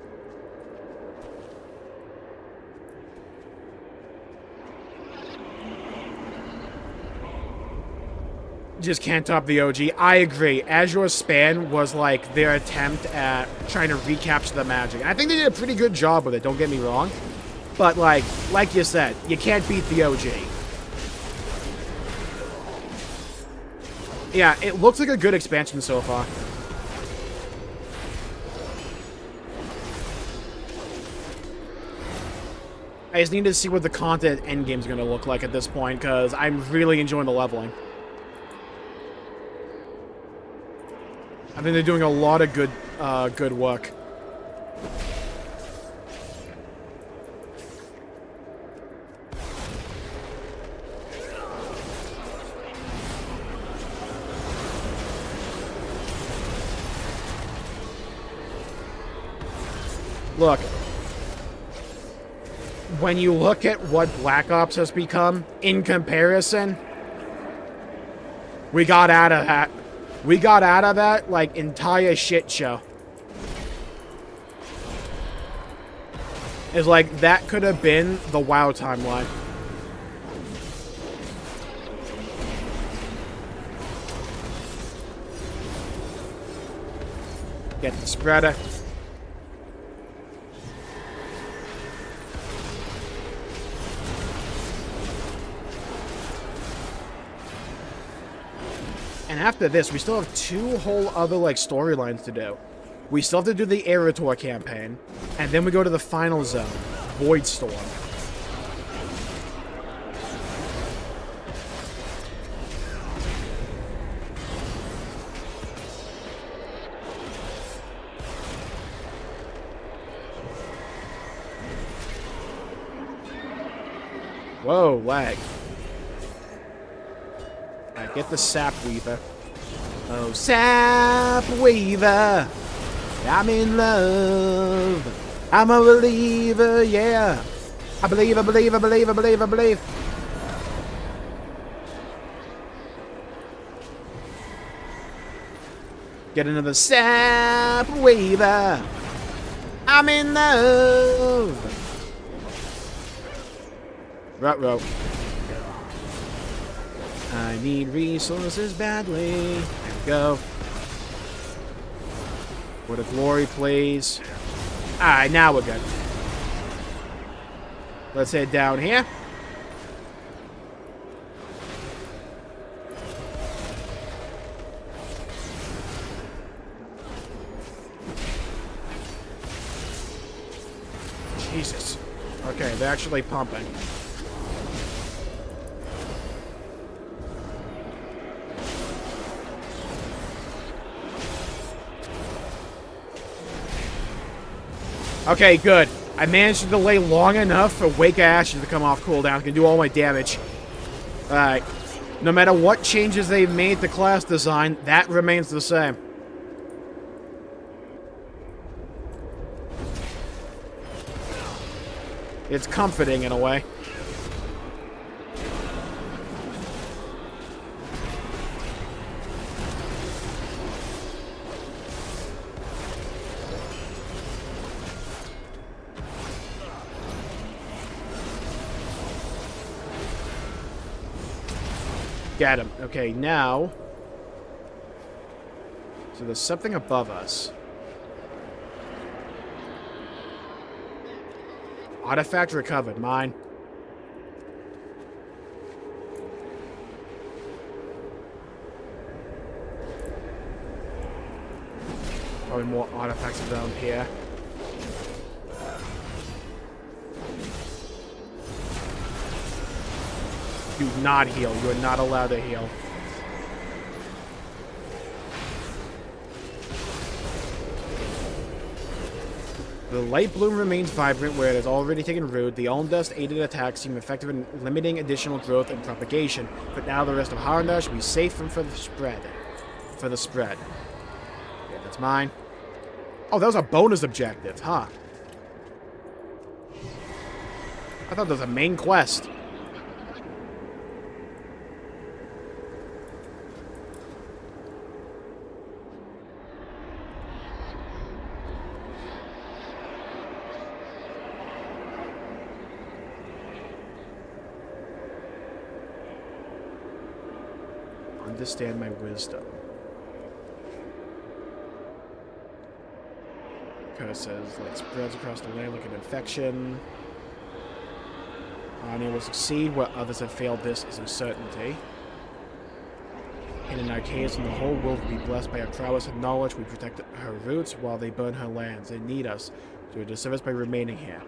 Speaker 3: Just can't top the OG. I agree. Azure's Span was like their attempt at trying to recapture the magic. I think they did a pretty good job with it, don't get me wrong. But like you said, you can't beat the OG. Yeah, it looks like a good expansion so far. I just need to see what the content endgame is going to look like at this point, because I'm really enjoying the leveling. I think they're doing a lot of good work. Look, when you look at what Black Ops has become in comparison, we got out of that. We got out of that, like, entire shit show. It's like, that could have been the WoW timeline. Get the spreader. And after this, we still have 2 whole other, like, storylines to do. We still have to do the Erator campaign, and then we go to the final zone, Voidstorm. Whoa, lag. Alright, get the Sap Weaver. Oh, Sap Weaver, I'm in love. I'm a believer, yeah. I believe, I believe, I believe, I believe, I believe. Get another Sap Weaver. I'm in love. Ruh-roh. I need resources badly. There we go. What a glory, please. Alright, now we're good. Let's head down here. Jesus. Okay, they're actually pumping. Okay, good. I managed to delay long enough for Wake of Ashes to come off cooldown. I can do all my damage. Alright. No matter what changes they've made to class design, that remains the same. It's comforting in a way. Got him. Okay, now... So there's something above us. Artifact recovered. Mine.
Speaker 1: probably more artifacts around here. Do not heal. You are not allowed to heal. The light bloom remains vibrant where it has already taken root. The Elm Dust aided attacks seem effective in limiting additional growth and propagation, but now the rest of Harandar should be safe from for the spread. Okay, that's mine. Oh, that was a bonus objective, huh? I thought that was a main quest. Understand my wisdom. Curses like spreads across the land like an infection. Harnia will succeed where others have failed. This is a certainty. In an archaeus in the whole world will be blessed by our prowess and knowledge. We protect her roots while they burn her lands. They need us to do a service by remaining here.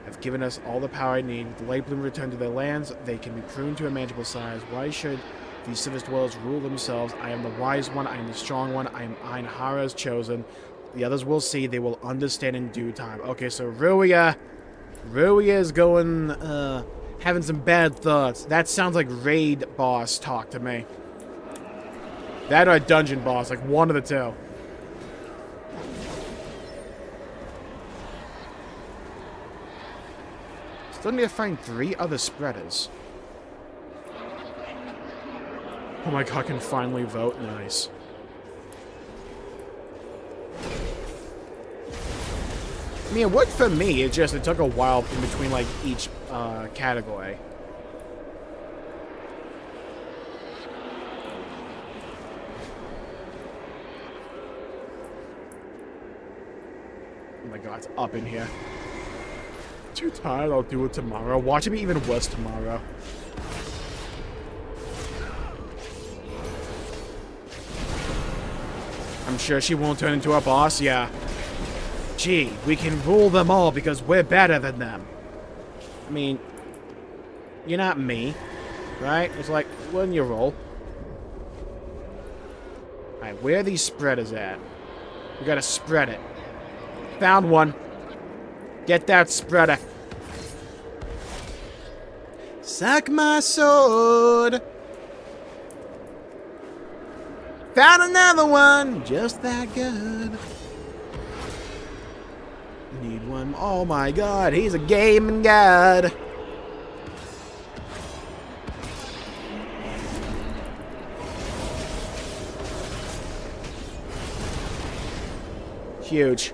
Speaker 1: Have given us all the power I need. With the light bloom return to their lands, they can be pruned to a manageable size. Why should these civic dwellers rule themselves? I am the wise one. I am the strong one. I am Einhara's chosen. The others will see. They will understand in due time. Okay, so Ruia is going, having some bad thoughts. That sounds like raid boss talk to me. That or a dungeon boss, like one of the two. Still need to find 3 other spreaders. Oh my god, I can finally vote. Nice. I mean, it worked for me. It took a while in between, like, each category. Oh my god, it's up in here. Too tired, I'll do it tomorrow. Watch it be even worse tomorrow. I'm sure she won't turn into a boss, yeah. Gee, we can rule them all because we're better than them. I mean, you're not me, right? It's like, wouldn't you roll? Alright, where are these spreaders at? We gotta spread it. Found one. Get that spreader. Suck my sword. Found another one, just that good. Need one. Oh my god, he's a gaming god. Huge.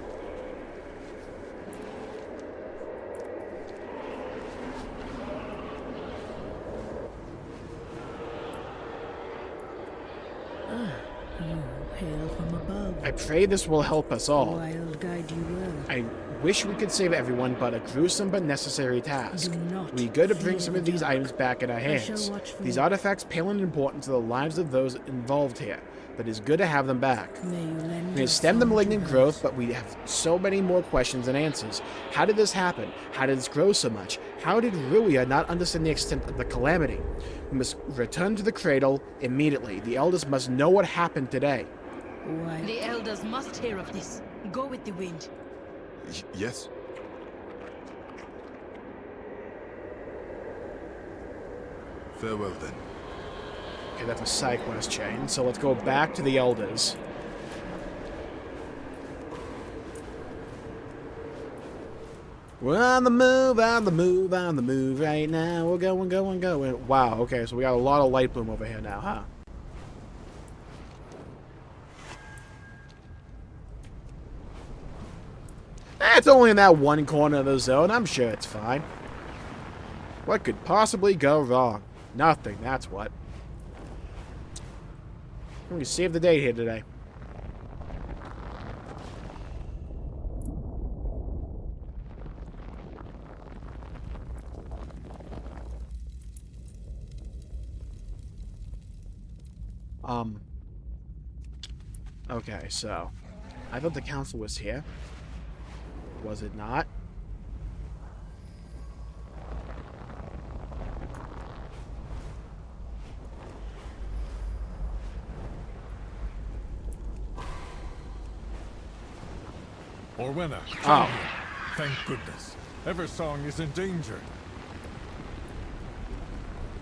Speaker 1: I pray this will help us all.
Speaker 13: Wild guide you will.
Speaker 1: I wish we could save everyone, but a gruesome but necessary task. We good to bring some of these items back in our hands. These artifacts pale in importance to the lives of those involved here, but it's good to have them back. We have stemmed the malignant growth, but we have so many more questions than answers. How did this happen? How did this grow so much? How did Ruia not understand the extent of the calamity? We must return to the cradle immediately. The elders must know what happened today.
Speaker 13: Why?
Speaker 11: The elders must hear of this. Go with the wind.
Speaker 12: Yes. Farewell then.
Speaker 1: Okay, that's a side quest chain, so let's go back to the elders. We're on the move, on the move, on the move right now. We're going. Wow, okay, so we got a lot of light bloom over here now, huh? It's only in that one corner of the zone. I'm sure it's fine. What could possibly go wrong? Nothing, that's what. We saved the day here today. Okay, so
Speaker 3: I thought the council was here. Was it not?
Speaker 14: Orwenna.
Speaker 3: Oh.
Speaker 14: Thank goodness. Eversong is in danger.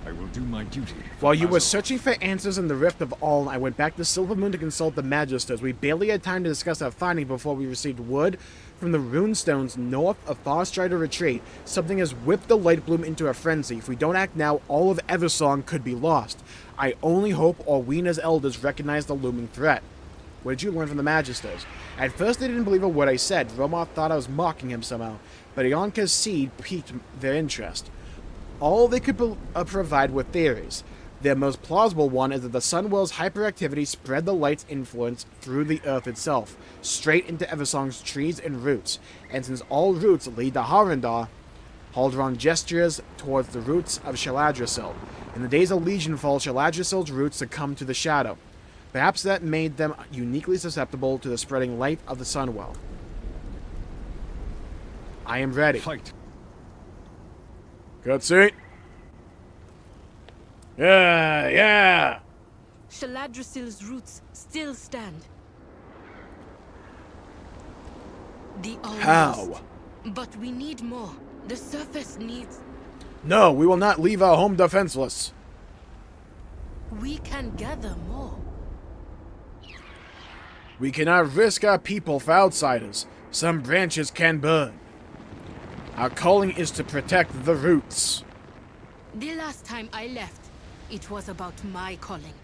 Speaker 14: I will do my duty.
Speaker 3: While you were searching for answers in the Rift of All, I went back to Silver Moon to consult the Magisters. We barely had time to discuss our finding before we received word from the runestones north of Farstrider Retreat. Something has whipped the Lightbloom into a frenzy. If we don't act now, all of Eversong could be lost. I only hope Orwena's elders recognize the looming threat. What did you learn from the Magisters? At first they didn't believe a word I said. Romoth thought I was mocking him somehow, but Ionka's seed piqued their interest. All they could provide were theories. Their most plausible one is that the Sunwell's hyperactivity spread the light's influence through the earth itself, straight into Eversong's trees and roots. And since all roots lead to Harandar, Haldron gestures towards the roots of Shaladrasil. In the days of Legionfall, Shaladrasil's roots succumbed to the shadow. Perhaps that made them uniquely susceptible to the spreading light of the Sunwell. I am ready.
Speaker 14: Fight.
Speaker 3: Cutscene. Yeah.
Speaker 11: Shaladrasil's roots still stand. The
Speaker 3: How?
Speaker 11: But we need more. The surface needs...
Speaker 3: No, we will not leave our home defenseless.
Speaker 11: We can gather more.
Speaker 3: We cannot risk our people for outsiders. Some branches can burn. Our calling is to protect the roots.
Speaker 11: The last time I left, it was about my calling.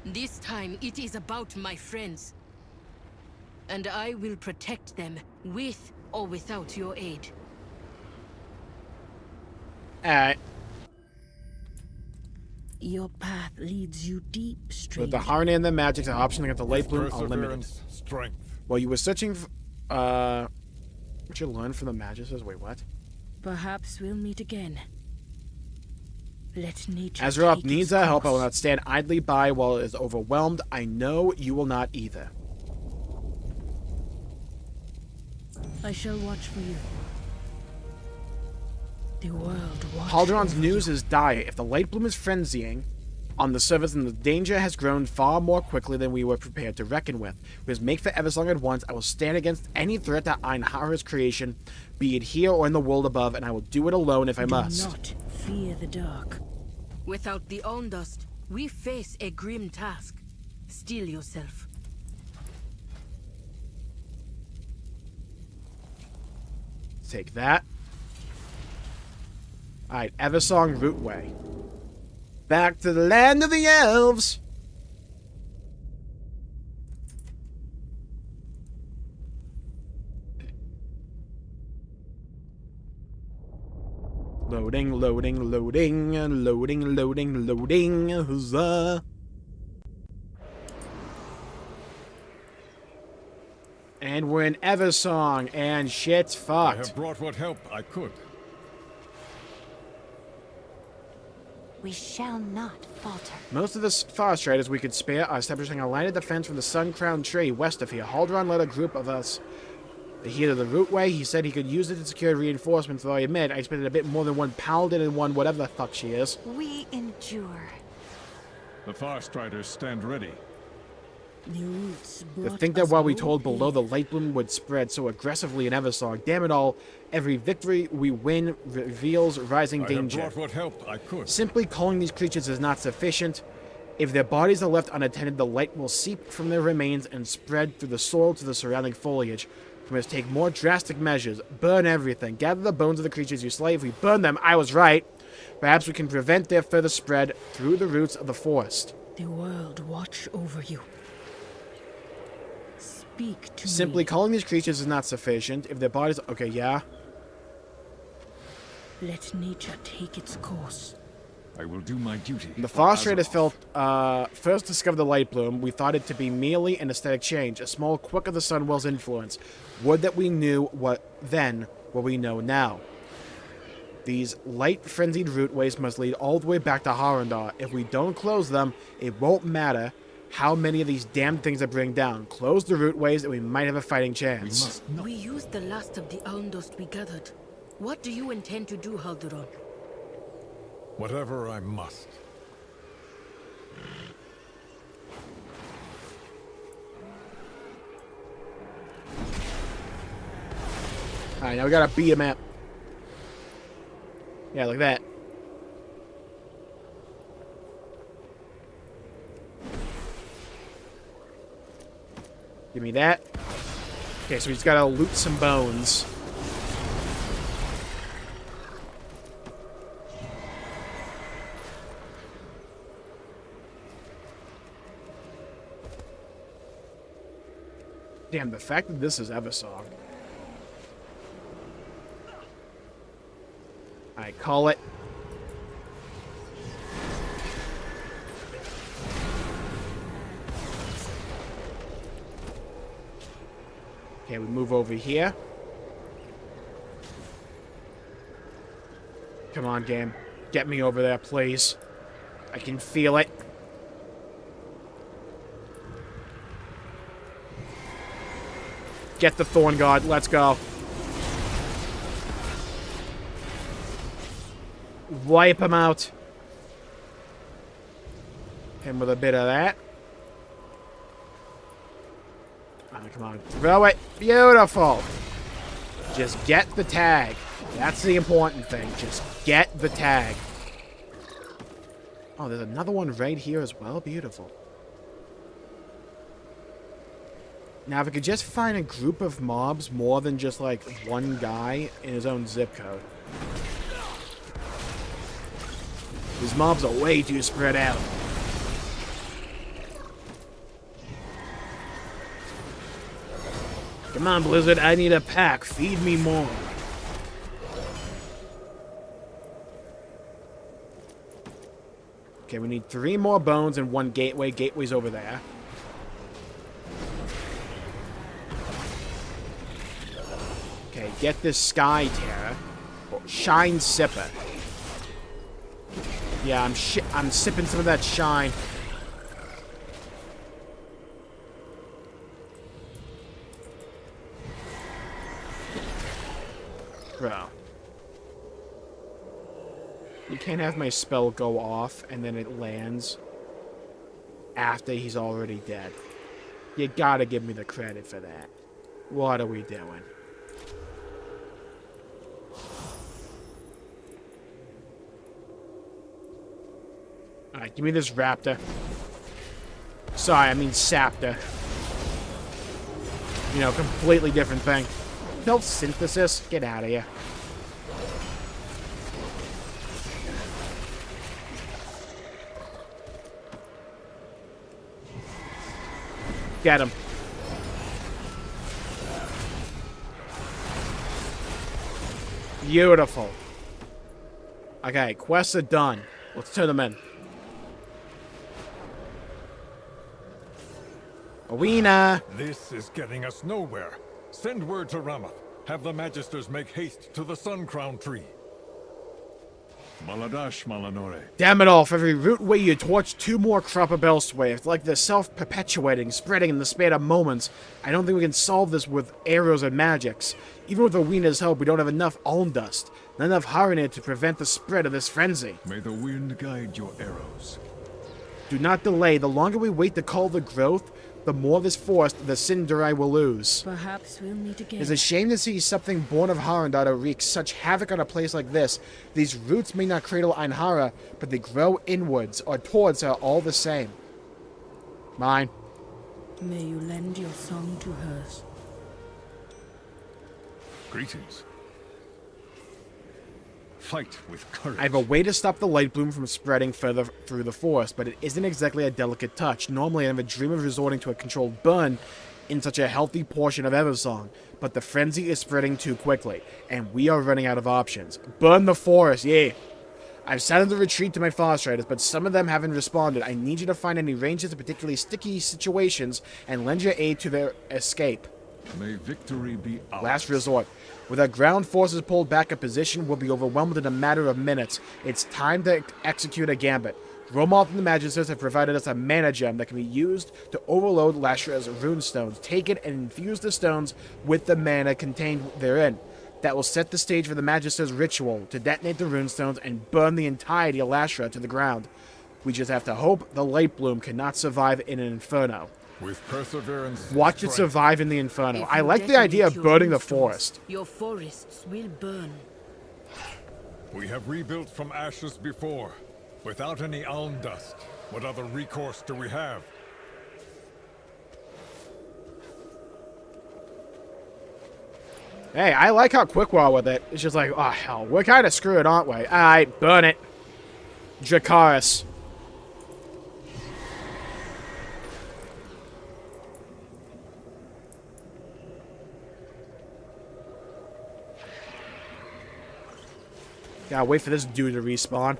Speaker 11: This time, it is about my friends. And I will protect them, with or without your aid.
Speaker 3: Alright.
Speaker 13: Your path leads you deep, stranger.
Speaker 3: With the Harandar and the magic, the options against the Lightbloom are limited.
Speaker 14: Strength.
Speaker 3: While you were searching for... What you learn from the Magisters? Wait, what?
Speaker 13: Perhaps we'll meet again. Let nature
Speaker 3: Azeroth
Speaker 13: take
Speaker 3: needs
Speaker 13: its
Speaker 3: our help. I will
Speaker 13: course.
Speaker 3: not stand idly by while it is overwhelmed. I know you will not either.
Speaker 13: I shall watch for you. The world watch
Speaker 3: Haldron's
Speaker 13: over
Speaker 3: news
Speaker 13: you.
Speaker 3: is dire. If the Lightbloom is frenzying on the surface, then the danger has grown far more quickly than we were prepared to reckon with. We must make for Eversong at once. I will stand against any threat to Einhar's creation, be it here or in the world above, and I will do it alone if I must.
Speaker 13: Do not fear the dark.
Speaker 11: Without the Ondust, we face a grim task. Steel yourself.
Speaker 3: Take that. Alright, Eversong Rootway. Back to the land of the elves! Loading, loading, loading, loading, loading, loading, huzzah! And we're in Eversong, and shit's
Speaker 14: I
Speaker 3: fucked.
Speaker 14: have brought what help I could.
Speaker 7: We shall not falter.
Speaker 3: Most of the Farstriders we could spare are establishing a line of defense from the Sun-Crowned Tree west of here. Haldron led a group of us here to the Rootway. He said he could use it to secure reinforcements, though I admit I expected a bit more than one paladin and one whatever the fuck she is.
Speaker 7: We endure.
Speaker 14: The Farstriders stand ready.
Speaker 13: The roots
Speaker 3: To
Speaker 13: brought
Speaker 3: think that
Speaker 13: us
Speaker 3: while we
Speaker 13: hope
Speaker 3: told below,
Speaker 13: here.
Speaker 3: the Lightbloom would spread so aggressively in Eversong. Damn it all, every victory we win reveals rising danger.
Speaker 14: I have brought what help I could.
Speaker 3: Simply calling these creatures is not sufficient. If their bodies are left unattended, the light will seep from their remains and spread through the soil to the surrounding foliage. We must take more drastic measures. Burn everything. Gather the bones of the creatures you slay. If we burn them, I was right. Perhaps we can prevent their further spread through the roots of the forest.
Speaker 13: The world watch over you. Speak to
Speaker 3: Simply
Speaker 13: me.
Speaker 3: calling these creatures is not sufficient. If their bodies... Okay, yeah.
Speaker 13: Let nature take its course.
Speaker 14: I will do my duty.
Speaker 3: The Farstriders first discovered the Lightbloom. We thought it to be merely an aesthetic change, a small quirk of the Sunwell's influence. Would that we knew what we know now. These light-frenzied rootways must lead all the way back to Harandar. If we don't close them, it won't matter. how many of these damn things are bring down. Close the rootways and we might have a fighting chance.
Speaker 11: We used the last of the elm dust we gathered. What do you intend to do, Harandar?
Speaker 14: Whatever I must.
Speaker 3: Alright, now we gotta beat him up. Yeah, like that. Give me that. Okay, so we just gotta loot some bones. Damn, the fact that this is Eversong. I call it. Okay, we move over here. Come on, game. Get me over there, please. I can feel it. Get the Thorn God. Let's go. Wipe him out. Him with a bit of that. Oh, come on. Throw it. Beautiful. Just get the tag. That's the important thing. Just get the tag. Oh, there's another one right here as well. Beautiful. Now, if we could just find a group of mobs more than just, like, one guy in his own zip code. These mobs are way too spread out. Come on, Blizzard, I need a pack. Feed me more. Okay, we need 3 more bones and 1 gateway. Gateway's over there. Okay, get this Sky Terror. Oh, Shine Sipper. Yeah, I'm sipping some of that shine. Bro. You can't have my spell go off and then it lands after he's already dead. You gotta give me the credit for that. What are we doing? Alright, give me this raptor. Sorry, I mean saptor. You know, completely different thing. Self-synthesis? Get out of here. Get him. Beautiful. Okay, quests are done. Let's turn them in. Arena.
Speaker 14: This is getting us nowhere. Send word to Ramath. Have the Magisters make haste to the Sun Crown Tree.
Speaker 15: Maladash Malanore.
Speaker 3: Damn it all, for every root way you torch 2 more crop of elsewhere. It's like they're self-perpetuating, spreading in the span of moments. I don't think we can solve this with arrows and magics. Even with Arena's help, we don't have enough alm dust. Not enough Harandar to prevent the spread of this frenzy.
Speaker 15: May the wind guide your arrows.
Speaker 3: Do not delay. The longer we wait to cull the growth, the more this forest the Cinderai will lose.
Speaker 13: Perhaps we'll meet again.
Speaker 3: It's a shame to see something born of Harandar to wreak such havoc on a place like this. These roots may not cradle Einhara, but they grow inwards or towards her all the same. Mine.
Speaker 13: May you lend your song to hers.
Speaker 15: Greetings. Fight with courage.
Speaker 3: I have a way to stop the light bloom from spreading further through the forest, but it isn't exactly a delicate touch. Normally, I have a dream of resorting to a controlled burn in such a healthy portion of Eversong, but the frenzy is spreading too quickly, and we are running out of options. Burn the forest, yeah! I've sounded the retreat to my forest riders, but some of them haven't responded. I need you to find any ranges of particularly sticky situations and lend your aid to their escape.
Speaker 15: May victory be ours.
Speaker 3: Last resort. With our ground forces pulled back a position, we'll be overwhelmed in a matter of minutes. It's time to execute a gambit. Romoth and the Magisters have provided us a mana gem that can be used to overload Lashra's runestones. Take it and infuse the stones with the mana contained therein. That will set the stage for the Magister's ritual to detonate the runestones and burn the entirety of Lashra to the ground. We just have to hope the Light Bloom cannot survive in an inferno.
Speaker 14: With perseverance,
Speaker 3: Watch it survive in the inferno. I like the idea of burning the forest.
Speaker 13: Your forests will burn.
Speaker 14: we have rebuilt from ashes before. Without any alm dust, what other recourse do we have?
Speaker 3: Hey, I like how quick we're with it. It's just like, oh hell, we're kind of screwed, aren't we? Alright, burn it. Dracarys. Gotta wait for this dude to respawn.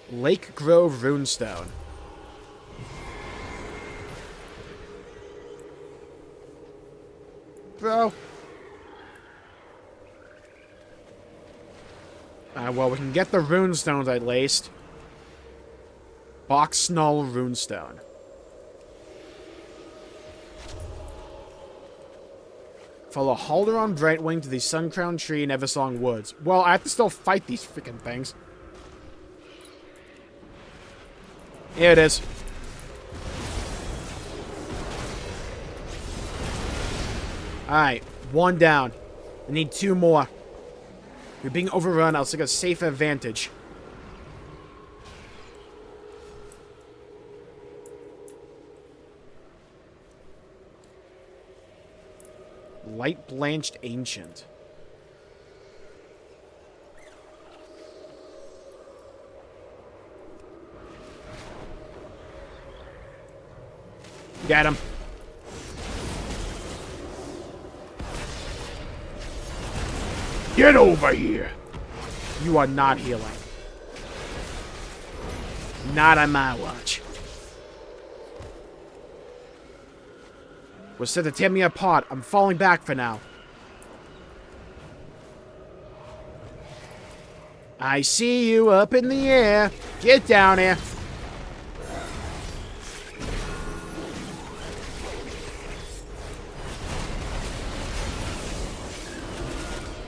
Speaker 3: Lake Grove Runestone. Bro. Well, we can get the runestones at least. Box Snull Runestone. Follow Halderon Brightwing to the Suncrown Tree in Eversong Woods. Well, I have to still fight these freaking things. Here it is. Alright, one down. I need two more. We're being overrun. I'll take a safe advantage. Light Blanched Ancient. Get him. Get over here. You are not healing. Not on my watch. We're set to tear me apart. I'm falling back for now. I see you up in the air. Get down here.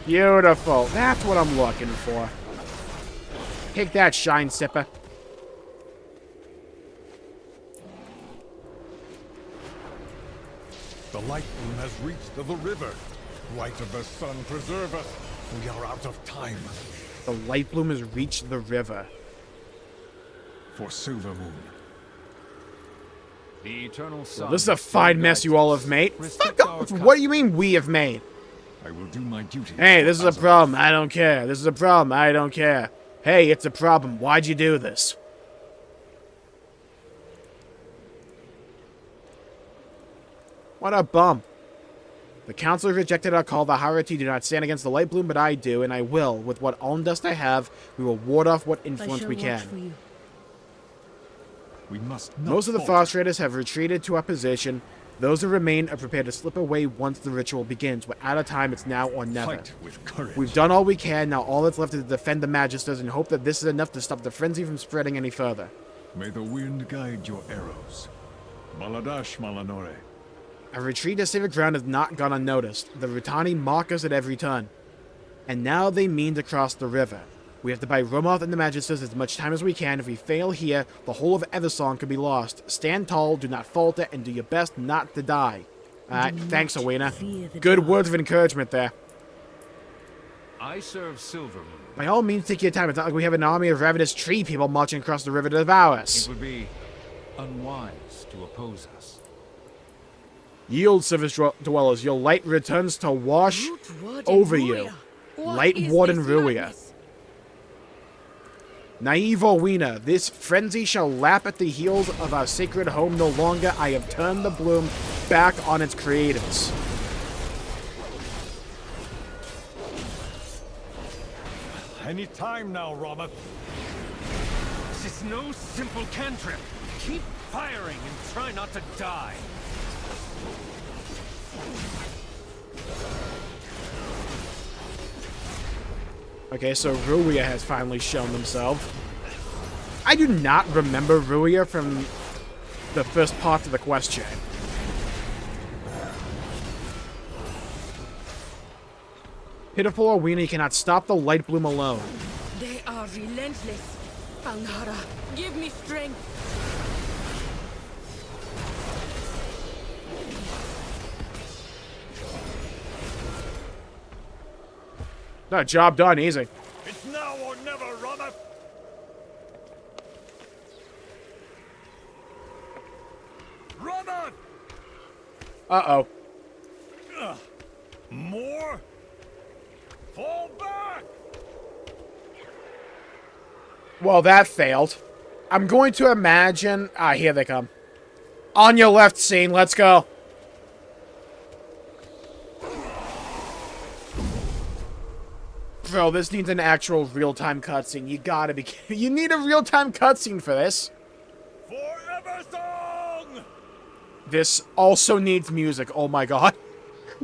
Speaker 3: Beautiful. That's what I'm looking for. Take that, Shine Sipper.
Speaker 14: The Light Bloom has reached the river. Light of the sun, preserve us. We are out of time.
Speaker 3: The Light Bloom has reached the river.
Speaker 15: For Silver Moon. The eternal sun.
Speaker 3: Well, this is a fine mess you all have made. Fuck off. What do you mean we have made?
Speaker 15: I will do my duty.
Speaker 3: Hey, this is a problem. I don't care. This is a problem. I don't care. Hey, it's a problem. Why'd you do this? What a bum. The council rejected our call. The Harati do not stand against the Light Bloom, but I do, and I will. With what alm dust I have, we will ward off what influence we can.
Speaker 15: We must not
Speaker 3: Most of the
Speaker 15: falter.
Speaker 3: Frost Raiders have retreated to our position. Those who remain are prepared to slip away once the ritual begins. We're out of time. It's now or never.
Speaker 15: Fight with courage.
Speaker 3: We've done all we can. Now all that's left is to defend the Magisters and hope that this is enough to stop the frenzy from spreading any further.
Speaker 15: May the wind guide your arrows. Maladash Malanore.
Speaker 3: Our retreat to sacred ground has not gone unnoticed. The Rutani mock us at every turn. And now they mean to cross the river. We have to buy Romoth and the Magisters as much time as we can. If we fail here, the whole of Eversong could be lost. Stand tall, do not falter, and do your best not to die. Thanks, Owena. Good words of encouragement there.
Speaker 15: I serve Silver Moon.
Speaker 3: By all means, take your time. It's not like we have an army of ravenous tree people marching across the river to devour us.
Speaker 15: It would be unwise to oppose us.
Speaker 3: Yield, Civis Dwellers. Your light returns to wash over you. Light Warden Ruia. Naive Owena, this frenzy shall lap at the heels of our sacred home no longer. I have turned the bloom back on its creators.
Speaker 14: Any time now, Rama.
Speaker 16: This is no simple cantrip. Keep firing and try not to die.
Speaker 3: Okay, so Ruia has finally shown themselves. I do not remember Ruia from the first part of the quest chain. Pitiful Arena cannot stop the light bloom alone.
Speaker 11: They are relentless. Alnara, give me strength.
Speaker 3: No, job done, easy.
Speaker 14: It's now or never, Rama. Rama!
Speaker 3: Uh-oh.
Speaker 14: More? Fall back!
Speaker 3: Well, that failed. I'm going to imagine... Ah, here they come. On your left, scene. Let's go. Bro, this needs an actual real-time cutscene. You gotta be kidding. You need a real-time cutscene for this.
Speaker 14: Forever song!
Speaker 3: This also needs music. Oh my god.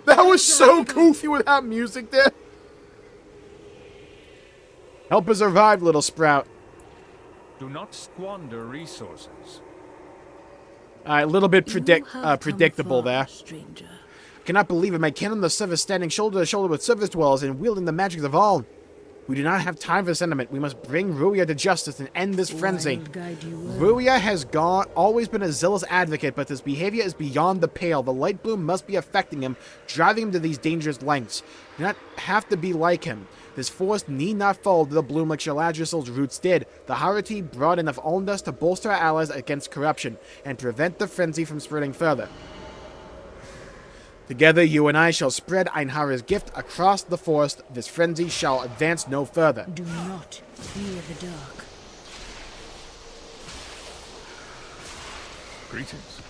Speaker 3: That was so goofy without music there. Help us arrive, little sprout.
Speaker 15: Do not squander resources.
Speaker 3: Alright, a little bit predictable there.
Speaker 13: Stranger.
Speaker 3: Cannot believe it. My kin on the surface standing shoulder to shoulder with surface dwellers and wielding the magics of all. We do not have time for sentiment. We must bring Ruia to justice and end this frenzy. Ruia has always been a zealous advocate, but his behavior is beyond the pale. The light bloom must be affecting him, driving him to these dangerous lengths. Do not have to be like him. This force need not fall to the bloom like Shaladrisel's roots did. The Harati brought enough Alndust to bolster our allies against corruption, and prevent the frenzy from spreading further. Together, you and I shall spread Einhar's gift across the forest. This frenzy shall advance no further.
Speaker 13: Do not fear the dark.
Speaker 15: Greetings.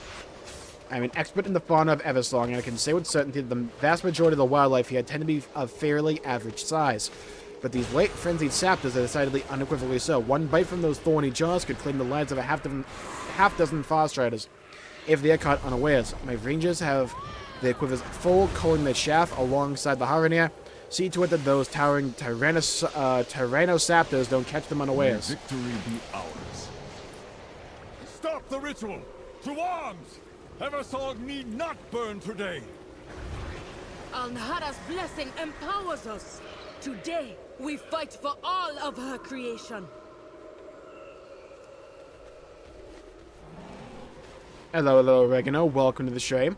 Speaker 3: I'm an expert in the fauna of Eversong, and I can say with certainty that the vast majority of the wildlife here tend to be of fairly average size. But these late frenzied saptors are decidedly unequivocally so. One bite from those thorny jaws could claim the lives of a half dozen forest riders, if they are caught unawares. My rangers have their quivers full, culling their shaft alongside the Harandar. See to it that those towering Tyrannosaptors don't catch them unawares.
Speaker 15: May victory be ours.
Speaker 14: Stop the ritual! To arms! Eversong need not burn today!
Speaker 11: Alnara's blessing empowers us. Today, we fight for all of her creation.
Speaker 3: Hello, Oregano. Welcome to the stream.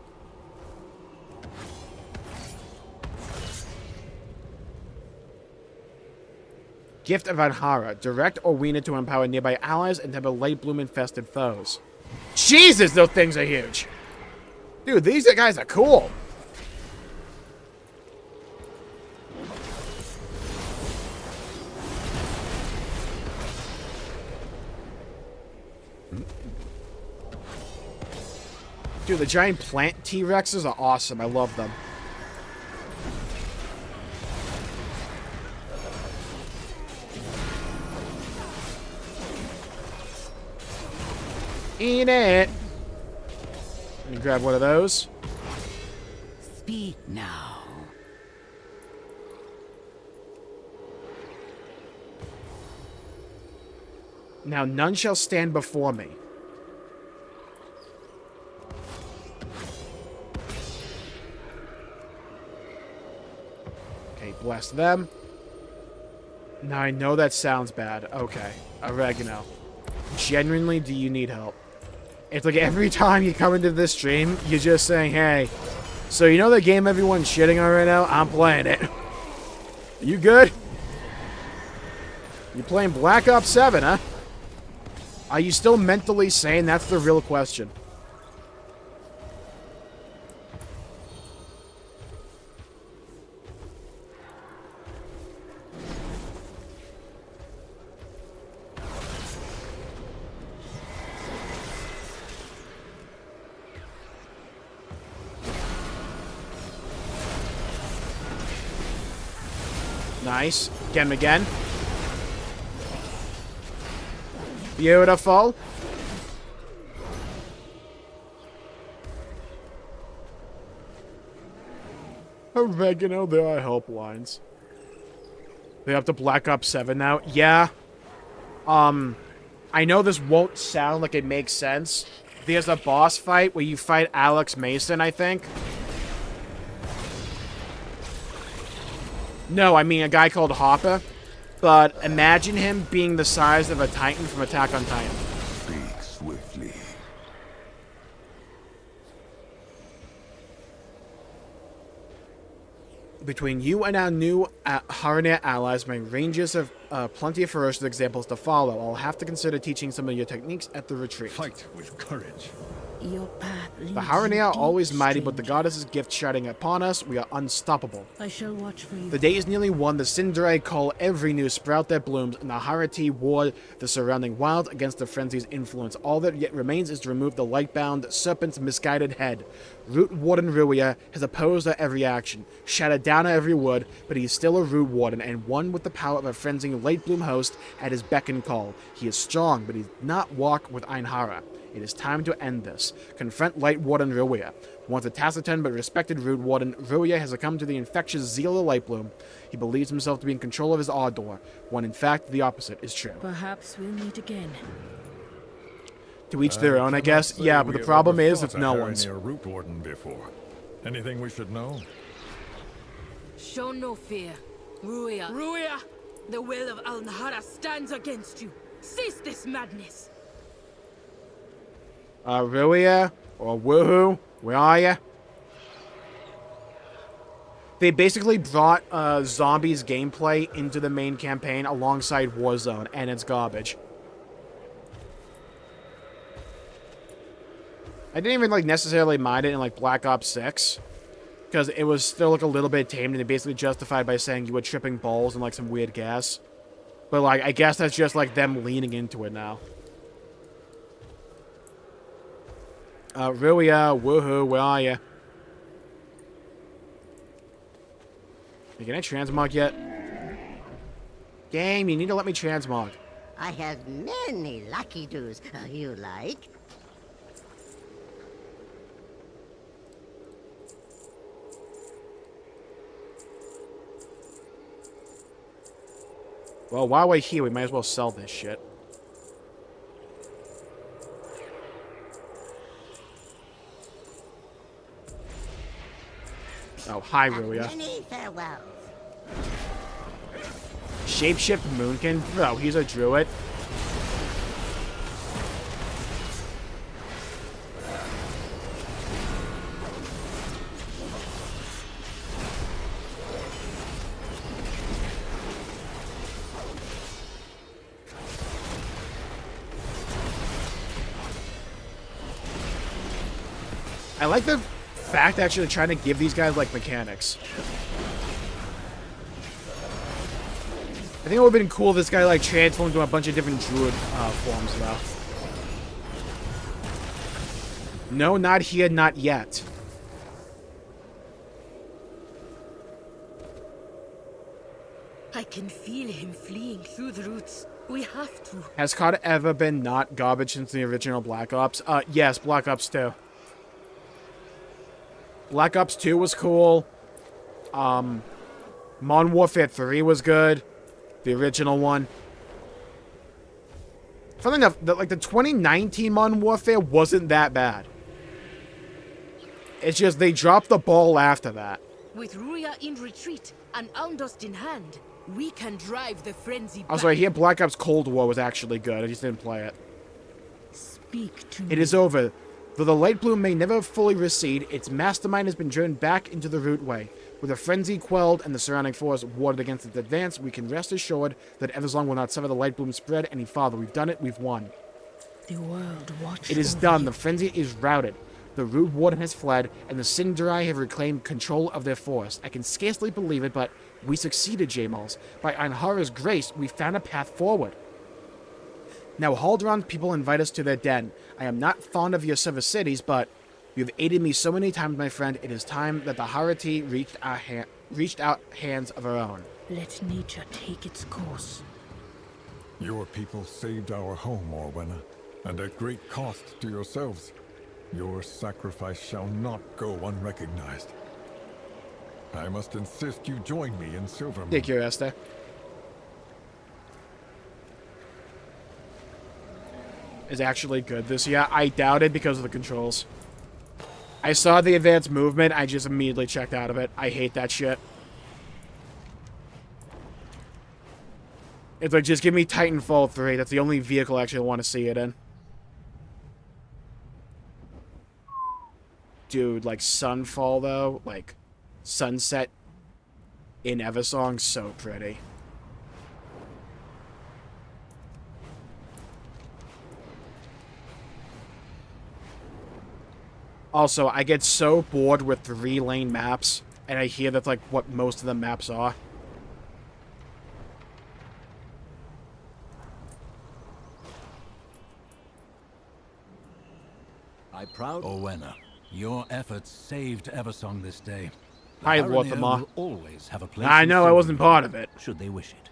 Speaker 3: Gift of Anhara. Direct or wean it to empower nearby allies and temper light bloom infested foes. Jesus, those things are huge. Dude, these guys are cool. Dude, the giant plant T-Rexes are awesome. I love them. Eat it. Let me grab one of those.
Speaker 6: Speak now.
Speaker 3: Now none shall stand before me. Okay, bless them. Now I know that sounds bad. Okay, Oregano. Genuinely, do you need help? It's like every time you come into this stream, you're just saying, hey, so you know the game everyone's shitting on right now? I'm playing it. You good? You playing Black Ops 7, huh? Are you still mentally sane? That's the real question. Nice. Get him again. Beautiful. Oregano, there are helplines.
Speaker 1: They up to Black Ops 7 now? Yeah. I know this won't sound like it makes sense. There's a boss fight where you fight Alex Mason, I think. No, I mean a guy called Hopper. But imagine him being the size of a Titan from Attack on Titan.
Speaker 5: Speak swiftly.
Speaker 1: Between you and our new Harandar allies, my rangers have plenty of ferocious examples to follow. I'll have to consider teaching some of your techniques at the retreat.
Speaker 15: Fight with courage.
Speaker 13: Your path leads
Speaker 1: The Harandar are
Speaker 13: deep,
Speaker 1: always mighty, but the
Speaker 13: stranger.
Speaker 1: goddess's gift shining upon us, we are unstoppable.
Speaker 13: I shall watch for you.
Speaker 1: The day is nearly won. The Cinderai call every new sprout that blooms, and the Harati ward the surrounding wild against the frenzy's influence. All that yet remains is to remove the light-bound serpent's misguided head. Root Warden Ruia has opposed our every action, shattered down our every wood, but he is still a Root Warden, and one with the power of a frenzying late-bloom host at his beck and call. He is strong, but he does not walk with Einhara. It is time to end this. Confront Light Warden Ruia. Once a taciturn but respected Root Warden, Ruia has succumbed to the infectious zeal of Lightbloom. He believes himself to be in control of his Ardor, when in fact the opposite is true.
Speaker 13: Perhaps we'll meet again.
Speaker 1: To each their own, I guess. Yeah, but the problem is it's no one's.
Speaker 14: Near Root Warden before. Anything we should know?
Speaker 11: Show no fear. Ruia. Ruia! The will of Al-Nahara stands against you. Cease this madness.
Speaker 1: Ruia or Woohoo, where are ya? They basically brought Zombies gameplay into the main campaign alongside Warzone, and it's garbage. I didn't even necessarily mind it in Black Ops 6, because it was still a little bit tamed, and they basically justified by saying you were tripping balls and some weird gas. But I guess that's just them leaning into it now. Ruia, woohoo, where are ya? Can I transmog yet? Game, you need to let me transmog.
Speaker 7: I have many lucky doos you like.
Speaker 1: Well, while we're here, we might as well sell this shit. Oh, hi, Ruia.
Speaker 7: Many farewells.
Speaker 1: Shapeshift Moonkin? Bro, he's a druid. I like the fact actually trying to give these guys mechanics. I think it would have been cool if this guy transformed into a bunch of different druid forms though. No, not here, not yet.
Speaker 11: I can feel him fleeing through the roots. We have to.
Speaker 1: Has COD ever been not garbage since the original Black Ops? Yes, Black Ops 2. Black Ops 2 was cool. Modern Warfare 3 was good. The original one. Funny enough, the 2019 Modern Warfare wasn't that bad. It's just they dropped the ball after that.
Speaker 11: With Ruia in retreat and Almdust in hand, we can drive the frenzy back.
Speaker 1: Also, I hear Black Ops Cold War was actually good. I just didn't play it.
Speaker 13: Speak to me.
Speaker 1: It is over. Though the light bloom may never fully recede, its mastermind has been driven back into the root way. With the frenzy quelled and the surrounding forest warded against its advance, we can rest assured that Everslong will not suffer the light bloom spread any farther. We've done it. We've won.
Speaker 13: The world watches.
Speaker 1: It is done. The frenzy is routed. The root warden has fled, and the Cinderai have reclaimed control of their forest. I can scarcely believe it, but we succeeded, Jmulls. By Einhara's grace, we found a path forward. Now, Halderon's people invite us to their den. I am not fond of your silver cities, but you have aided me so many times, my friend. It is time that the Harati reached out hands of our own.
Speaker 13: Let nature take its course.
Speaker 14: Your people saved our home, Orwenna, and at great cost to yourselves. Your sacrifice shall not go unrecognized. I must insist you join me in Silvermoon.
Speaker 1: Thank you, Esther. is actually good this year. I doubt it because of the controls. I saw the advanced movement, I just immediately checked out of it. I hate that shit. It's like, just give me Titanfall 3. That's the only vehicle I actually want to see it in. Dude, like, Sunfall, though. Like, sunset in Eversong, so pretty. Also, I get so bored with 3-lane maps, and I hear that's, like, what most of the maps are.
Speaker 17: Owena, your efforts saved Eversong this day. The
Speaker 1: Hi,
Speaker 17: Harandar
Speaker 1: Lorthamar.
Speaker 17: will always have a place
Speaker 1: I
Speaker 17: in
Speaker 1: know, I wasn't
Speaker 17: Silvermoon,
Speaker 1: part of it.
Speaker 17: should they wish it.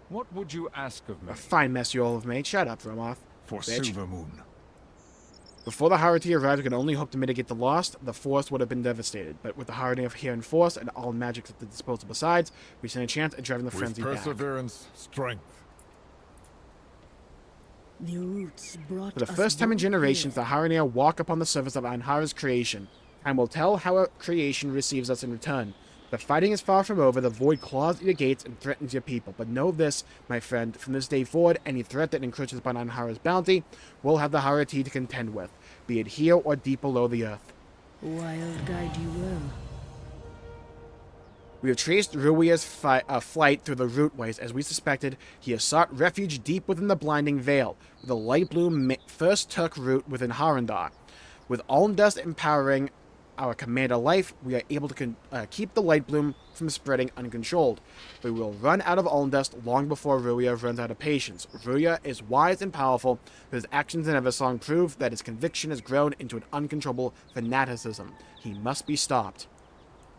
Speaker 15: What would you ask of me?
Speaker 1: A fine mess you all have made. Shut up, Romoth.
Speaker 15: For
Speaker 1: bitch.
Speaker 15: Silvermoon.
Speaker 1: Before the Harati arrived, we could only hope to mitigate the loss. The forest would have been devastated. But with the Harati here in force and all magic at the disposal besides, we stand a chance at driving the
Speaker 14: With
Speaker 1: frenzy back.
Speaker 14: perseverance, strength.
Speaker 13: The roots brought
Speaker 1: For the
Speaker 13: us
Speaker 1: first time in
Speaker 13: both
Speaker 1: generations,
Speaker 13: here.
Speaker 1: the Harania walk upon the surface of Anhara's creation, and will tell how our creation receives us in return. The fighting is far from over, the void claws at your gates and threatens your people. But know this, my friend, from this day forward, any threat that encroaches upon Anhara's bounty will have the Harati to contend with, be it here or deep below the earth.
Speaker 13: Wild guide you will.
Speaker 1: We have traced Ruia's flight through the rootways. As we suspected, he has sought refuge deep within the blinding veil, where the light bloom first took root within Harandar. With Almdust empowering our commander life, we are able to keep the light bloom from spreading uncontrolled. We will run out of Almdust long before Ruia runs out of patience. Ruia is wise and powerful, but his actions in Eversong prove that his conviction has grown into an uncontrollable fanaticism. He must be stopped.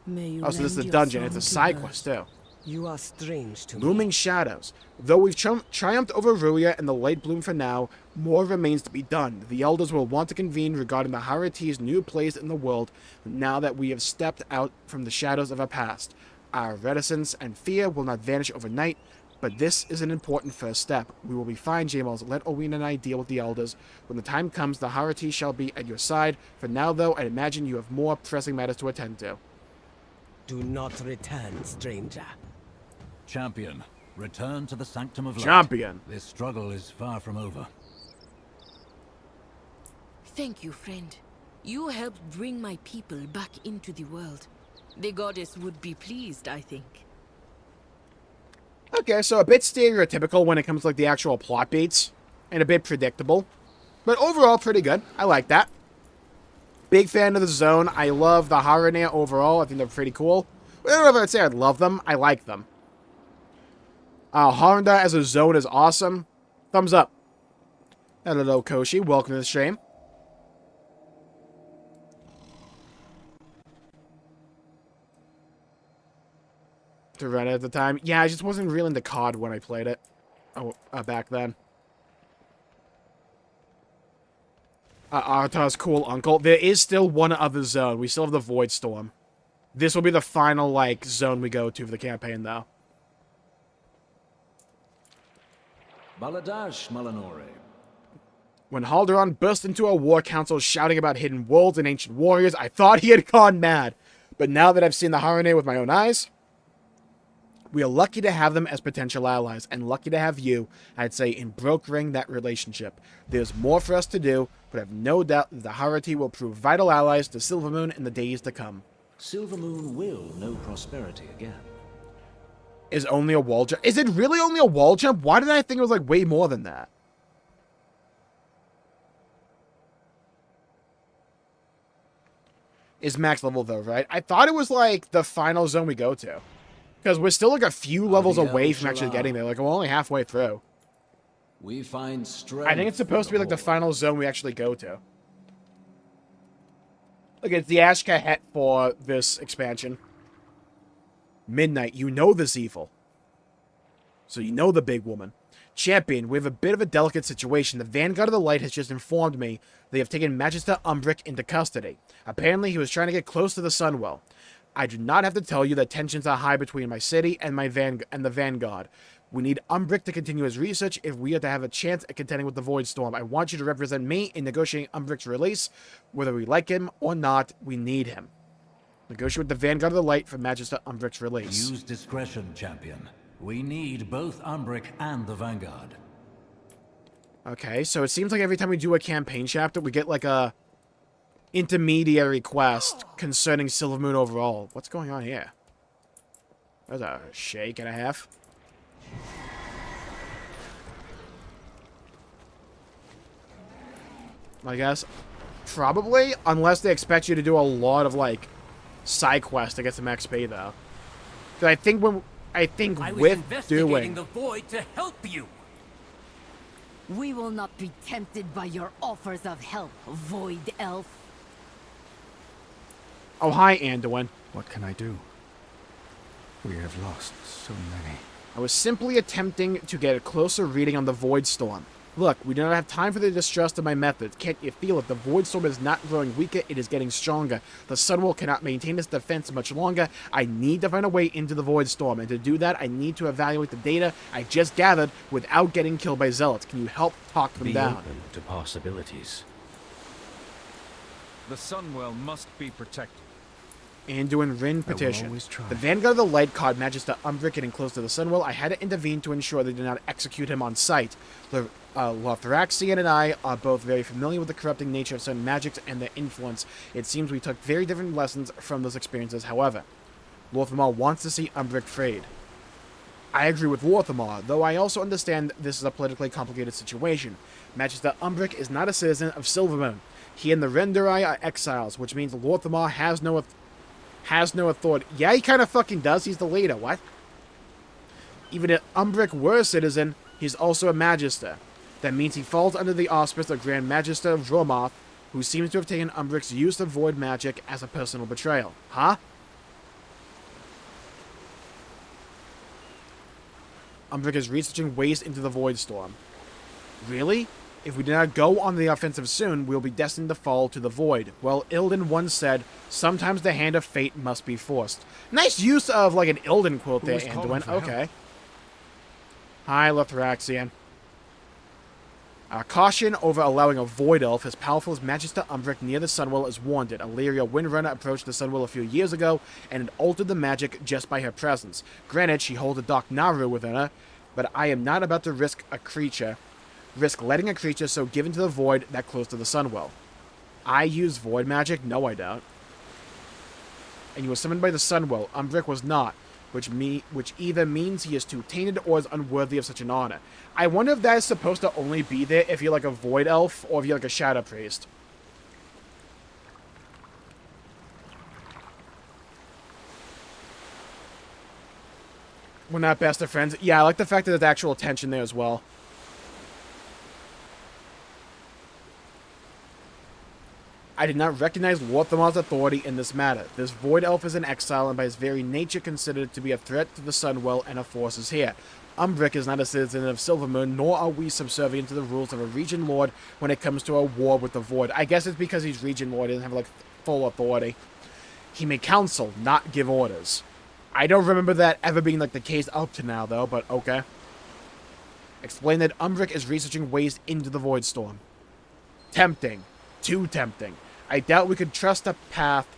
Speaker 13: May you
Speaker 1: Oh, so this is
Speaker 13: lend
Speaker 1: a
Speaker 13: your
Speaker 1: dungeon.
Speaker 13: song
Speaker 1: It's a
Speaker 13: to
Speaker 1: side
Speaker 13: her.
Speaker 1: quest, too.
Speaker 4: You are strange to me.
Speaker 1: Looming shadows. Though we've triumphed over Ruia and the Light Bloom for now, more remains to be done. The Elders will want to convene regarding the Harati's new place in the world now that we have stepped out from the shadows of our past. Our reticence and fear will not vanish overnight, but this is an important first step. We will be fine, Jmulls. Let Owena and I deal with the Elders. When the time comes, the Harati shall be at your side. For now, though, I imagine you have more pressing matters to attend to.
Speaker 4: Do not return, stranger.
Speaker 17: Champion, return to the Sanctum of Light.
Speaker 1: Champion.
Speaker 17: This struggle is far from over.
Speaker 11: Thank you, friend. You helped bring my people back into the world. The goddess would be pleased, I think.
Speaker 1: Okay, so a bit stereotypical when it comes to like the actual plot beats, and a bit predictable. But overall, pretty good. I like that. Big fan of the zone. I love the Harania overall. I think they're pretty cool. I don't know if I'd say I love them. I like them. Harandar as a zone is awesome. Thumbs up. Hello, Koshi. Welcome to the stream. To run it at the time. Yeah, I just wasn't real into COD when I played it. Back then. Arta's cool uncle. There is still one other zone. We still have the Void Storm. This will be the final, like, zone we go to for the campaign, though.
Speaker 18: Baladash Malanore.
Speaker 1: When Haldoran burst into a war council shouting about hidden worlds and ancient warriors, I thought he had gone mad. But now that I've seen the Harane with my own eyes, we are lucky to have them as potential allies, and lucky to have you, I'd say, in brokering that relationship. There's more for us to do, but I have no doubt that the Harati will prove vital allies to Silvermoon in the days to come.
Speaker 18: Silvermoon will know prosperity again.
Speaker 1: Is only a wall jump? Is it really only a wall jump? Why did I think it was like way more than that? Is max level though, right? I thought it was like the final zone we go to. Because we're still like a few levels away from actually getting there. Like we're only halfway through.
Speaker 18: We find strength.
Speaker 1: I think it's supposed to be like the final zone we actually go to. Look, it's the Ashka Het for this expansion. Midnight, you know this evil. So you know the big woman. Champion, we have a bit of a delicate situation. The Vanguard of the Light has just informed me they have taken Magister Umbric into custody. Apparently, he was trying to get close to the Sunwell.
Speaker 3: I do not have to tell you that tensions are high between my city and the Vanguard. We need Umbric to continue his research if we are to have a chance at contending with the Voidstorm. I want you to represent me in negotiating Umbric's release. Whether we like him or not, we need him. Negotiate with the Vanguard of the Light for Magister Umbric's release.
Speaker 17: Use discretion, champion. We need both Umbric and the Vanguard.
Speaker 3: Okay, so it seems like every time we do a campaign chapter, we get like a intermediary quest concerning Silvermoon overall. What's going on here? There's a shake and a half. I guess. Probably, unless they expect you to do a lot of, like, side quests to get some XP, though. Because I think with doing
Speaker 6: the void to help you.
Speaker 7: We will not be tempted by your offers of help, Void Elf.
Speaker 3: Oh, hi, Anduin.
Speaker 19: What can I do? We have lost so many.
Speaker 3: I was simply attempting to get a closer reading on the Voidstorm. Look, we do not have time for the distrust of my methods. Can't you feel it? The Voidstorm is not growing weaker, it is getting stronger. The Sunwell cannot maintain its defense much longer. I need to find a way into the Voidstorm, and to do that, I need to evaluate the data I just gathered without getting killed by Zealots. Can you help talk them down?
Speaker 19: Open to possibilities.
Speaker 15: The Sunwell must be protected.
Speaker 3: Anduin Rin petition. The Vanguard of the Light caught Magister Umbric getting close to the Sunwell. I had to intervene to ensure they did not execute him on sight. Lothraxian and I are both very familiar with the corrupting nature of certain magics and their influence. It seems we took very different lessons from those experiences, however. Lorthamar wants to see Umbric freed. I agree with Lorthamar, though I also understand this is a politically complicated situation. Magister Umbric is not a citizen of Silvermoon. He and the Renderai are exiles, which means Lorthamar has no authority. Yeah, he kind of fucking does. He's the leader. What? Even if Umbric were a citizen, he's also a Magister. That means he falls under the auspice of Grand Magister Vromoth, who seems to have taken Umbric's use of void magic as a personal betrayal. Huh? Umbric is researching ways into the Voidstorm. Really? If we do not go on the offensive soon, we will be destined to fall to the Void. Well, Illidan once said, sometimes the hand of fate must be forced. Nice use of, like, an Illidan quote there, Anduin. Okay. Hi, Lothraxian. Caution over allowing a Void Elf as powerful as Magister Umbric near the Sunwell is warranted. Illyria Windrunner approached the Sunwell a few years ago, and it altered the magic just by her presence. Granted, she holds a Dark Naru within her, but I am not about to risk letting a creature so given to the Void that close to the Sunwell. I use Void magic? No, I don't. And you were summoned by the Sunwell. Umbric was not, which either means he is too tainted or is unworthy of such an honor. I wonder if that is supposed to only be there if you're like a Void Elf or if you're like a Shadow Priest. We're not best of friends. Yeah, I like the fact that there's actual tension there as well. I did not recognize Lorthamar's authority in this matter. This Void Elf is in exile and by his very nature considered to be a threat to the Sunwell and her forces here. Umbric is not a citizen of Silvermoon, nor are we subservient to the rules of a Region Lord when it comes to a war with the Void. I guess it's because he's Region Lord, he doesn't have, like, full authority. He may counsel, not give orders. I don't remember that ever being, like, the case up to now, though, but okay. Explain that Umbric is researching ways into the Voidstorm. Tempting. Too tempting. I doubt we could trust a path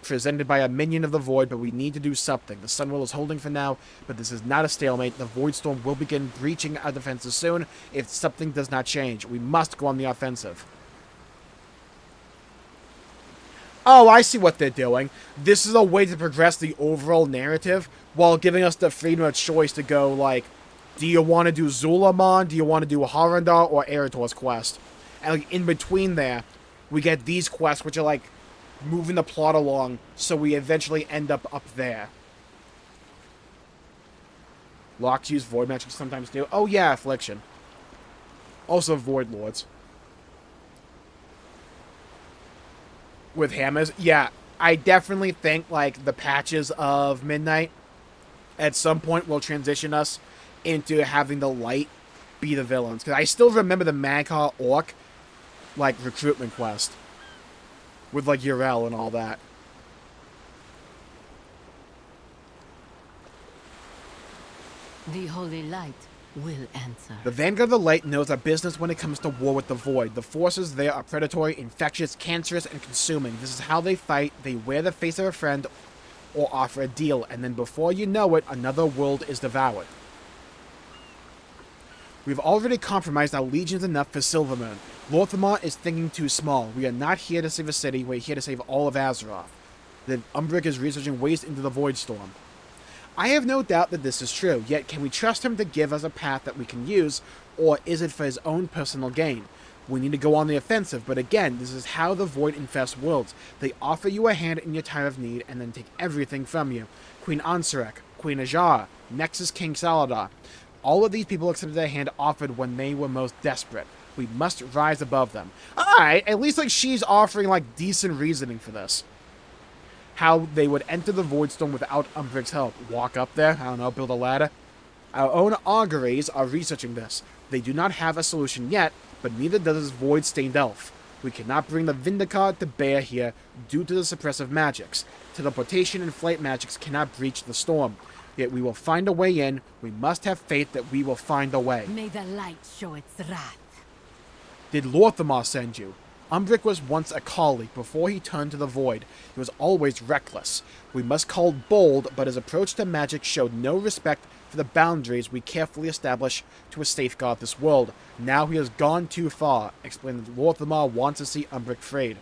Speaker 3: presented by a minion of the Void, but we need to do something. The Sunwell is holding for now, but this is not a stalemate. The Voidstorm will begin breaching our defenses soon if something does not change. We must go on the offensive. Oh, I see what they're doing. This is a way to progress the overall narrative while giving us the freedom of choice to go, like, do you want to do Zulaman? Do you want to do Harandar or Eretor's quest? And, like, in between there, we get these quests, which are, like, moving the plot along, so we eventually end up there. Locks use Void magic sometimes do. Oh, yeah, Affliction. Also Void Lords. With hammers. Yeah, I definitely think, like, the patches of Midnight at some point will transition us into having the Light be the villains. Because I still remember the Magha Orc, like, recruitment quest with, like, Yrel and all that.
Speaker 7: The holy light will answer.
Speaker 3: The Vanguard of the Light knows our business when it comes to war with the Void. The forces there are predatory, infectious, cancerous, and consuming. This is how they fight. They wear the face of a friend or offer a deal, and then before you know it, another world is devoured. We've already compromised our legions enough for Silvermoon. Lorthamar is thinking too small. We are not here to save a city, we're here to save all of Azeroth. Then Umbric is researching ways into the Void Storm. I have no doubt that this is true, yet can we trust him to give us a path that we can use, or is it for his own personal gain? We need to go on the offensive, but again, this is how the Void infests worlds. They offer you a hand in your time of need, and then take everything from you. Queen Ansurek, Queen Ajara, Nexus King Saladar. All of these people accepted their hand offered when they were most desperate. We must rise above them. Alright, at least like she's offering like decent reasoning for this. How they would enter the Void Storm without Umbric's help. Walk up there, I don't know, build a ladder. Our own auguries are researching this. They do not have a solution yet, but neither does this Void-stained elf. We cannot bring the Vindicar to bear here due to the suppressive magics. Teleportation and flight magics cannot breach the storm. Yet we will find a way in. We must have faith that we will find a way.
Speaker 7: May the light show its wrath.
Speaker 3: Did Lorthamar send you? Umbric was once a colleague before he turned to the Void. He was always reckless. We must call bold, but his approach to magic showed no respect for the boundaries we carefully established to safeguard this world. Now he has gone too far, explained that Lorthamar wants to see Umbric freed.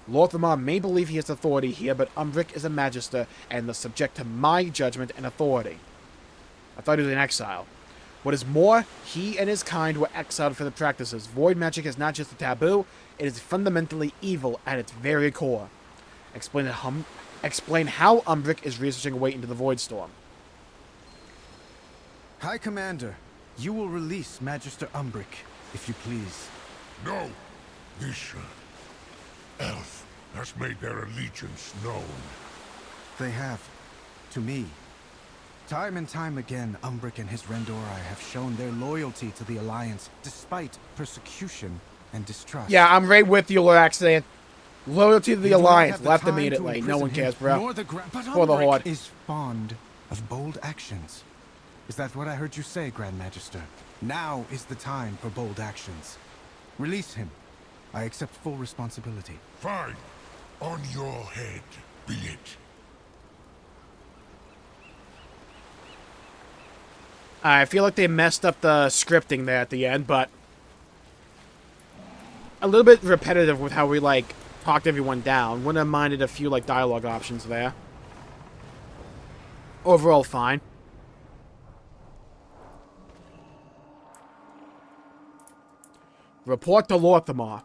Speaker 3: Lorthamar may believe he has authority here, but Umbric is a magister and is subject to my judgment and authority. I thought he was in exile. What is more, he and his kind were exiled for the practices. Void magic is not just a taboo, it is fundamentally evil at its very core. Explain how Umbric is researching a way into the Void Storm.
Speaker 19: High Commander, you will release Magister Umbric, if you please.
Speaker 5: No! This elf has made their allegiance known.
Speaker 19: They have. To me. Time and time again, Umbric and his Rendorai have shown their loyalty to the Alliance, despite persecution and distrust.
Speaker 3: Yeah, I'm right with you, Loraxian. Loyalty to the Alliance, left immediately. No one cares, bro.
Speaker 19: But
Speaker 3: For the Horde.
Speaker 19: is fond of bold actions. Is that what I heard you say, Grand Magister? Now is the time for bold actions. Release him. I accept full responsibility.
Speaker 5: Fine. On your head, be it.
Speaker 3: I feel like they messed up the scripting there at the end, but a little bit repetitive with how we, like, talked everyone down. Wouldn't have minded a few, like, dialogue options there. Overall, fine. Report to Lorthamar.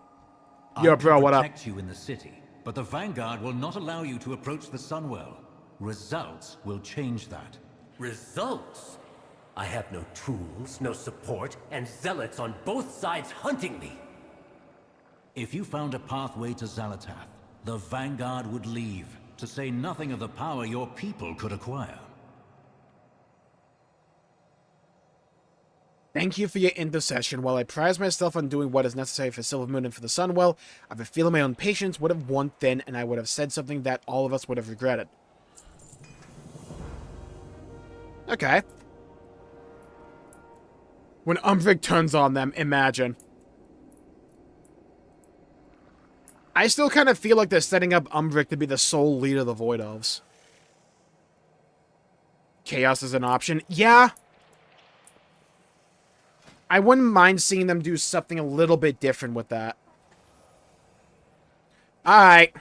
Speaker 3: Yo, bro, what up?
Speaker 17: I will protect you in the city, but the Vanguard will not allow you to approach the Sunwell. Results will change that.
Speaker 20: Results? I have no tools, no support, and zealots on both sides hunting me.
Speaker 17: If you found a pathway to Xalatath, the Vanguard would leave, to say nothing of the power your people could acquire.
Speaker 3: Thank you for your intercession. While I prize myself on doing what is necessary for Silvermoon and for the Sunwell, I have a feeling my own patience would have worn thin, and I would have said something that all of us would have regretted. Okay. When Umbric turns on them, imagine. I still kind of feel like they're setting up Umbric to be the sole leader of the Void Elves. Chaos is an option. Yeah. I wouldn't mind seeing them do something a little bit different with that. Alright.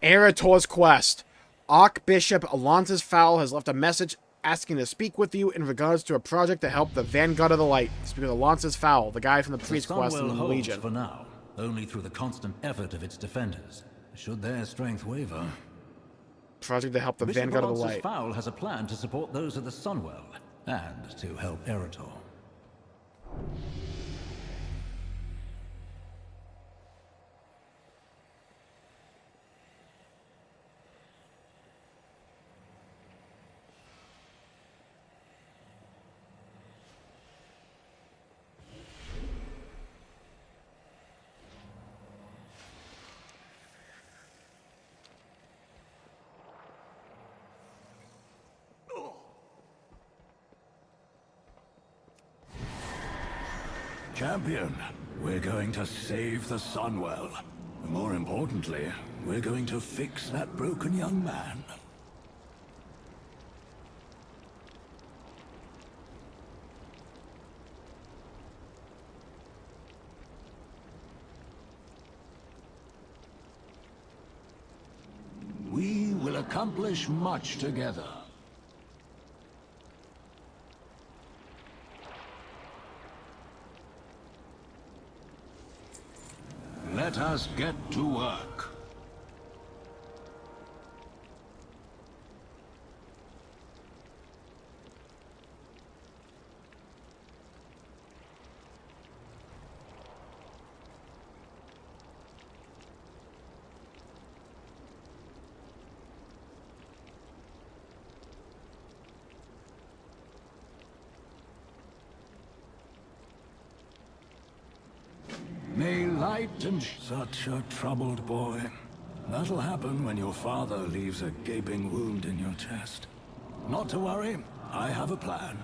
Speaker 3: Erator's quest. Archbishop Alonsis Fowl has left a message asking to speak with you in regards to a project to help the Vanguard of the Light. Speak with Alonsis Fowl, the guy from the Priest quest in the Legion.
Speaker 17: For now, only through the constant effort of its defenders. Should their strength waver.
Speaker 3: Project to help the Vanguard of the Light.
Speaker 17: Fowl has a plan to support those of the Sunwell. And to help Erator.
Speaker 15: Champion, we're going to save the Sunwell. More importantly, we're going to fix that broken young man. We will accomplish much together. Let us get to work. May light and such a troubled boy. That'll happen when your father leaves a gaping wound in your chest. Not to worry, I have a plan.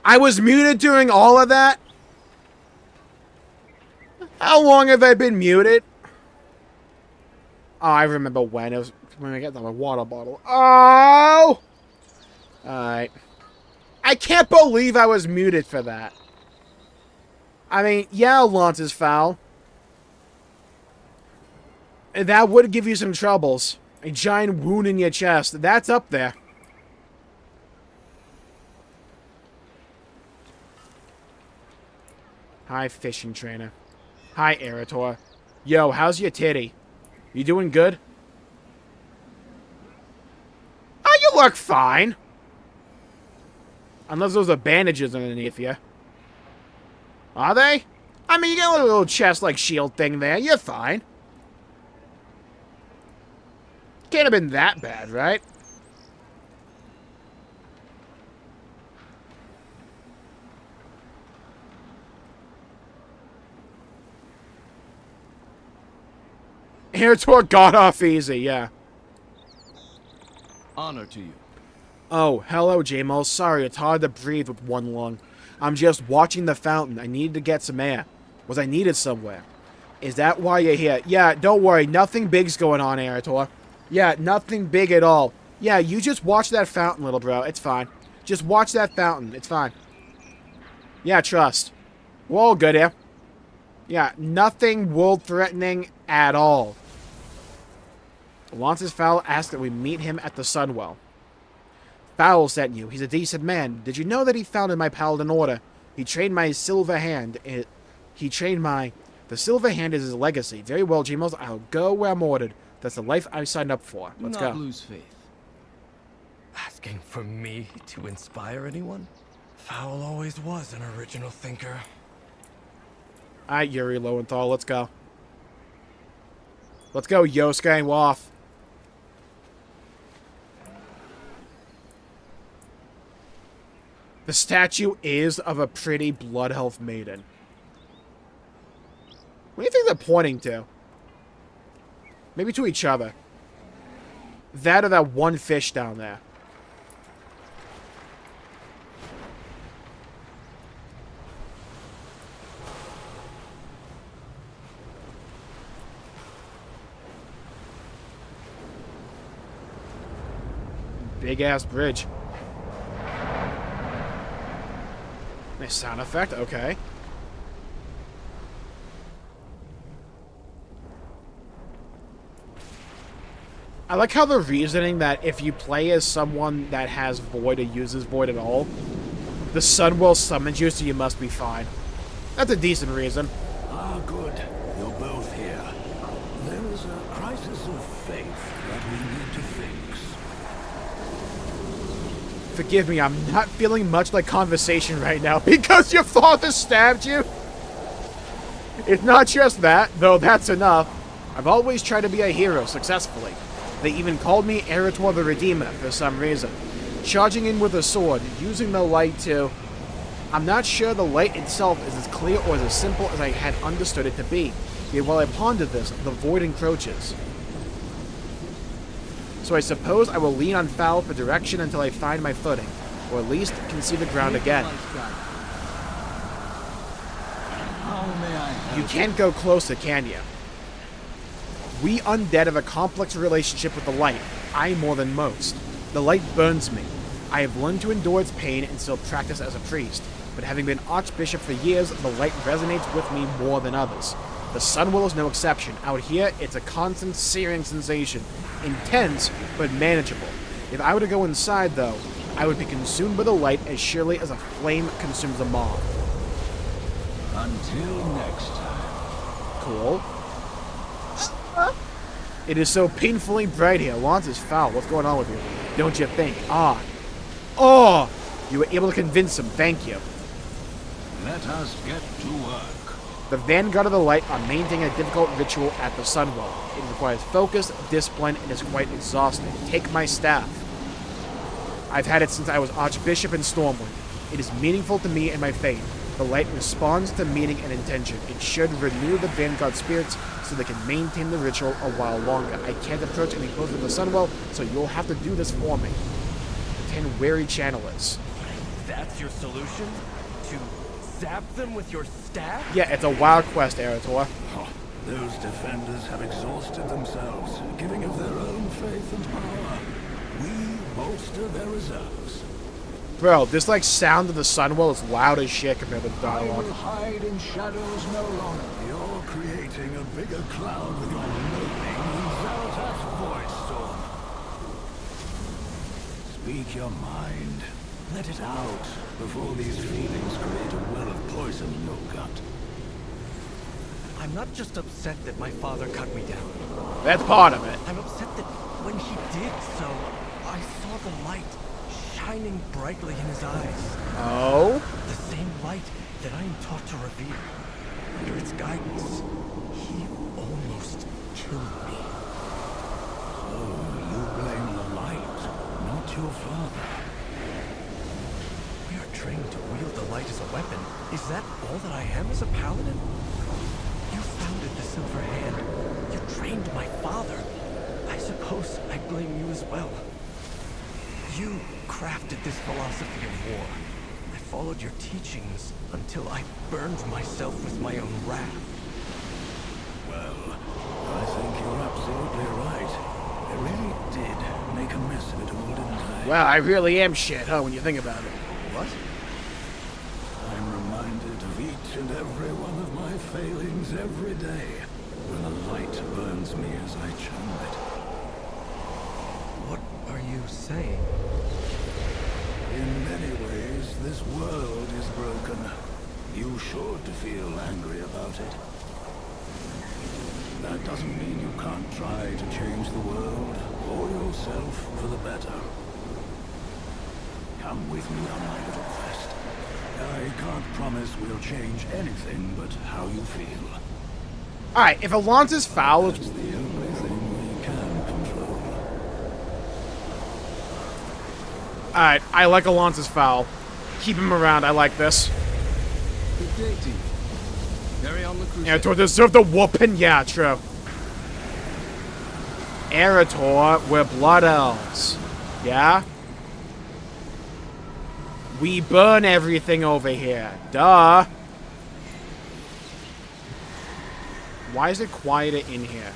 Speaker 1: I was muted during all of that? How long have I been muted? Oh, I remember when. It was when I got my water bottle. Oh! Alright. I can't believe I was muted for that. I mean, yeah, Lance is foul. That would give you some troubles. A giant wound in your chest. That's up there. Hi, fishing trainer. Hi, Eretor. Yo, how's your titty? You doing good? Oh, you look fine. Unless those are bandages underneath you. Are they? I mean, you got a little chest-like shield thing there. You're fine. Can't have been that bad, right? Eretor got off easy, yeah.
Speaker 21: Honor to you.
Speaker 1: Oh, hello, Jmulls. Sorry, it's hard to breathe with one lung. I'm just watching the fountain. I needed to get some air. Was I needed somewhere? Is that why you're here? Yeah, don't worry. Nothing big's going on, Eretor. Yeah, nothing big at all. Yeah, you just watch that fountain, little bro. It's fine. Just watch that fountain. It's fine. Yeah, trust. We're all good here. Yeah, nothing world-threatening at all. Lance's Fowl asked that we meet him at the Sunwell. Fowl sent you. He's a decent man. Did you know that he founded my paladin order? He trained my silver hand. The silver hand is his legacy. Very well, Jmulls. I'll go where I'm ordered. That's the life I signed up for. Let's go.
Speaker 21: Not lose faith.
Speaker 4: Asking for me to inspire anyone? Fowl always was an original thinker.
Speaker 1: Alright, Yuri Lowenthal, let's go. Let's go, Yosuke and Woff. The statue is of a pretty blood elf maiden. What do you think they're pointing to? Maybe to each other. That or that one fish down there. Big ass bridge. Nice sound effect, okay. I like how they're reasoning that if you play as someone that has Void or uses Void at all, the Sunwell summons you, so you must be fine. That's a decent reason.
Speaker 15: Ah, good. You're both here. There is a crisis of faith that we need to fix.
Speaker 1: Forgive me, I'm not feeling much like conversation right now because your father stabbed you. It's not just that, though that's enough. I've always tried to be a hero successfully. They even called me Eretor the Redeemer for some reason. Charging in with a sword, using the light to...
Speaker 3: I'm not sure the light itself is as clear or as simple as I had understood it to be. Yet while I pondered this, the void encroaches. So I suppose I will lean on Fowl for direction until I find my footing, or at least can see the ground again. You can't go closer, can you? We undead have a complex relationship with the light, I more than most. The light burns me. I have learned to endure its pain and still practice as a priest, but having been Archbishop for years, the light resonates with me more than others. The Sunwell is no exception. Out here, it's a constant searing sensation. Intense, but manageable. If I were to go inside, though, I would be consumed by the light as surely as a flame consumes a moth.
Speaker 15: Until next time.
Speaker 3: Cool. It is so painfully bright here. Lance is foul. What's going on with you? Don't you think? Ah. Oh! You were able to convince him. Thank you.
Speaker 15: Let us get to work.
Speaker 3: The Vanguard of the Light are maintaining a difficult ritual at the Sunwell. It requires focus, discipline, and is quite exhausting. Take my staff. I've had it since I was Archbishop in Stormwind. It is meaningful to me and my faith. The light responds to meaning and intention. It should renew the Vanguard spirits so they can maintain the ritual a while longer. I can't approach any closer to the Sunwell, so you'll have to do this for me. 10 wary channelers.
Speaker 16: That's your solution? To zap them with your staff?
Speaker 3: Yeah, it's a wild quest, Erator.
Speaker 15: Oh, those defenders have exhausted themselves, giving of their own faith and power. We bolster their reserves.
Speaker 3: Bro, this like sound of the Sunwell is loud as shit compared to the dialogue.
Speaker 15: I will hide in shadows no longer. You're creating a bigger cloud with your moaning than Zalatath's voice storm. Speak your mind. Let it out before these feelings create a well of poison in your gut.
Speaker 16: I'm not just upset that my father cut me down.
Speaker 3: That's part of it.
Speaker 16: I'm upset that when he did so, I saw the light shining brightly in his eyes.
Speaker 3: Oh?
Speaker 16: The same light that I am taught to revere. Under its guidance, he almost killed me.
Speaker 15: So you blame the light, not your father.
Speaker 16: We are trained to wield the light as a weapon. Is that all that I am as a paladin? You founded the Silver Hand. You trained my father. I suppose I blame you as well. You crafted this philosophy of war. I followed your teachings until I burned myself with my own wrath.
Speaker 15: Well, I think you're absolutely right. I really did make a mess of it all, didn't I?
Speaker 3: Well, I really am shit, huh, when you think about it.
Speaker 16: What?
Speaker 15: I'm reminded of each and every one of my failings every day when the light burns me as I channel it.
Speaker 16: What are you saying?
Speaker 15: In many ways, this world is broken. You should feel angry about it. That doesn't mean you can't try to change the world or yourself for the better. Come with me on my little quest. I can't promise we'll change anything but how you feel.
Speaker 3: Alright, if Alonso's foul is...
Speaker 15: That's the only thing we can control.
Speaker 3: Alright, I like Alonso's foul. Keep him around, I like this.
Speaker 10: Good day to you. Carry on the crusade.
Speaker 3: Erator deserved the whooping, yeah, true. Erator, we're blood elves. Yeah? We burn everything over here. Duh. Why is it quieter in here?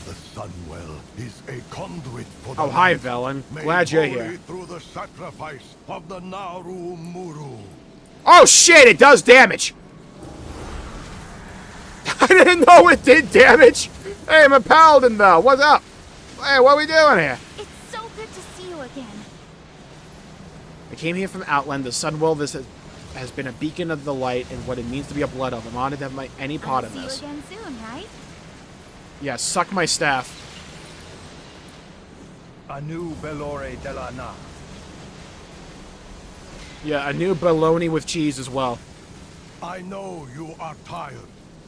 Speaker 5: The Sunwell is a conduit for
Speaker 3: Oh, hi, Velen. Glad you're here.
Speaker 5: Through the sacrifice of the Naru Muru.
Speaker 3: Oh shit, it does damage! I didn't know it did damage! Hey, I'm a paladin though, what's up? Hey, what are we doing here?
Speaker 21: It's so good to see you again.
Speaker 3: I came here from Outland, the Sunwell. This has been a beacon of the light and what it means to be a blood elf. I'm honored to have any part of this.
Speaker 21: See you again soon, right?
Speaker 3: Yeah, suck my staff.
Speaker 16: Anu Belore de la Na.
Speaker 3: Yeah, a new bologna with cheese as well.
Speaker 5: I know you are tired.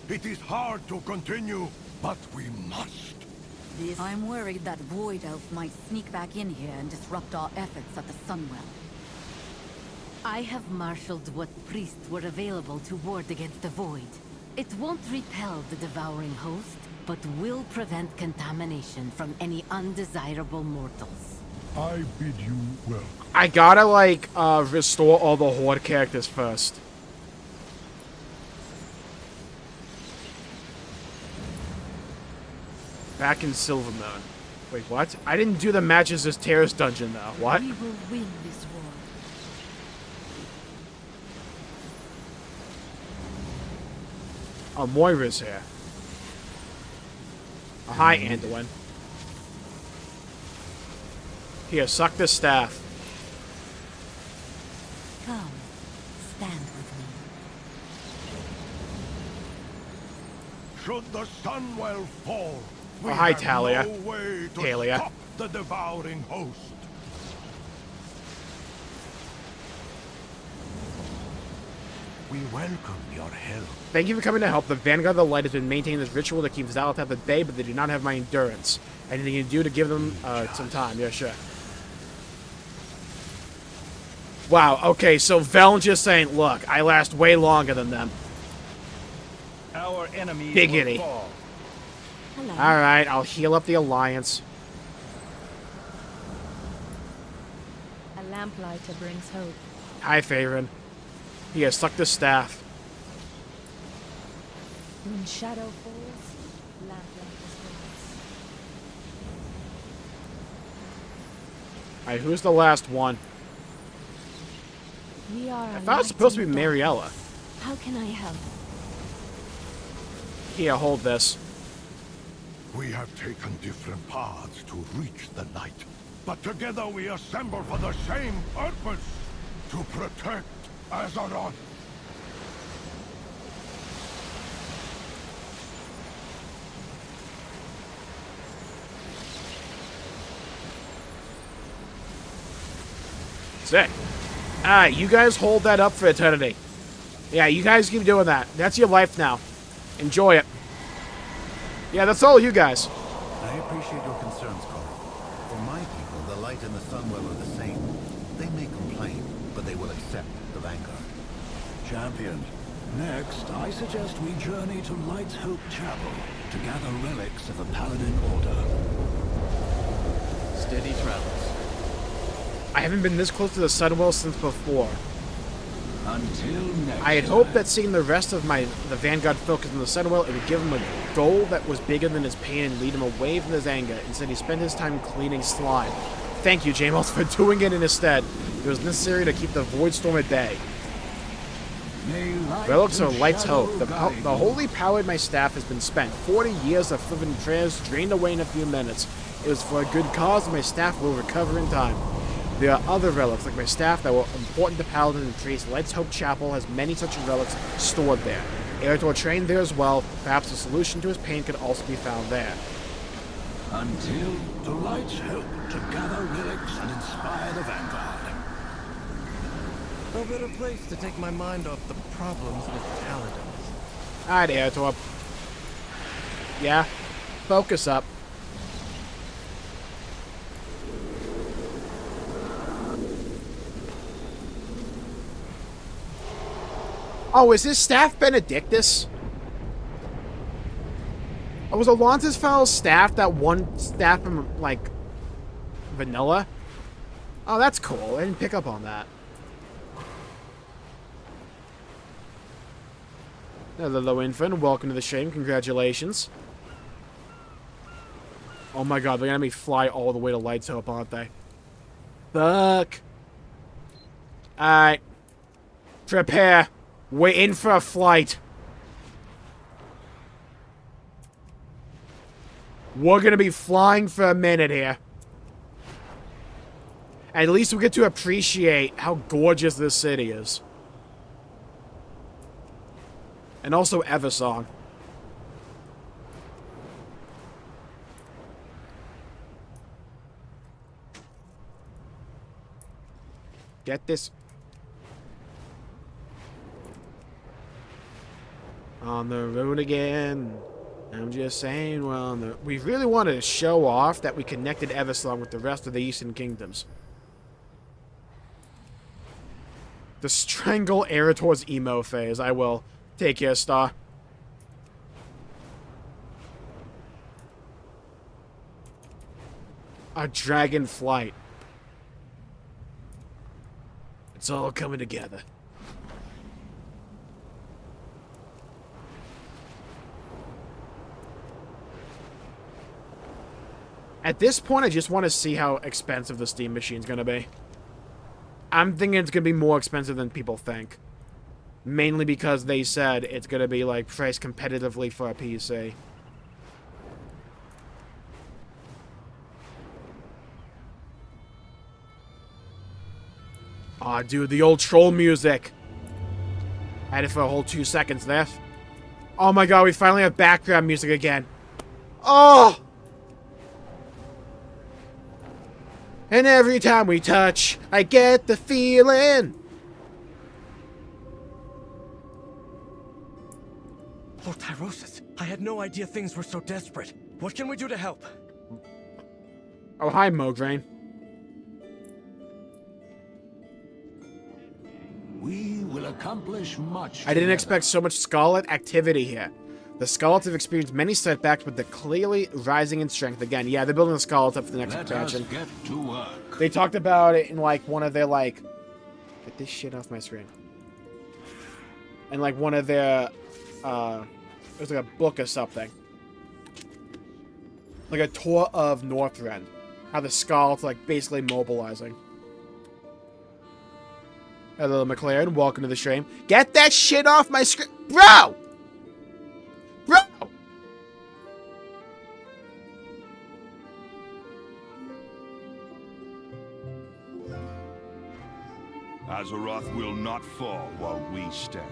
Speaker 5: It is hard to continue, but we must.
Speaker 7: I'm worried that Void Elf might sneak back in here and disrupt our efforts at the Sunwell. I have marshaled what priests were available to ward against the void. It won't repel the devouring host, but will prevent contamination from any undesirable mortals.
Speaker 12: I bid you welcome.
Speaker 1: I gotta, like, restore all the Horde characters first. Back in Silvermoon. Wait, what? I didn't do the matches as Terrace dungeon, though. What?
Speaker 7: We will win this war.
Speaker 1: Oh, Moira's here. Oh, hi, Anduin. Here, suck this staff.
Speaker 7: Come, stand with me.
Speaker 12: Should the sun well fall, we
Speaker 1: Oh, hi,
Speaker 12: have
Speaker 1: Talia.
Speaker 12: no way to
Speaker 1: Talia.
Speaker 12: stop the devouring host. We welcome your help.
Speaker 1: Thank you for coming to help. The Vanguard of the Light has been maintaining this ritual that keeps Zalath at bay, but they do not have my endurance. Anything you can do to give them some time? Yeah, sure. Wow, okay, so Veln just saying, look, I last way longer than them.
Speaker 9: Our enemies
Speaker 1: Biggity.
Speaker 9: will fall.
Speaker 1: Alright, I'll heal up the Alliance.
Speaker 22: A lamplighter brings hope.
Speaker 1: Hi, Faerun. Here, suck the staff.
Speaker 22: When shadow falls, lamplighters rise.
Speaker 1: Alright, who's the last one?
Speaker 22: We are
Speaker 1: I thought it was supposed to be Mariella.
Speaker 22: How can I help?
Speaker 1: Here, hold this.
Speaker 12: We have taken different paths to reach the light, but together we assemble for the same purpose, to protect Azeroth.
Speaker 1: Sick. Alright, you guys hold that up for eternity. Yeah, you guys keep doing that. That's your life now. Enjoy it. Yeah, that's all you guys.
Speaker 23: I appreciate your concerns, Cole. For my people, the light and the Sunwell are the same. They may complain, but they will accept the Vanguard.
Speaker 15: Champion, next, I suggest we journey to Light's Hope Chapel to gather relics of the Paladin Order.
Speaker 16: Steady travels.
Speaker 1: I haven't been this close to the Sunwell since before.
Speaker 15: Until next
Speaker 1: I had hoped that seeing the rest of the Vanguard focus on the Sunwell, it would give him a goal that was bigger than his pain and lead him away from his anger. Instead, he spent his time cleaning slime. Thank you, Jmulls, for doing it instead. It was necessary to keep the Voidstorm at bay. Relics are Light's Hope. The holy power in my staff has been spent. 40 years of fervent prayers drained away in a few minutes. It was for a good cause, and my staff will recover in time. There are other relics, like my staff, that were important to Paladin and Priest. Light's Hope Chapel has many such relics stored there. Eretor trained there as well. Perhaps a solution to his pain could also be found there.
Speaker 15: Until to Light's Hope to gather relics and inspire the Vanguard.
Speaker 16: No better place to take my mind off the problems with Paladins.
Speaker 1: Alright, Eretor. Yeah? Focus up. Oh, is this staff Benedictus? Oh, was Alonta's fellow's staff that one staff from, like, vanilla? Oh, that's cool. I didn't pick up on that. Hello, Infant. Welcome to the stream. Congratulations. Oh my god, they're gonna make me fly all the way to Light's Hope, aren't they? Fuck. Alright. Prepare. We're in for a flight. We're gonna be flying for a minute here. At least we get to appreciate how gorgeous this city is. And also Eversong. Get this. On the road again. I'm just saying, well, we really wanted to show off that we connected Eversong with the rest of the Eastern Kingdoms. The strangle era towards emo phase. I will. Take care, Star. A dragon flight. It's all coming together. At this point, I just want to see how expensive the Steam machine's going to be. I'm thinking it's going to be more expensive than people think. Mainly because they said it's going to be, like, priced competitively for a PC. Aw, dude, the old troll music. I had it for a whole 2 seconds there. Oh my god, we finally have background music again. Oh! And every time we touch, I get the feeling.
Speaker 16: Lord Tyrosus, I had no idea things were so desperate. What can we do to help?
Speaker 1: Oh, hi, Mograine.
Speaker 15: We will accomplish much.
Speaker 1: I didn't expect so much Scarlet activity here. The Scarlets have experienced many setbacks, but they're clearly rising in strength again. Yeah, they're building the Scarlets up for the next expansion.
Speaker 15: Let us get to work.
Speaker 1: They talked about it in, like, one of their, like... Get this shit off my screen. In, like, one of their, it was like a book or something. Like a tour of Northrend. How the Scarlets, like, basically mobilizing. Hello, McLaren. Welcome to the stream. Get that shit off my screen. Bro! Bro!
Speaker 12: Azeroth will not fall while we stand.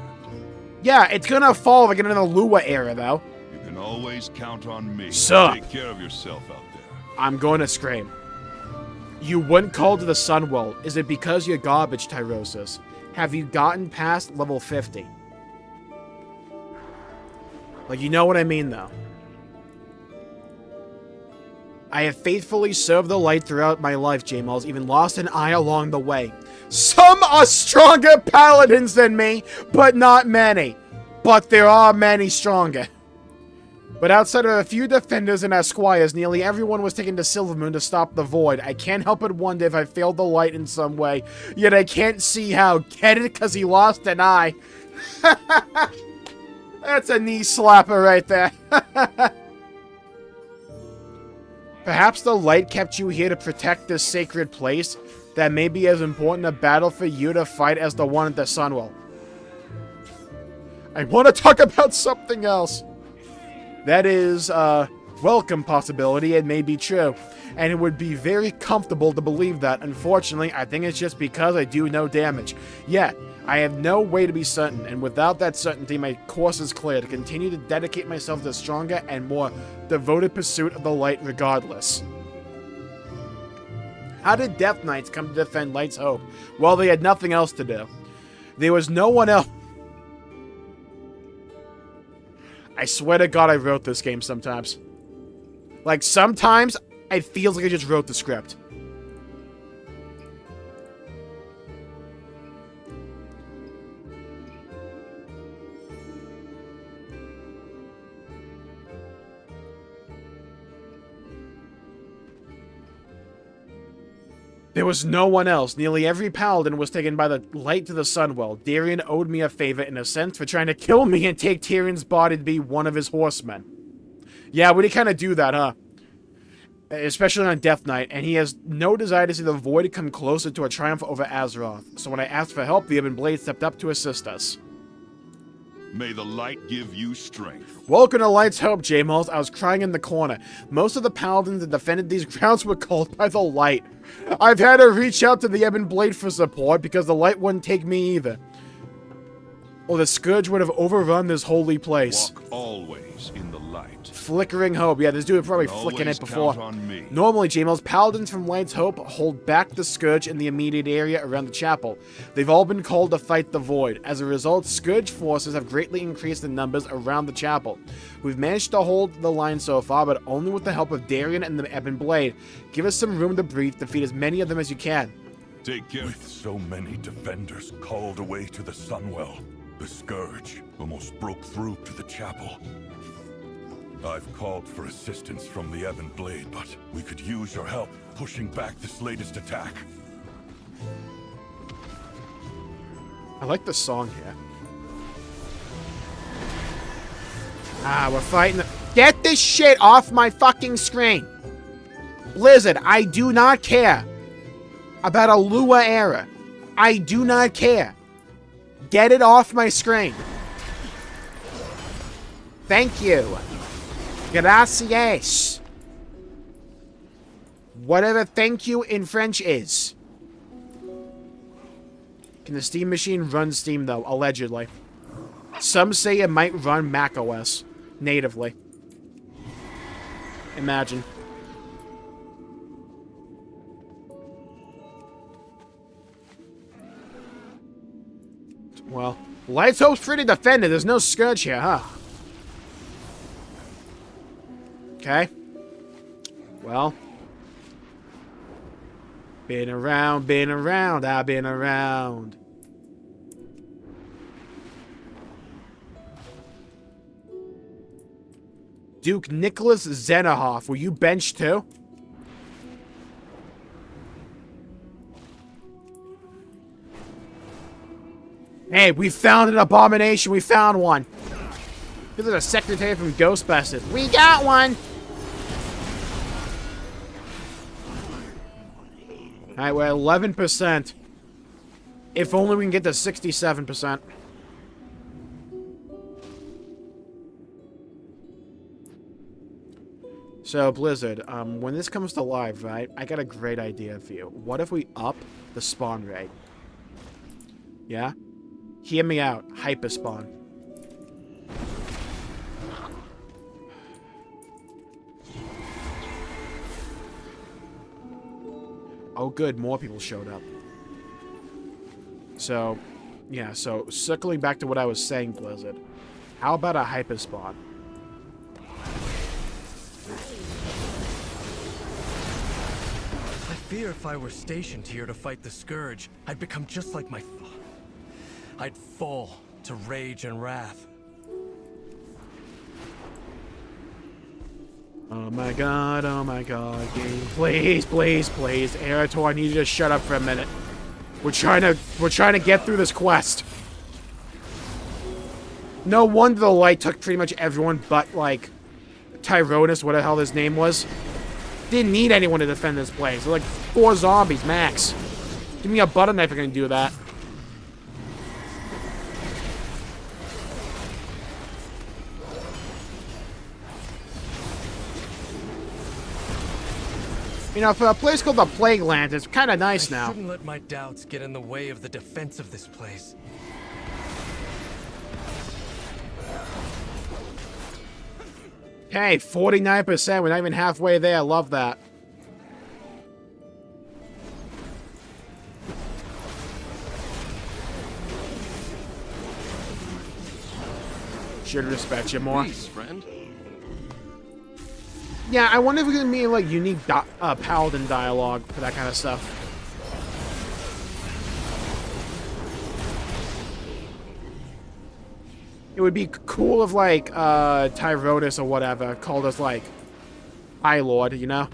Speaker 1: Yeah, it's gonna fall if I get into the Lua era, though.
Speaker 12: You can always count on me.
Speaker 1: Sup?
Speaker 12: Take care of yourself out there.
Speaker 1: I'm going to scream. You wouldn't call to the Sunwell. Is it because you're garbage, Tyrosus? Have you gotten past level 50? Like, you know what I mean, though. I have faithfully served the light throughout my life, Jmulls, even lost an eye along the way. Some are stronger paladins than me, but not many. But there are many stronger. But outside of a few defenders and esquires, nearly everyone was taken to Silvermoon to stop the void. I can't help but wonder if I failed the light in some way, yet I can't see how. Get it? Because he lost an eye. That's a knee slapper right there. Perhaps the light kept you here to protect this sacred place that may be as important a battle for you to fight as the one at the Sunwell. I want to talk about something else. That is a welcome possibility. It may be true. And it would be very comfortable to believe that. Unfortunately, I think it's just because I do no damage. Yet, I have no way to be certain, and without that certainty, my course is clear to continue to dedicate myself to a stronger and more devoted pursuit of the light regardless. How did Death Knights come to defend Light's Hope? Well, they had nothing else to do. There was no one else. I swear to God I wrote this game sometimes. Like, sometimes it feels like I just wrote the script. There was no one else. Nearly every paladin was taken by the light to the Sunwell. Darian owed me a favor in a sense for trying to kill me and take Tyrion's body to be one of his horsemen. Yeah, we did kind of do that, huh? Especially on Death Knight, and he has no desire to see the Void come closer to a triumph over Azeroth. So when I asked for help, the Ebon Blade stepped up to assist us.
Speaker 12: May the light give you strength.
Speaker 1: Welcome to Light's Hope, Jmulls. I was crying in the corner. Most of the paladins that defended these grounds were called by the light. I've had to reach out to the Ebon Blade for support because the light wouldn't take me either. Or the Scourge would have overrun this holy place.
Speaker 12: Walk always in the light.
Speaker 1: Flickering Hope. Yeah, this dude probably flicking it before. Normally, Jmulls, paladins from Light's Hope hold back the Scourge in the immediate area around the chapel. They've all been called to fight the Void. As a result, Scourge forces have greatly increased in numbers around the chapel. We've managed to hold the line so far, but only with the help of Darian and the Ebon Blade. Give us some room to breathe, defeat as many of them as you can.
Speaker 12: Take care. With so many defenders called away to the Sunwell, the Scourge almost broke through to the chapel. I've called for assistance from the Ebon Blade, but we could use your help pushing back this latest attack.
Speaker 1: I like the song here. Ah, we're fighting the... Get this shit off my fucking screen! Blizzard, I do not care about a Lua era. I do not care. Get it off my screen. Thank you. Gracias. Whatever thank you in French is. Can the Steam machine run Steam, though? Allegedly. Some say it might run macOS natively. Imagine. Well, Lights Hope's pretty defended. There's no Scourge here, huh? Okay. Well. Been around, I've been around. Duke Nicholas Zenohoff, were you benched too? Hey, we found an abomination. We found one. This is a secretary from Ghostbusters. We got one. Alright, we're at 11%. If only we can get to 67%. So, Blizzard, when this comes to live, right, I got a great idea for you. What if we up the spawn rate? Yeah? Hear me out. Hyperspawn. Oh, good. More people showed up. So, yeah. So, circling back to what I was saying, Blizzard. How about a hyperspawn?
Speaker 16: I fear if I were stationed here to fight the Scourge, I'd become just like my... I'd fall to rage and wrath.
Speaker 1: Oh my god, game. Please, please, please. Erator, I need you to shut up for a minute. We're trying to get through this quest. No wonder the light took pretty much everyone but, like, Tyronus, whatever the hell his name was. Didn't need anyone to defend this place. They're like 4 zombies, max. Give me a butter knife if you're gonna do that. You know, for a place called the Plague Land, it's kind of nice now.
Speaker 16: I shouldn't let my doubts get in the way of the defense of this place.
Speaker 1: Hey, 49%. We're not even halfway there. I love that. Should respect you more.
Speaker 16: Peace, friend.
Speaker 1: Yeah, I wonder if we're gonna be like unique paladin dialogue for that kind of stuff. It would be cool if like Tyronus or whatever called us like High Lord, you know?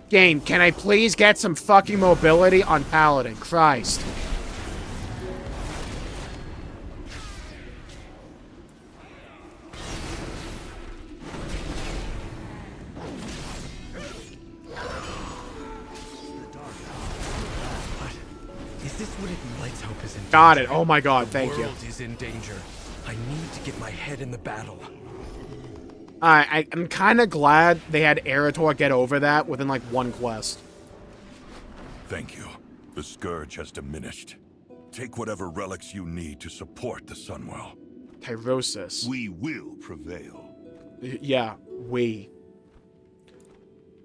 Speaker 1: Game, can I please get some fucking mobility on Paladin? Christ. Got it. Oh my god, thank you.
Speaker 16: The world is in danger. I need to get my head in the battle.
Speaker 1: I'm kind of glad they had Erator get over that within like one quest.
Speaker 12: Thank you. The Scourge has diminished. Take whatever relics you need to support the Sunwell.
Speaker 1: Tyrosis.
Speaker 12: We will prevail.
Speaker 1: Yeah, we.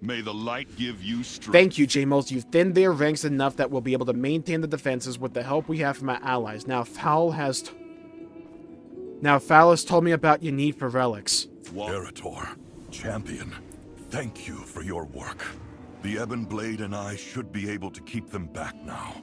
Speaker 12: May the light give you strength.
Speaker 1: Thank you, Jmulls. You've thinned their ranks enough that we'll be able to maintain the defenses with the help we have from our allies. Now, Foul has told me about your need for relics.
Speaker 12: Erator, champion, thank you for your work. The Ebon Blade and I should be able to keep them back now.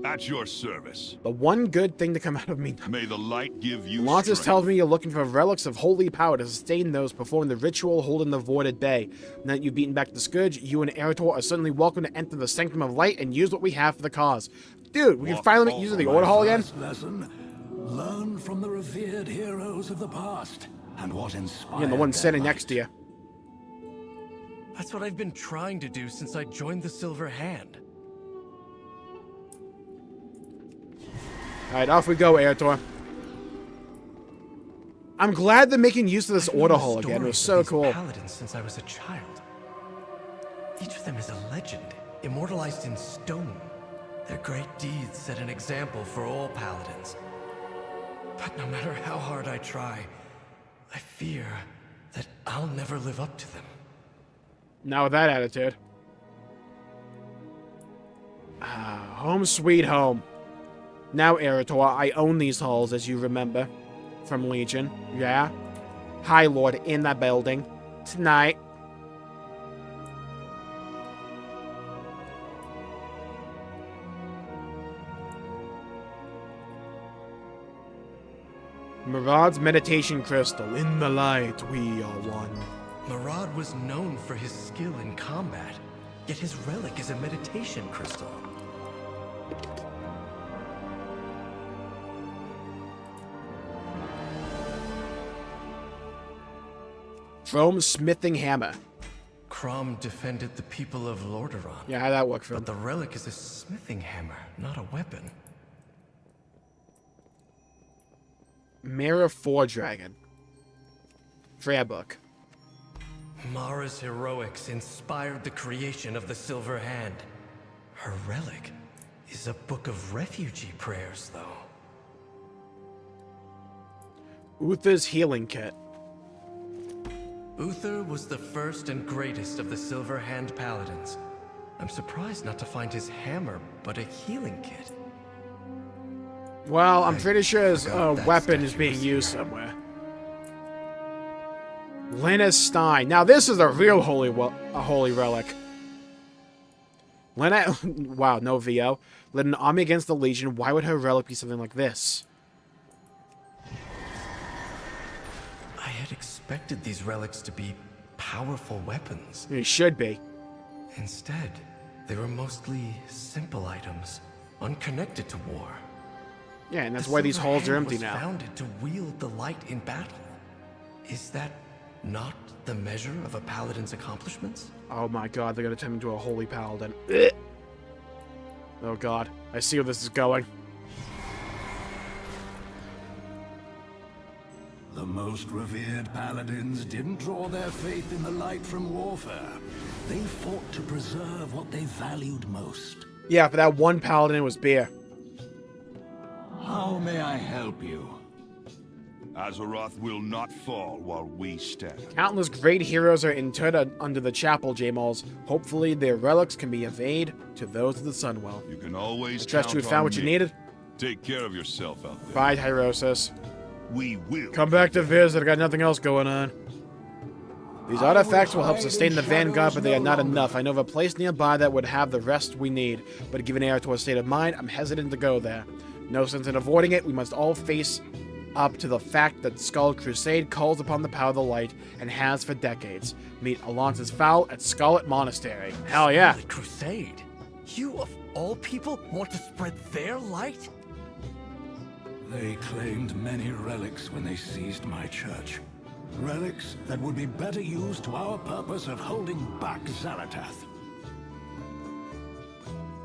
Speaker 2: At your service.
Speaker 3: The one good thing to come out of me.
Speaker 2: May the light give you
Speaker 3: Lontus
Speaker 2: strength.
Speaker 3: tells me you're looking for relics of holy power to sustain those performing the ritual holding the void at bay. Now that you've beaten back the Scourge, you and Eretor are certainly welcome to enter the Sanctum of Light and use what we have for the cause. Dude, we can finally make use of the Order Hall again?
Speaker 15: Lesson, learn from the revered heroes of the past and what inspired
Speaker 3: Yeah, the one
Speaker 15: their
Speaker 3: sitting
Speaker 15: light.
Speaker 3: next to you.
Speaker 16: That's what I've been trying to do since I joined the Silver Hand.
Speaker 3: Alright, off we go, Eretor. I'm glad they're making use of this Order Hall again. It was so cool.
Speaker 16: Paladins since I was a child. Each of them is a legend, immortalized in stone. Their great deeds set an example for all paladins. But no matter how hard I try, I fear that I'll never live up to them.
Speaker 3: Now with that attitude. Home sweet home. Now, Eretor, I own these halls, as you remember. From Legion. Yeah? High Lord in that building. Tonight. Murad's meditation crystal. In the light, we are one.
Speaker 16: Murad was known for his skill in combat, yet his relic is a meditation crystal.
Speaker 3: Chrome's smithing hammer.
Speaker 16: Crom defended the people of Lordaeron.
Speaker 3: Yeah, how'd that work for him?
Speaker 16: But the relic is a smithing hammer, not a weapon.
Speaker 3: Mirror 4 Dragon. Freya book.
Speaker 16: Mara's heroics inspired the creation of the Silver Hand. Her relic is a book of refugee prayers, though.
Speaker 3: Uther's healing kit.
Speaker 16: Uther was the first and greatest of the Silver Hand Paladins. I'm surprised not to find his hammer, but a healing kit.
Speaker 3: Well, I'm pretty sure his weapon is being used somewhere. Lena Stein. Now this is a real holy relic. Lena, wow, no VO. Led an army against the Legion. Why would her relic be something like this?
Speaker 16: I had expected these relics to be powerful weapons.
Speaker 3: It should be.
Speaker 16: Instead, they were mostly simple items, unconnected to war.
Speaker 3: Yeah, and that's why these halls are empty now.
Speaker 16: The founded to wield the light in battle. Is that not the measure of a paladin's accomplishments?
Speaker 3: Oh my god, they're gonna turn into a holy paladin. Ugh. Oh god, I see where this is going.
Speaker 15: The most revered paladins didn't draw their faith in the light from warfare. They fought to preserve what they valued most.
Speaker 3: Yeah, for that one paladin, it was beer.
Speaker 15: How may I help you?
Speaker 2: Azeroth will not fall while we stand.
Speaker 3: Countless great heroes are interred under the chapel, Jmulls. Hopefully their relics can be of aid to those of the Sunwell.
Speaker 2: You can always
Speaker 3: I trust you
Speaker 2: count
Speaker 3: had found
Speaker 2: on
Speaker 3: what you
Speaker 2: me.
Speaker 3: needed.
Speaker 2: Take care of yourself out there.
Speaker 3: Bye, Tyrosus.
Speaker 2: We will.
Speaker 3: Come back to visit, I got nothing else going on. These artifacts will help sustain the Vanguard, but they are not enough. I know of a place nearby that would have the rest we need, but given Eretor's state of mind, I'm hesitant to go there. No sense in avoiding it. We must all face up to the fact that Skull Crusade calls upon the power of the light and has for decades. Meet Alonce's Fowl at Scarlet Monastery. Hell yeah.
Speaker 16: Scarlet Crusade? You of all people want to spread their light?
Speaker 15: They claimed many relics when they seized my church. Relics that would be better used to our purpose of holding back Xalatath.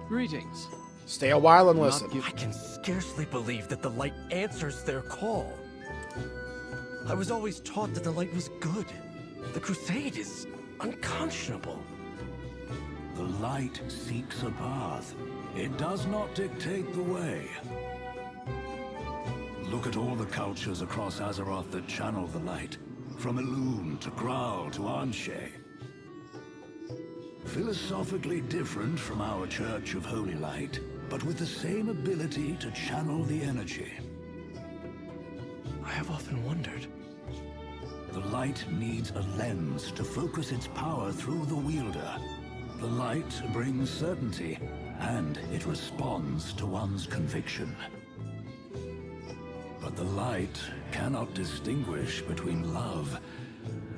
Speaker 9: Greetings.
Speaker 3: Stay a while and listen.
Speaker 16: I can scarcely believe that the light answers their call. I was always taught that the light was good. The crusade is unconscionable.
Speaker 15: The light seeks a path. It does not dictate the way. Look at all the cultures across Azeroth that channel the light. From Elune to Graal to Anshe. Philosophically different from our Church of Holy Light, but with the same ability to channel the energy.
Speaker 16: I have often wondered,
Speaker 15: The light needs a lens to focus its power through the wielder. The light brings certainty, and it responds to one's conviction. But the light cannot distinguish between love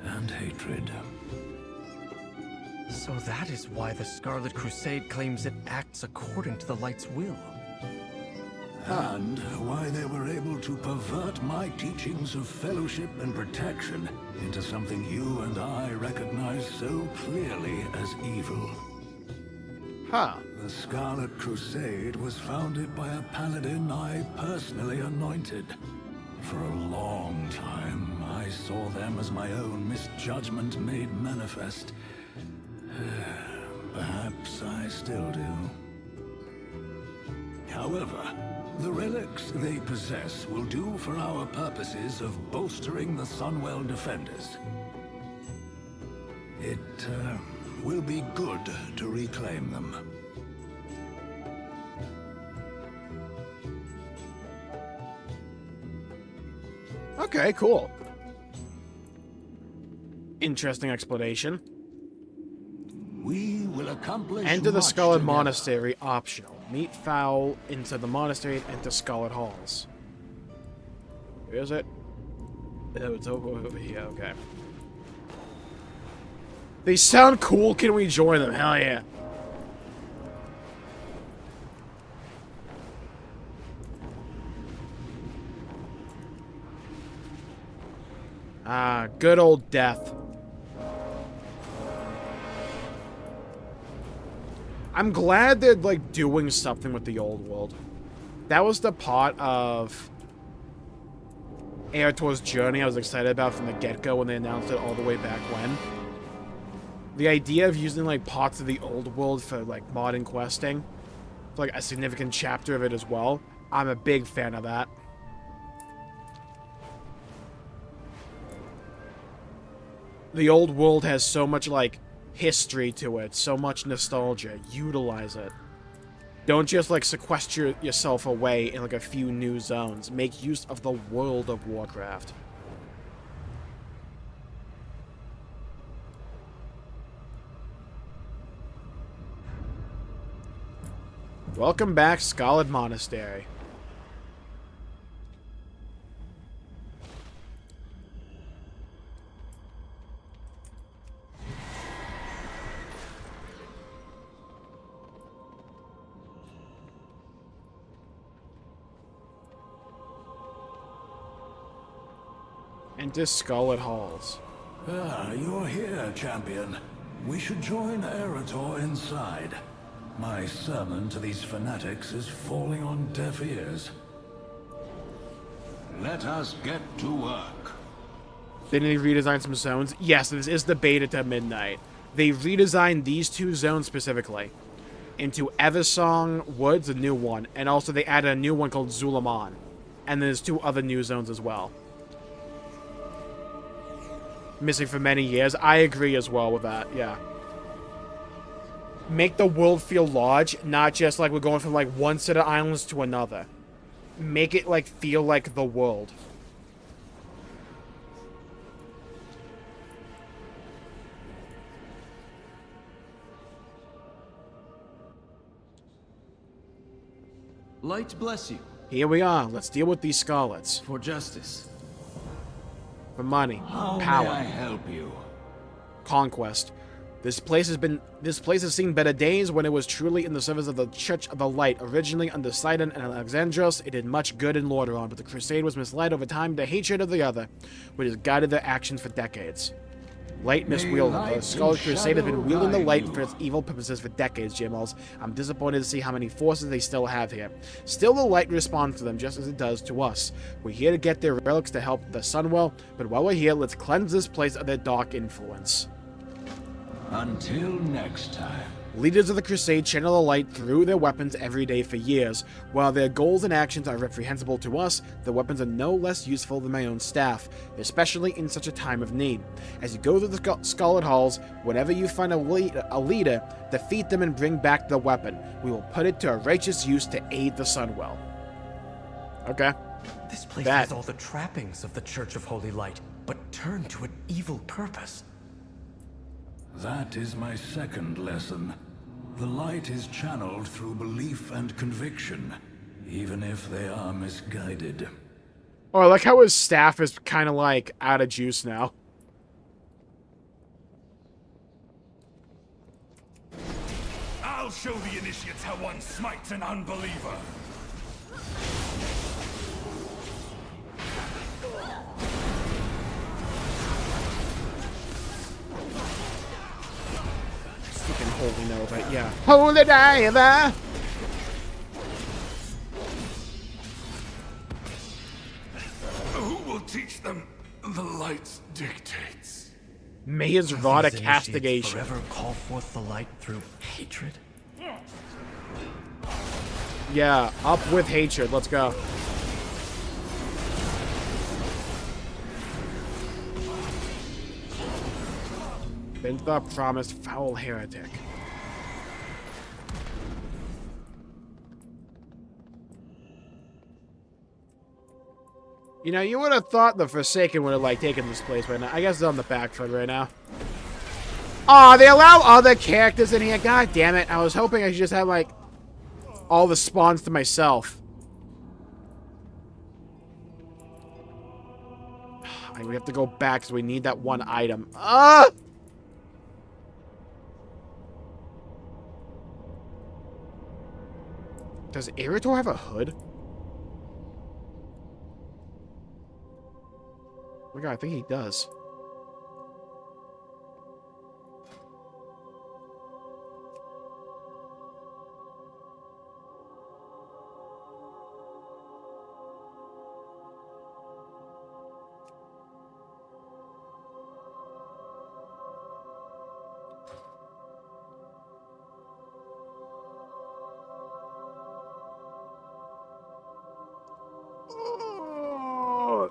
Speaker 15: and hatred.
Speaker 16: So that is why the Scarlet Crusade claims it acts according to the light's will.
Speaker 15: And why they were able to pervert my teachings of fellowship and protection into something you and I recognize so clearly as evil.
Speaker 1: Huh.
Speaker 15: The Scarlet Crusade was founded by a paladin I personally anointed. For a long time, I saw them as my own misjudgment made manifest. Perhaps I still do. However, the relics they possess will do for our purposes of bolstering the Sunwell defenders. It will be good to reclaim them.
Speaker 1: Okay, cool. Interesting explanation.
Speaker 15: We will accomplish
Speaker 1: Enter the
Speaker 15: much
Speaker 1: Scarlet
Speaker 15: together.
Speaker 1: Monastery, optional. Meet Fowl into the monastery and enter Scarlet Halls. Where is it? Oh, it's over here, okay. They sound cool, can we join them? Hell yeah. Ah, good old death. I'm glad they're, like, doing something with the old world. That was the part of Eretor's journey I was excited about from the get-go when they announced it all the way back when. The idea of using, like, parts of the old world for, like, modern questing, for, like, a significant chapter of it as well. I'm a big fan of that. The old world has so much, like, history to it, so much nostalgia. Utilize it. Don't just, like, sequester yourself away in, like, a few new zones. Make use of the World of Warcraft. Welcome back, Scarlet Monastery. Enter Scarlet Halls.
Speaker 15: Ah, you're here, champion. We should join Eretor inside. My sermon to these fanatics is falling on deaf ears.
Speaker 8: Let us get to work.
Speaker 1: Didn't they redesign some zones? Yes, this is the beta to Midnight. They redesigned these two zones specifically. Into Eversong Woods, a new one, and also they added a new one called Zulaman. And there's two other new zones as well. Missing for many years. I agree as well with that, yeah. Make the world feel large, not just like we're going from like one set of islands to another. Make it like feel like the world.
Speaker 18: Light bless you.
Speaker 1: Here we are. Let's deal with these Scarlets.
Speaker 18: For justice.
Speaker 1: For money.
Speaker 8: How
Speaker 1: Power.
Speaker 8: may I help you?
Speaker 1: Conquest. This place has seen better days when it was truly in the service of the Church of the Light. Originally under Sidon and Alexandros, it did much good in Lordaeron, but the Crusade was misled over time to hatred of the other, which has guided their actions for decades. Light miswielded. The Scarlet Crusade has been wielding the light for its evil purposes for decades, Jmulls. I'm disappointed to see how many forces they still have here. Still, the light responds to them just as it does to us. We're here to get their relics to help the Sunwell, but while we're here, let's cleanse this place of their dark influence.
Speaker 8: Until next time.
Speaker 1: Leaders of the Crusade channel the light through their weapons every day for years. While their goals and actions are reprehensible to us, the weapons are no less useful than my own staff, especially in such a time of need. As you go through the Scarlet Halls, whenever you find a leader, defeat them and bring back the weapon. We will put it to a righteous use to aid the Sunwell. Okay.
Speaker 16: This place has all the trappings of the Church of Holy Light.
Speaker 4: but turn to an evil purpose.
Speaker 15: That is my second lesson. The light is channeled through belief and conviction, even if they are misguided.
Speaker 1: Oh, I like how his staff is kind of like out of juice now.
Speaker 12: I'll show the initiates how one smites an unbeliever.
Speaker 1: Freaking Holy Nova, yeah. Holy Diver!
Speaker 12: Who will teach them the light's dictates?
Speaker 1: May his rod of
Speaker 4: These initiates
Speaker 1: castigation.
Speaker 4: forever call forth the light through hatred?
Speaker 1: Yeah, up with hatred. Let's go. Been the promised foul heretic. You know, you would have thought the Forsaken would have, like, taken this place right now. I guess it's on the back foot right now. Aw, they allow other characters in here. God damn it. I was hoping I should just have, like, all the spawns to myself. We have to go back because we need that one item. Ah! Does Eretor have a hood? Oh my god, I think he does.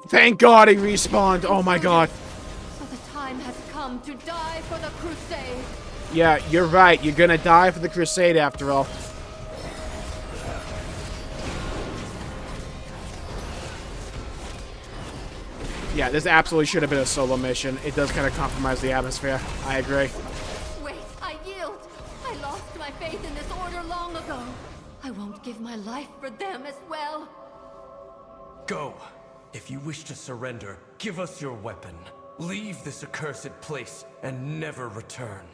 Speaker 1: Thank God he respawned. Oh my god.
Speaker 11: So the time has come to die for the crusade.
Speaker 1: Yeah, you're right. You're gonna die for the crusade after all. Yeah, this absolutely should have been a solo mission. It does kind of compromise the atmosphere. I agree.
Speaker 11: Wait, I yield. I lost my faith in this order long ago. I won't give my life for them as well.
Speaker 4: Go. If you wish to surrender, give us your weapon. Leave this accursed place and never return.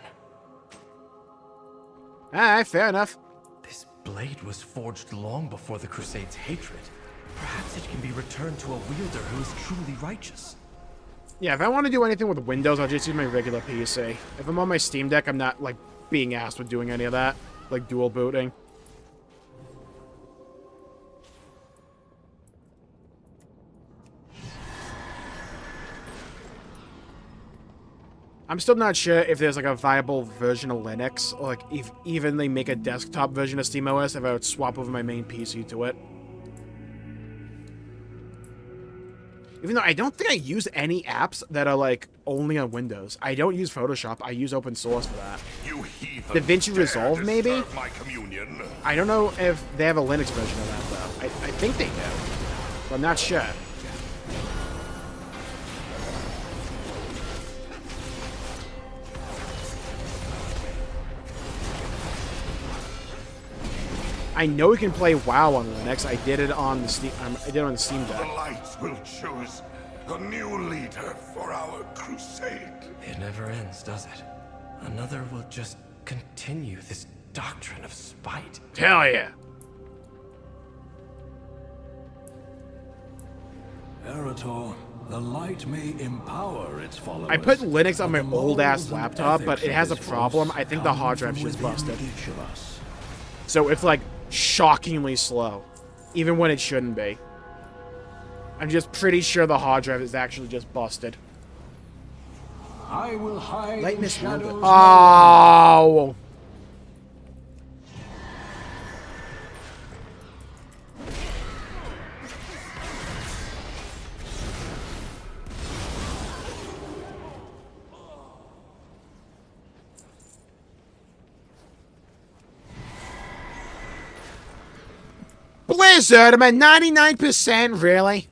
Speaker 1: Alright, fair enough.
Speaker 4: This blade was forged long before the Crusade's hatred. Perhaps it can be returned to a wielder who is truly righteous.
Speaker 1: Yeah, if I want to do anything with Windows, I'll just use my regular PC. If I'm on my Steam Deck, I'm not, like, being asked with doing any of that. Like, dual booting. I'm still not sure if there's, like, a viable version of Linux, or, like, if even they make a desktop version of SteamOS, if I would swap over my main PC to it. Even though I don't think I use any apps that are, like, only on Windows. I don't use Photoshop. I use open source for that.
Speaker 12: You heathen,
Speaker 1: DaVinci Resolve, maybe?
Speaker 12: my communion.
Speaker 1: I don't know if they have a Linux version of that, though. I think they do. But I'm not sure. I know we can play WoW on Linux. I did it on the Steam. I did it on the Steam Deck.
Speaker 12: The light will choose a new leader for our crusade.
Speaker 4: It never ends, does it? Another will just continue this doctrine of spite.
Speaker 1: Hell yeah.
Speaker 15: Eretor, the light may empower its followers.
Speaker 1: I put Linux on my old-ass laptop, but it has a problem. I think the hard drive's just busted. So it's, like, shockingly slow. Even when it shouldn't be. I'm just pretty sure the hard drive is actually just busted.
Speaker 15: I will hide
Speaker 1: Light
Speaker 15: in
Speaker 1: Miss
Speaker 15: shadows.
Speaker 1: Oh! Blizzard, I'm at 99%, really?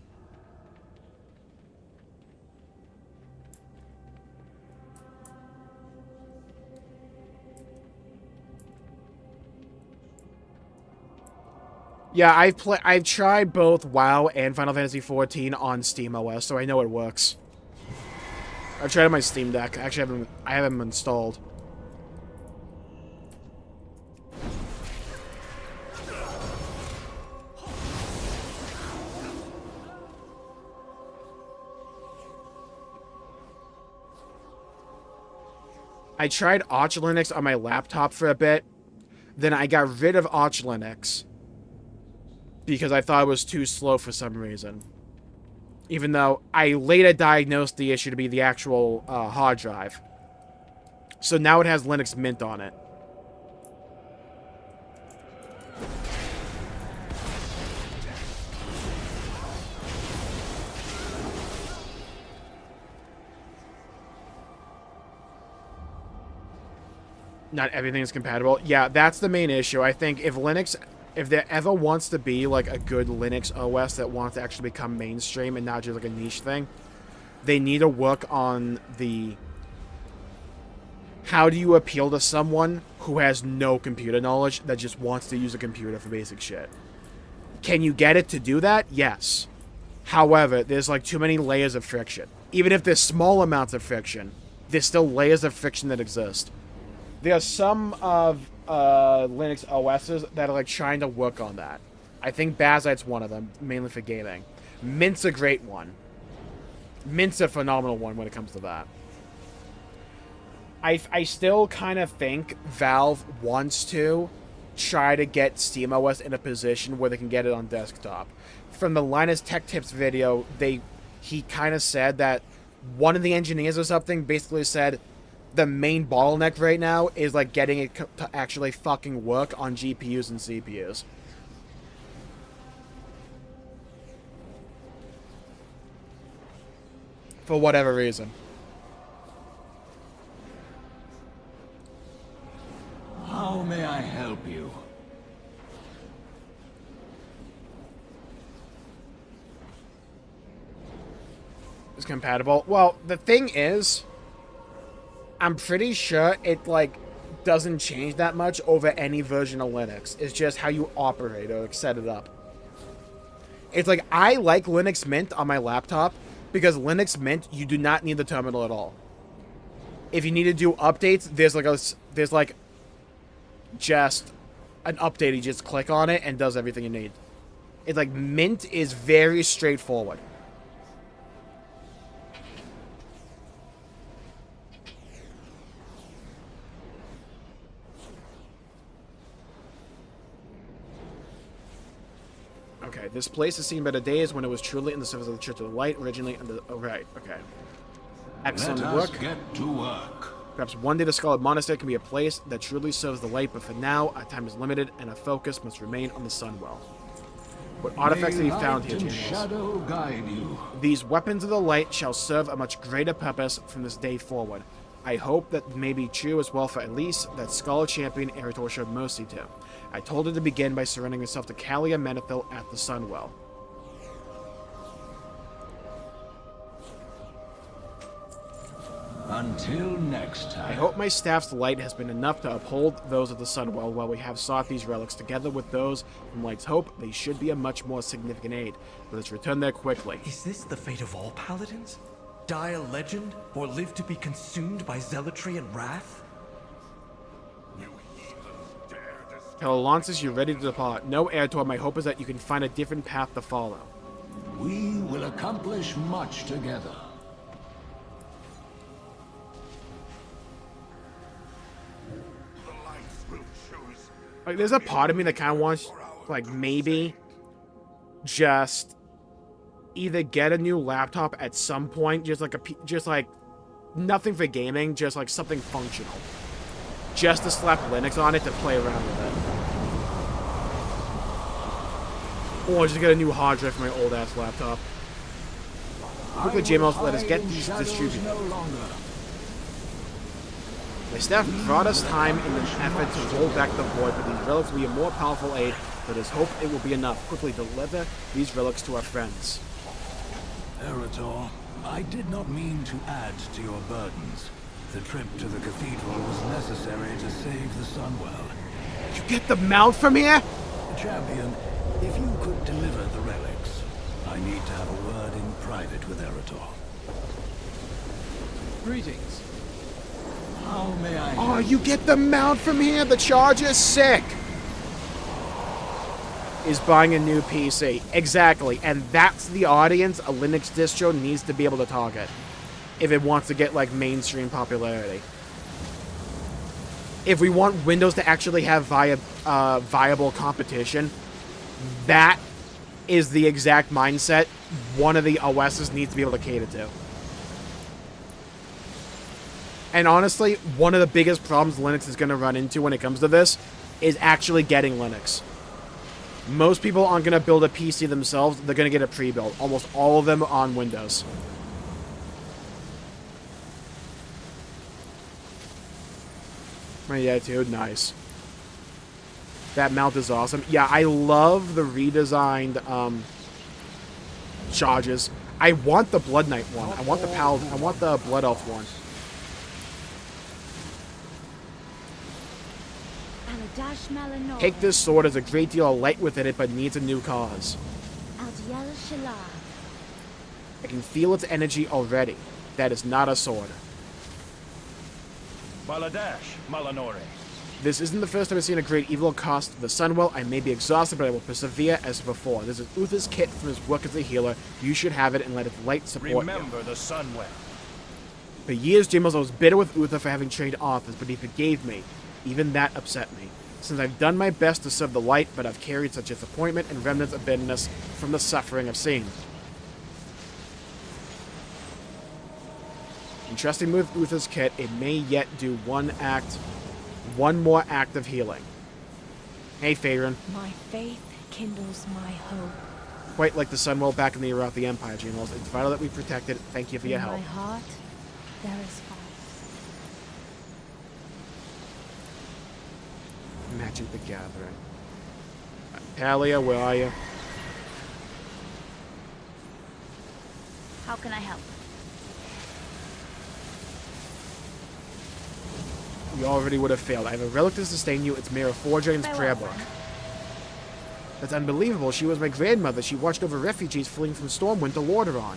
Speaker 3: Yeah, I've tried both WoW and Final Fantasy XIV on SteamOS, so I know it works. I've tried it on my Steam Deck. Actually, I have them installed. I tried Arch Linux on my laptop for a bit. Then I got rid of Arch Linux because I thought it was too slow for some reason. Even though I later diagnosed the issue to be the actual hard drive. So now it has Linux Mint on it. Not everything is compatible. Yeah, that's the main issue. I think if there ever wants to be like a good Linux OS that wants to actually become mainstream and not just like a niche thing, they need to work on the how do you appeal to someone who has no computer knowledge that just wants to use a computer for basic shit. Can you get it to do that? Yes. However, there's like too many layers of friction. Even if there's small amounts of friction, there's still layers of friction that exist. There are some of Linux OSs that are like trying to work on that. I think Bazite's one of them, mainly for gaming. Mint's a great one. Mint's a phenomenal one when it comes to that. I still kind of think Valve wants to try to get SteamOS in a position where they can get it on desktop. From the Linus Tech Tips video, he kind of said that one of the engineers or something basically said the main bottleneck right now is like getting it to actually fucking work on GPUs and CPUs. For whatever reason.
Speaker 8: How may I help you?
Speaker 3: It's compatible. Well, the thing is, I'm pretty sure it, like, doesn't change that much over any version of Linux. It's just how you operate or set it up. It's like, I like Linux Mint on my laptop because Linux Mint, you do not need the terminal at all. If you need to do updates, there's like just an update. You just click on it and does everything you need. It's like Mint is very straightforward. Okay, this place has seen better days when it was truly in the service of the Church of the Light, originally under... Oh, right, okay. Excellent work.
Speaker 8: Let us get to work.
Speaker 3: Perhaps one day the Scarlet Monastery can be a place that truly serves the light, but for now, our time is limited, and our focus must remain on the Sunwell. What artifacts have you found here, Jmulls?
Speaker 8: Shadow guide you.
Speaker 3: These weapons of the light shall serve a much greater purpose from this day forward. I hope that may be true as well for Elise, that Scarlet Champion Eritor showed mercy to. I told her to begin by surrendering herself to Kalia Menethil at the Sunwell.
Speaker 8: Until next time.
Speaker 3: I hope my staff's light has been enough to uphold those of the Sunwell while we have sought these relics. Together with those from Light's Hope, they should be a much more significant aid. Let us return there quickly.
Speaker 16: Is this the fate of all paladins? Die a legend, or live to be consumed by zealotry and wrath?
Speaker 3: Tell Alonsis you're ready to depart. No, Eritor, my hope is that you can find a different path to follow.
Speaker 8: We will accomplish much together.
Speaker 3: Like, there's a part of me that kind of wants, like, maybe just either get a new laptop at some point, just like nothing for gaming, just like something functional, just to slap Linux on it to play around with it, or just get a new hard drive for my old ass laptop. Quickly, Jmulls, let us get these distributed. My staff brought us time in an effort to roll back the void, but these relics will be a more powerful aid. Let us hope it will be enough. Quickly deliver these relics to our friends.
Speaker 15: Eritor, I did not mean to add to your burdens. The trip to the cathedral was necessary to save the Sunwell.
Speaker 3: You get the mount from here?
Speaker 15: Champion,
Speaker 8: If you could deliver the relics, I need to have a word in private with Eretor.
Speaker 9: Greetings. How may I...
Speaker 1: Oh, you get the mount from here? The Charger's sick! Is buying a new PC. Exactly. And that's the audience a Linux distro needs to be able to target. If it wants to get, like, mainstream popularity. If we want Windows to actually have viable competition, that is the exact mindset one of the OSs needs to be able to cater to. And honestly, one of the biggest problems Linux is going to run into when it comes to this is actually getting Linux. Most people aren't going to build a PC themselves. They're going to get a pre-built. Almost all of them on Windows. My attitude, nice. That mount is awesome. Yeah, I love the redesigned charges. I want the Blood Knight one. I want the Paladin. I want the Blood Elf one. Take this sword, has a great deal of light within it, but needs a new cause. I can feel its energy already. That is not a sword.
Speaker 9: Baladash, Malanore.
Speaker 1: This isn't the first time I've seen a great evil cost the Sunwell. I may be exhausted, but I will persevere as before. This is Uther's kit from his work as a healer. You should have it and let its light support
Speaker 9: Remember the Sunwell.
Speaker 1: For years, Jmulls, I was bitter with Uther for having trained authors, but he forgave me. Even that upset me. Since I've done my best to serve the light, but I've carried such disappointment and remnants of bitterness from the suffering I've seen. Entrusting me with Uther's kit, it may yet do one more act of healing. Hey, Faerun.
Speaker 22: My faith kindles my hope.
Speaker 1: Quite like the Sunwell back in the era of the Empire, Jmulls. It's vital that we protect it. Thank you for your help.
Speaker 22: In my heart, there is fight.
Speaker 1: Magic the Gathering. Talia, where are you?
Speaker 21: How can I help?
Speaker 1: You already would have failed. I have a relic to sustain you. It's Mira Fordrain's prayer book. That's unbelievable. She was my grandmother. She watched over refugees fleeing from Stormwind to Lordaeron.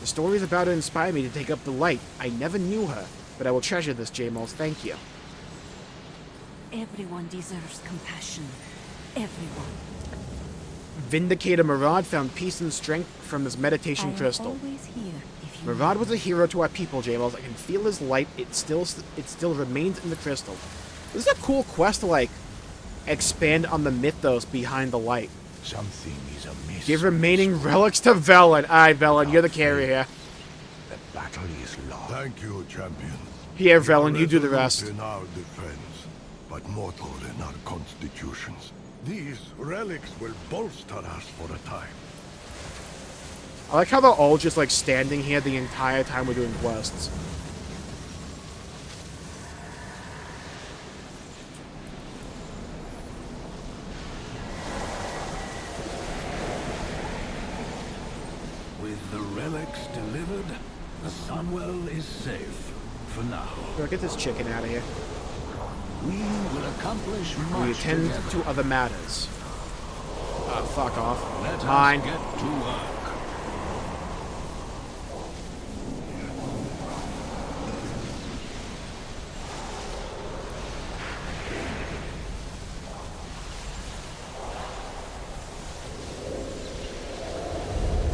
Speaker 1: The stories about her inspire me to take up the light. I never knew her, but I will treasure this, Jmulls. Thank you.
Speaker 7: Everyone deserves compassion. Everyone.
Speaker 1: Vindicator Murad found peace and strength from this meditation crystal. Murad was a hero to our people, Jmulls. I can feel his light. It still remains in the crystal. This is a cool quest to, like, expand on the mythos behind the light.
Speaker 5: Something is amiss.
Speaker 1: Give remaining relics to Velen. Aye, Velen, you're the carrier here.
Speaker 5: The battle is lost. Thank you, champion.
Speaker 1: Here, Velen, you do the rest.
Speaker 5: In our defense, but mortal in our constitutions. These relics will bolster us for a time.
Speaker 1: I like how they're all just, like, standing here the entire time we're doing quests.
Speaker 8: With the relics delivered, the Sunwell is safe for now.
Speaker 1: Get this chicken out of here.
Speaker 8: We will accomplish much
Speaker 1: We attend
Speaker 8: together.
Speaker 1: to other matters. Fuck off.
Speaker 8: Let
Speaker 1: Mine.
Speaker 8: us get to work.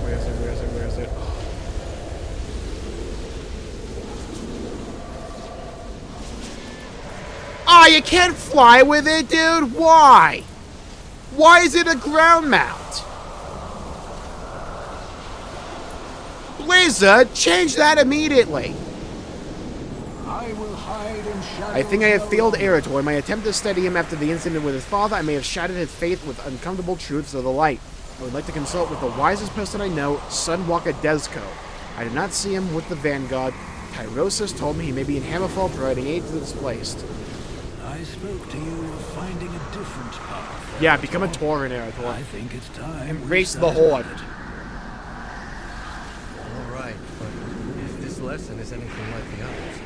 Speaker 1: Where is it? Where is it? Where is it? Oh, you can't fly with it, dude? Why? Why is it a ground mount? Blizzard, change that immediately.
Speaker 8: I will hide in shadow.
Speaker 1: I think I have failed Eretor. In my attempt to steady him after the incident with his father, I may have shattered his faith with uncomfortable truths of the light. I would like to consult with the wisest person I know, Sunwalker Desco. I did not see him with the Vanguard. Tyrosus told me he may be in Hammerfall providing aid to the displaced.
Speaker 8: I spoke to you of finding a different path.
Speaker 1: Yeah, become a Tauren, Eretor.
Speaker 8: I think it's time.
Speaker 1: Embrace the Horde.
Speaker 16: Alright, but if this lesson is anything like the others...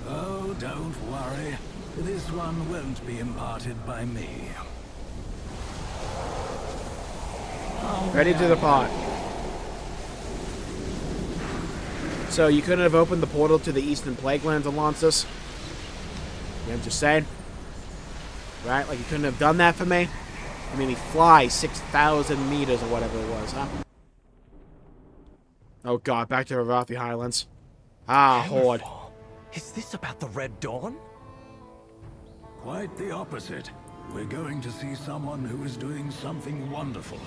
Speaker 8: Oh, don't worry.
Speaker 15: This one won't be imparted by me.
Speaker 3: Ready to depart. So you couldn't have opened the portal to the Eastern Plaguelands, Alonsus? Yeah, I'm just saying. Right? Like you couldn't have done that for me? I mean, he fly 6,000 meters or whatever it was, huh? Oh god, back to the Arathi Highlands. Ah, Horde.
Speaker 16: Is this about the Red Dawn?
Speaker 15: Quite the opposite. We're going to see someone who is doing something wonderful.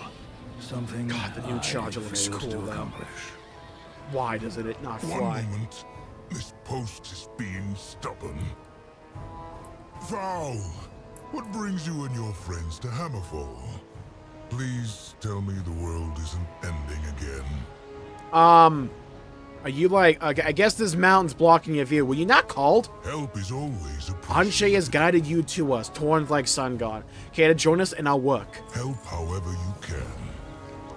Speaker 15: Something
Speaker 3: God, the new charger looks cool,
Speaker 15: to
Speaker 3: though.
Speaker 15: accomplish.
Speaker 3: Why doesn't it not fly?
Speaker 5: One moment. This post is being stubborn. Val, what brings you and your friends to Hammerfall? Please tell me the world isn't ending again.
Speaker 3: Are you like, okay, I guess this mountain's blocking your view. Were you not called?
Speaker 5: Help is always appreciated.
Speaker 3: Anshe has guided you to us, torn like sun god. Care to join us in our work?
Speaker 5: Help however you can.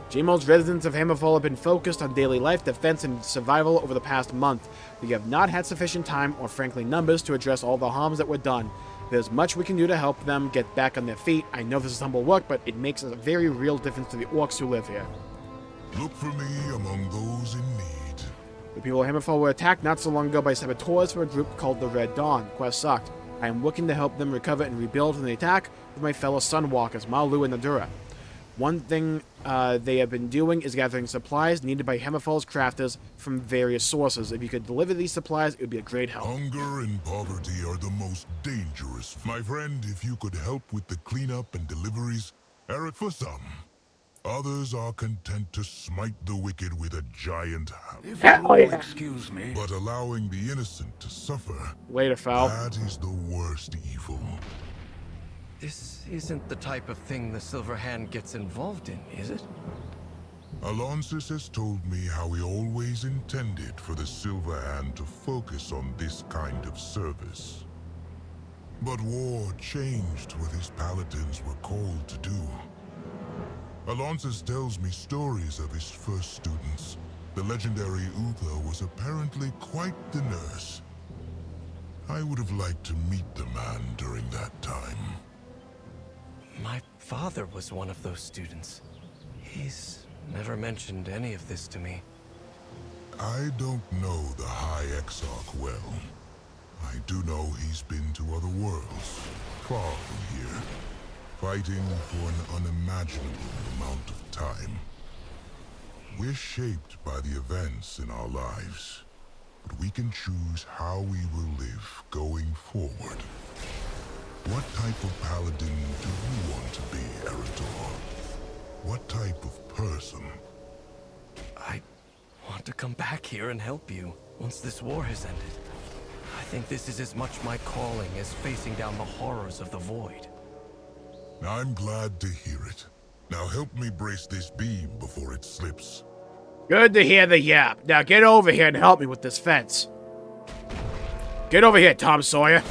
Speaker 3: Jmulls residents of Hammerfall have been focused on daily life, defense, and survival over the past month. We have not had sufficient time, or frankly numbers, to address all the harms that were done. There's much we can do to help them get back on their feet. I know this is humble work, but it makes a very real difference to the orcs who live here.
Speaker 5: Look for me among those in need.
Speaker 3: The people of Hammerfall were attacked not so long ago by saboteurs from a group called the Red Dawn. Quest sucked. I am working to help them recover and rebuild from the attack with my fellow Sunwalkers, Malu and Nadura. One thing they have been doing is gathering supplies needed by Hammerfall's crafters from various sources. If you could deliver these supplies, it would be a great help.
Speaker 5: Hunger and poverty are the most dangerous. My friend, if you could help with the cleanup and deliveries, Eric, for some. Others are content to smite the wicked with a giant hammer.
Speaker 15: Excuse me.
Speaker 5: But allowing the innocent to suffer,
Speaker 3: later, foul.
Speaker 5: That is the worst evil.
Speaker 16: This isn't the type of thing the Silver Hand gets involved in, is it?
Speaker 5: Alonsis has told me how he always intended for the Silver Hand to focus on this kind of service. But war changed what his paladins were called to do. Alonsis tells me stories of his first students. The legendary Uther was apparently quite the nurse. I would have liked to meet the man during that time.
Speaker 16: My father was one of those students. He's never mentioned any of this to me.
Speaker 5: I don't know the High Exarch well. I do know he's been to other worlds, far from here, fighting for an unimaginable amount of time. We're shaped by the events in our lives, but we can choose how we will live going forward. What type of paladin do you want to be, Eridor? What type of person?
Speaker 16: I want to come back here and help you once this war has ended. I think this is as much my calling as facing down the horrors of the Void.
Speaker 5: I'm glad to hear it. Now help me brace this beam before it slips.
Speaker 3: Good to hear the yap. Now get over here and help me with this fence. Get over here, Tom Sawyer.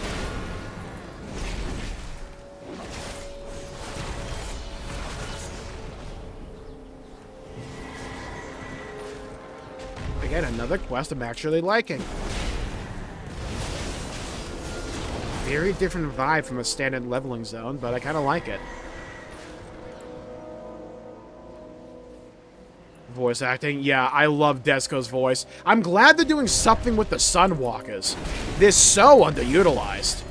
Speaker 3: Again, another quest I'm actually liking. Very different vibe from a standard leveling zone, but I kind of like it. Voice acting. Yeah, I love Desko's voice. I'm glad they're doing something with the Sunwalkers. They're so underutilized.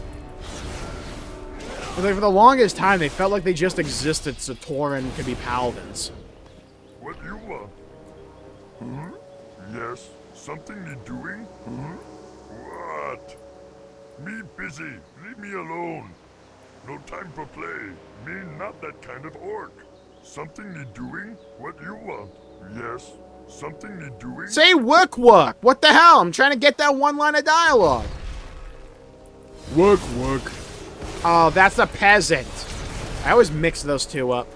Speaker 3: Like, for the longest time, they felt like they just existed so Tauren could be paladins.
Speaker 2: What you want? Yes, something you doing? What? Me busy. Leave me alone. No time for play. Me not that kind of orc. Something you doing? What you want? Yes, something you doing?
Speaker 3: Say work. What the hell? I'm trying to get that one line of dialogue. Work. Oh, that's a peasant. I always mix those two up.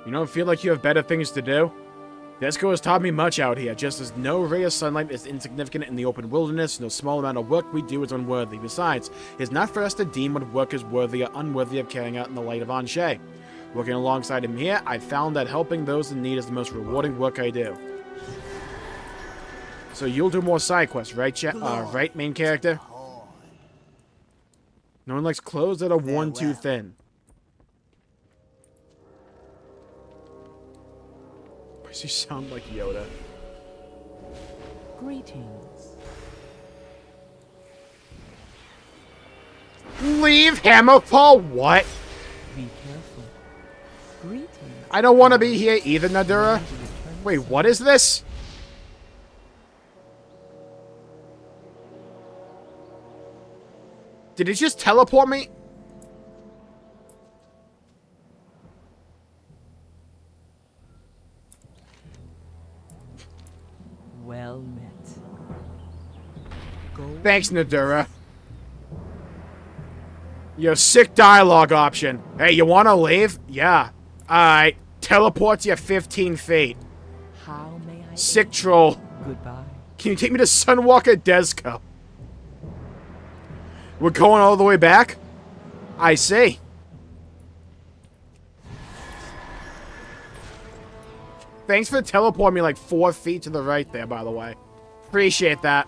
Speaker 3: You don't feel like you have better things to do? Desco has taught me much out here, just as no ray of sunlight is insignificant in the open wilderness, no small amount of work we do is unworthy. Besides, it is not for us to deem what work is worthy or unworthy of carrying out in the light of Anshe. Working alongside him here, I've found that helping those in need is the most rewarding work I do. So you'll do more side quests, right, right, main character? No one likes clothes that are worn too thin. Why does he sound like Yoda?
Speaker 6: Greetings.
Speaker 3: Leave Hammerfall? What?
Speaker 6: Be careful. Greetings.
Speaker 3: I don't want to be here either, Nadura. Wait, what is this? Did it just teleport me?
Speaker 6: Well met. Go.
Speaker 3: Thanks, Nadura. Your sick dialogue option. Hey, you want to leave? Yeah. Alright. Teleports you 15 feet.
Speaker 6: How may I...
Speaker 3: Sick troll.
Speaker 6: Goodbye.
Speaker 3: Can you take me to Sunwalker Desco? We're going all the way back? I see. Thanks for teleporting me like 4 feet to the right there, by the way. Appreciate that.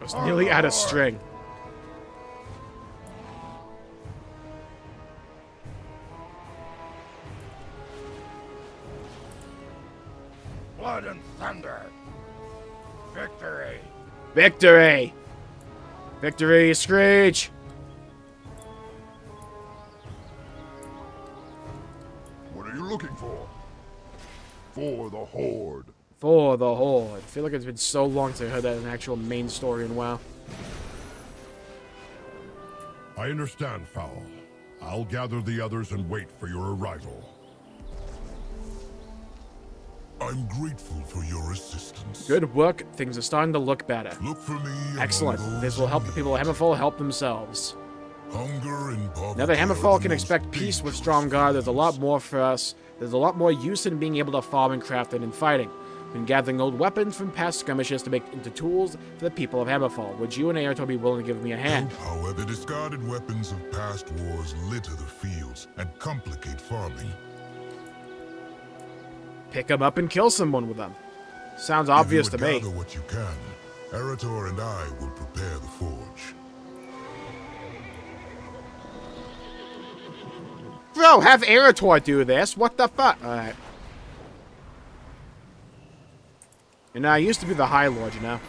Speaker 3: I was nearly out of string.
Speaker 2: Blood and thunder. Victory.
Speaker 3: Victory! Victory, Screech!
Speaker 2: What are you looking for? For the Horde.
Speaker 3: For the Horde. I feel like it's been so long since I heard that as an actual main story in WoW.
Speaker 2: I understand, Fowl. I'll gather the others and wait for your arrival.
Speaker 5: I'm grateful for your assistance.
Speaker 3: Good work. Things are starting to look better.
Speaker 5: Look for me.
Speaker 3: Excellent. This will help the people of Hammerfall help themselves.
Speaker 5: Hunger and poverty.
Speaker 3: Now that Hammerfall can expect peace with Stromgarde, there's a lot more for us. There's a lot more use in being able to farm and craft and in fighting. Been gathering old weapons from past skirmishes to make into tools for the people of Hammerfall. Would you and Aertor be willing to give me a hand?
Speaker 5: However, the discarded weapons of past wars litter the fields and complicate farming.
Speaker 3: Pick them up and kill someone with them. Sounds obvious to me.
Speaker 5: Gather what you can. Aertor and I will prepare the forge.
Speaker 3: Bro, have Aertor do this. What the fuck? Alright. You know, I used to be the High Lord, you know.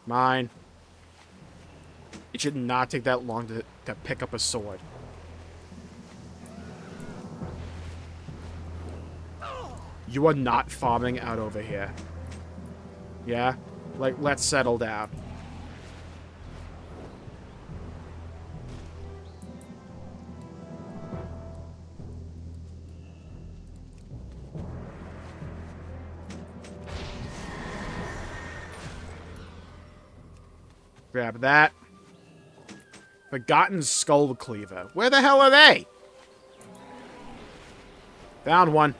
Speaker 3: Mine. It should not take that long to pick up a sword. You are not farming out over here. Yeah? Like, let's settle down. Grab that. Forgotten Skull Cleaver. Where the hell are they? Found one.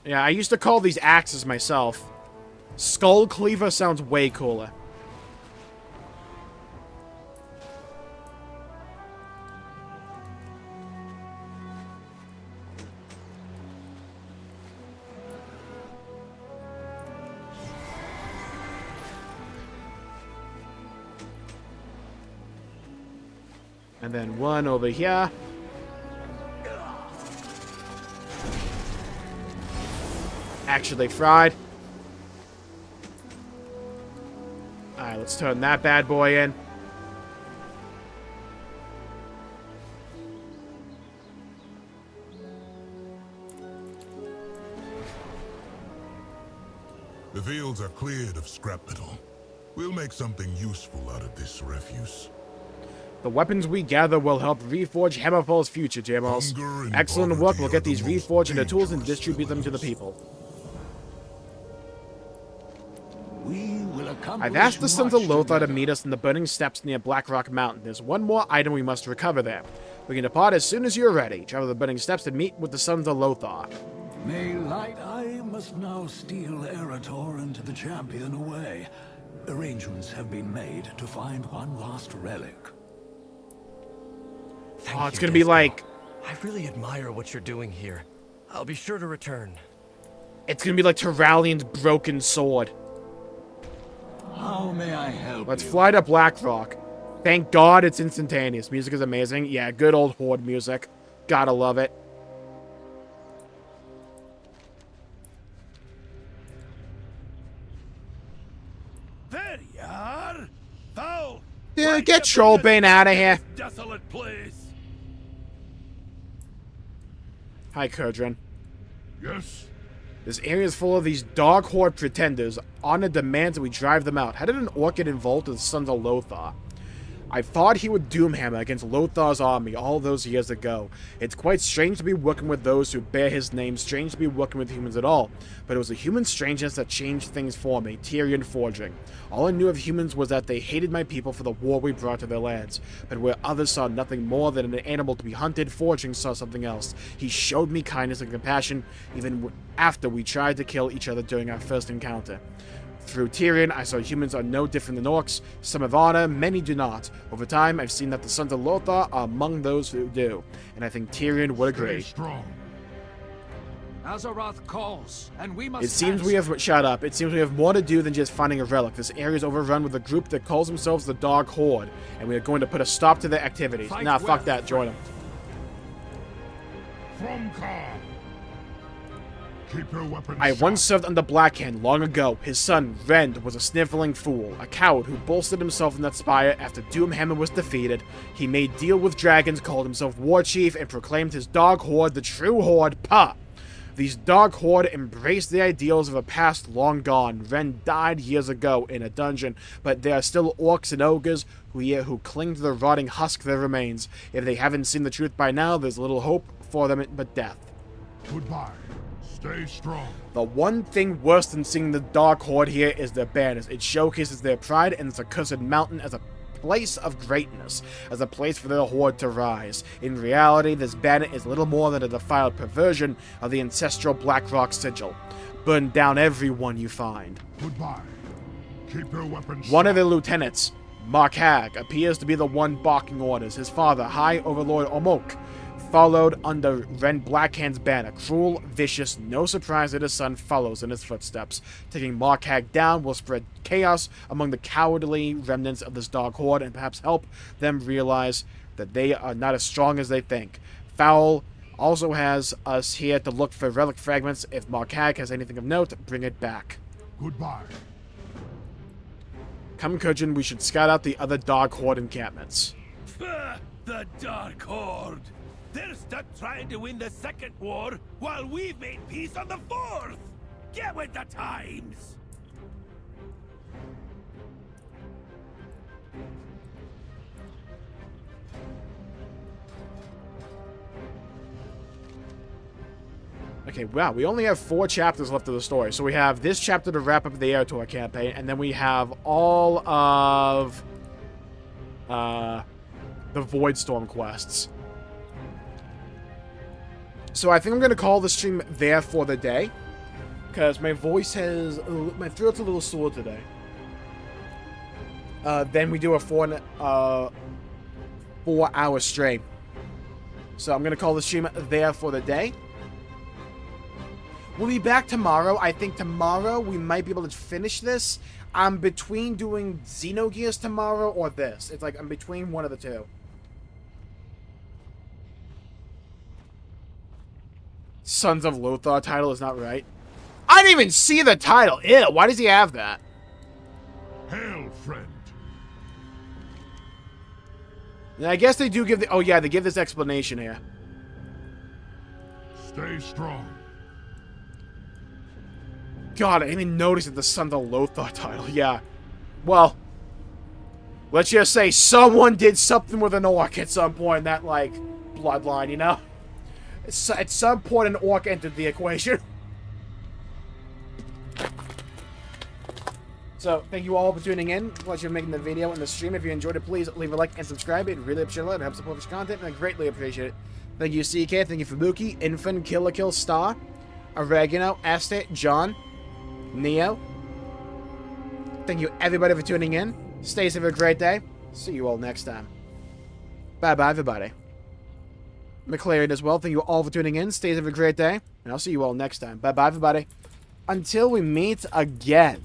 Speaker 3: Yeah, I used to call these axes myself. Skull Cleaver sounds way cooler. And then one over here. Actually fried. Alright, let's turn that bad boy in.
Speaker 5: The fields are cleared of scrap metal. We'll make something useful out of this refuse.
Speaker 3: The weapons we gather will help reforge Hammerfall's future, Jmulls. Excellent work. We'll get these reforged into tools and distribute them to the people. I've asked the Sons of Lothar to meet us in the burning steppes near Blackrock Mountain. There's one more item we must recover there. We can depart as soon as you're ready. Travel the burning steppes to meet with the Sons of Lothar.
Speaker 15: May light, I must now steal Erator and the champion away. Arrangements have been made to find one last relic.
Speaker 3: Oh, it's gonna be like...
Speaker 16: I really admire what you're doing here. I'll be sure to return.
Speaker 3: It's gonna be like Terralian's broken sword.
Speaker 15: How may I help
Speaker 3: Let's
Speaker 15: you?
Speaker 3: fly to Blackrock. Thank God it's instantaneous. Music is amazing. Yeah, good old Horde music. Gotta love it.
Speaker 9: There you are. Foul.
Speaker 3: Yeah, get Trollbane out of here.
Speaker 9: Desolate place.
Speaker 3: Hi, Kurdran.
Speaker 2: Yes?
Speaker 3: This area is full of these dog horde pretenders. Honor demands that we drive them out. How did an orc get involved with the Sons of Lothar? I thought he would Doomhammer against Lothar's army all those years ago. It's quite strange to be working with those who bear his name, strange to be working with humans at all. But it was a human strangeness that changed things for me, Tyrion forging. All I knew of humans was that they hated my people for the war we brought to their lands. But where others saw nothing more than an animal to be hunted, forging saw something else. He showed me kindness and compassion, even after we tried to kill each other during our first encounter. Through Tyrion, I saw humans are no different than orcs. Some have honor, many do not. Over time, I've seen that the Sons of Lothar are among those who do, and I think Tyrion would agree.
Speaker 9: Azeroth calls, and we must
Speaker 3: It seems we have more to do than just finding a relic. This area is overrun with a group that calls themselves the Dog Horde, and we are going to put a stop to their activities. Nah, fuck that. Join them.
Speaker 2: From Khan. Keep your weapons
Speaker 3: I once served under Blackhand long ago. His son, Rend, was a sniveling fool, a coward who bolstered himself in that spire after Doomhammer was defeated. He made deal with dragons, called himself War Chief, and proclaimed his Dog Horde the true Horde. Pah! These Dog Horde embraced the ideals of a past long gone. Rend died years ago in a dungeon, but there are still orcs and ogres who cling to the rotting husk that remains. If they haven't seen the truth by now, there's little hope for them but death.
Speaker 2: Goodbye. Stay strong.
Speaker 3: The one thing worse than seeing the Dark Horde here is their banners. It showcases their pride and this accursed mountain as a place of greatness, as a place for their horde to rise. In reality, this banner is little more than a defiled perversion of the ancestral Blackrock sigil. Burn down everyone you find.
Speaker 2: Goodbye. Keep your weapons.
Speaker 3: One of the lieutenants, Mark Hag, appears to be the one barking orders. His father, High Overlord Omok, followed under Rend Blackhand's banner. Cruel, vicious, no surprise that his son follows in his footsteps. Taking Mark Hag down will spread chaos among the cowardly remnants of this Dog Horde and perhaps help them realize that they are not as strong as they think. Foul also has us here to look for relic fragments. If Mark Hag has anything of note, bring it back.
Speaker 2: Goodbye.
Speaker 3: Come, Kurjan, we should scout out the other Dog Horde encampments.
Speaker 9: The Dark Horde! They're stuck trying to win the second war while we've made peace on the fourth! Get with the times!
Speaker 3: Okay, wow, we only have 4 chapters left of the story. So we have this chapter to wrap up the Air Tour campaign, and then we have all of the Voidstorm quests. So I think I'm going to call the stream there for the day, because my throat's a little sore today. Then we do a 4-hour stream. So I'm going to call the stream there for the day. We'll be back tomorrow. I think tomorrow we might be able to finish this. I'm between doing Xenogears tomorrow or this. It's like I'm between one of the two. Sons of Lothar title is not right. I didn't even see the title. Ew, why does he have that?
Speaker 2: Hail, friend.
Speaker 3: And I guess they do give the... Oh, yeah, they give this explanation here.
Speaker 2: Stay strong.
Speaker 3: God, I didn't even notice that the Sons of Lothar title. Yeah. Well, Let's just say someone did something with an orc at some point in that, like, bloodline, you know? At some point, an orc entered the equation. So, thank you all for tuning in. Pleasure making the video and the stream. If you enjoyed it, please leave a like and subscribe. It really appreciate it. It helps support this content, and I greatly appreciate it. Thank you, CK. Thank you, Fubuki, Infant, Killer Kill, Star, Oregano, Estate, John, Neo. Thank you, everybody, for tuning in. Stay safe, have a great day. See you all next time. Bye-bye, everybody. McLaren as well. Thank you all for tuning in. Stay safe, have a great day. And I'll see you all next time. Bye-bye, everybody. Until we meet again.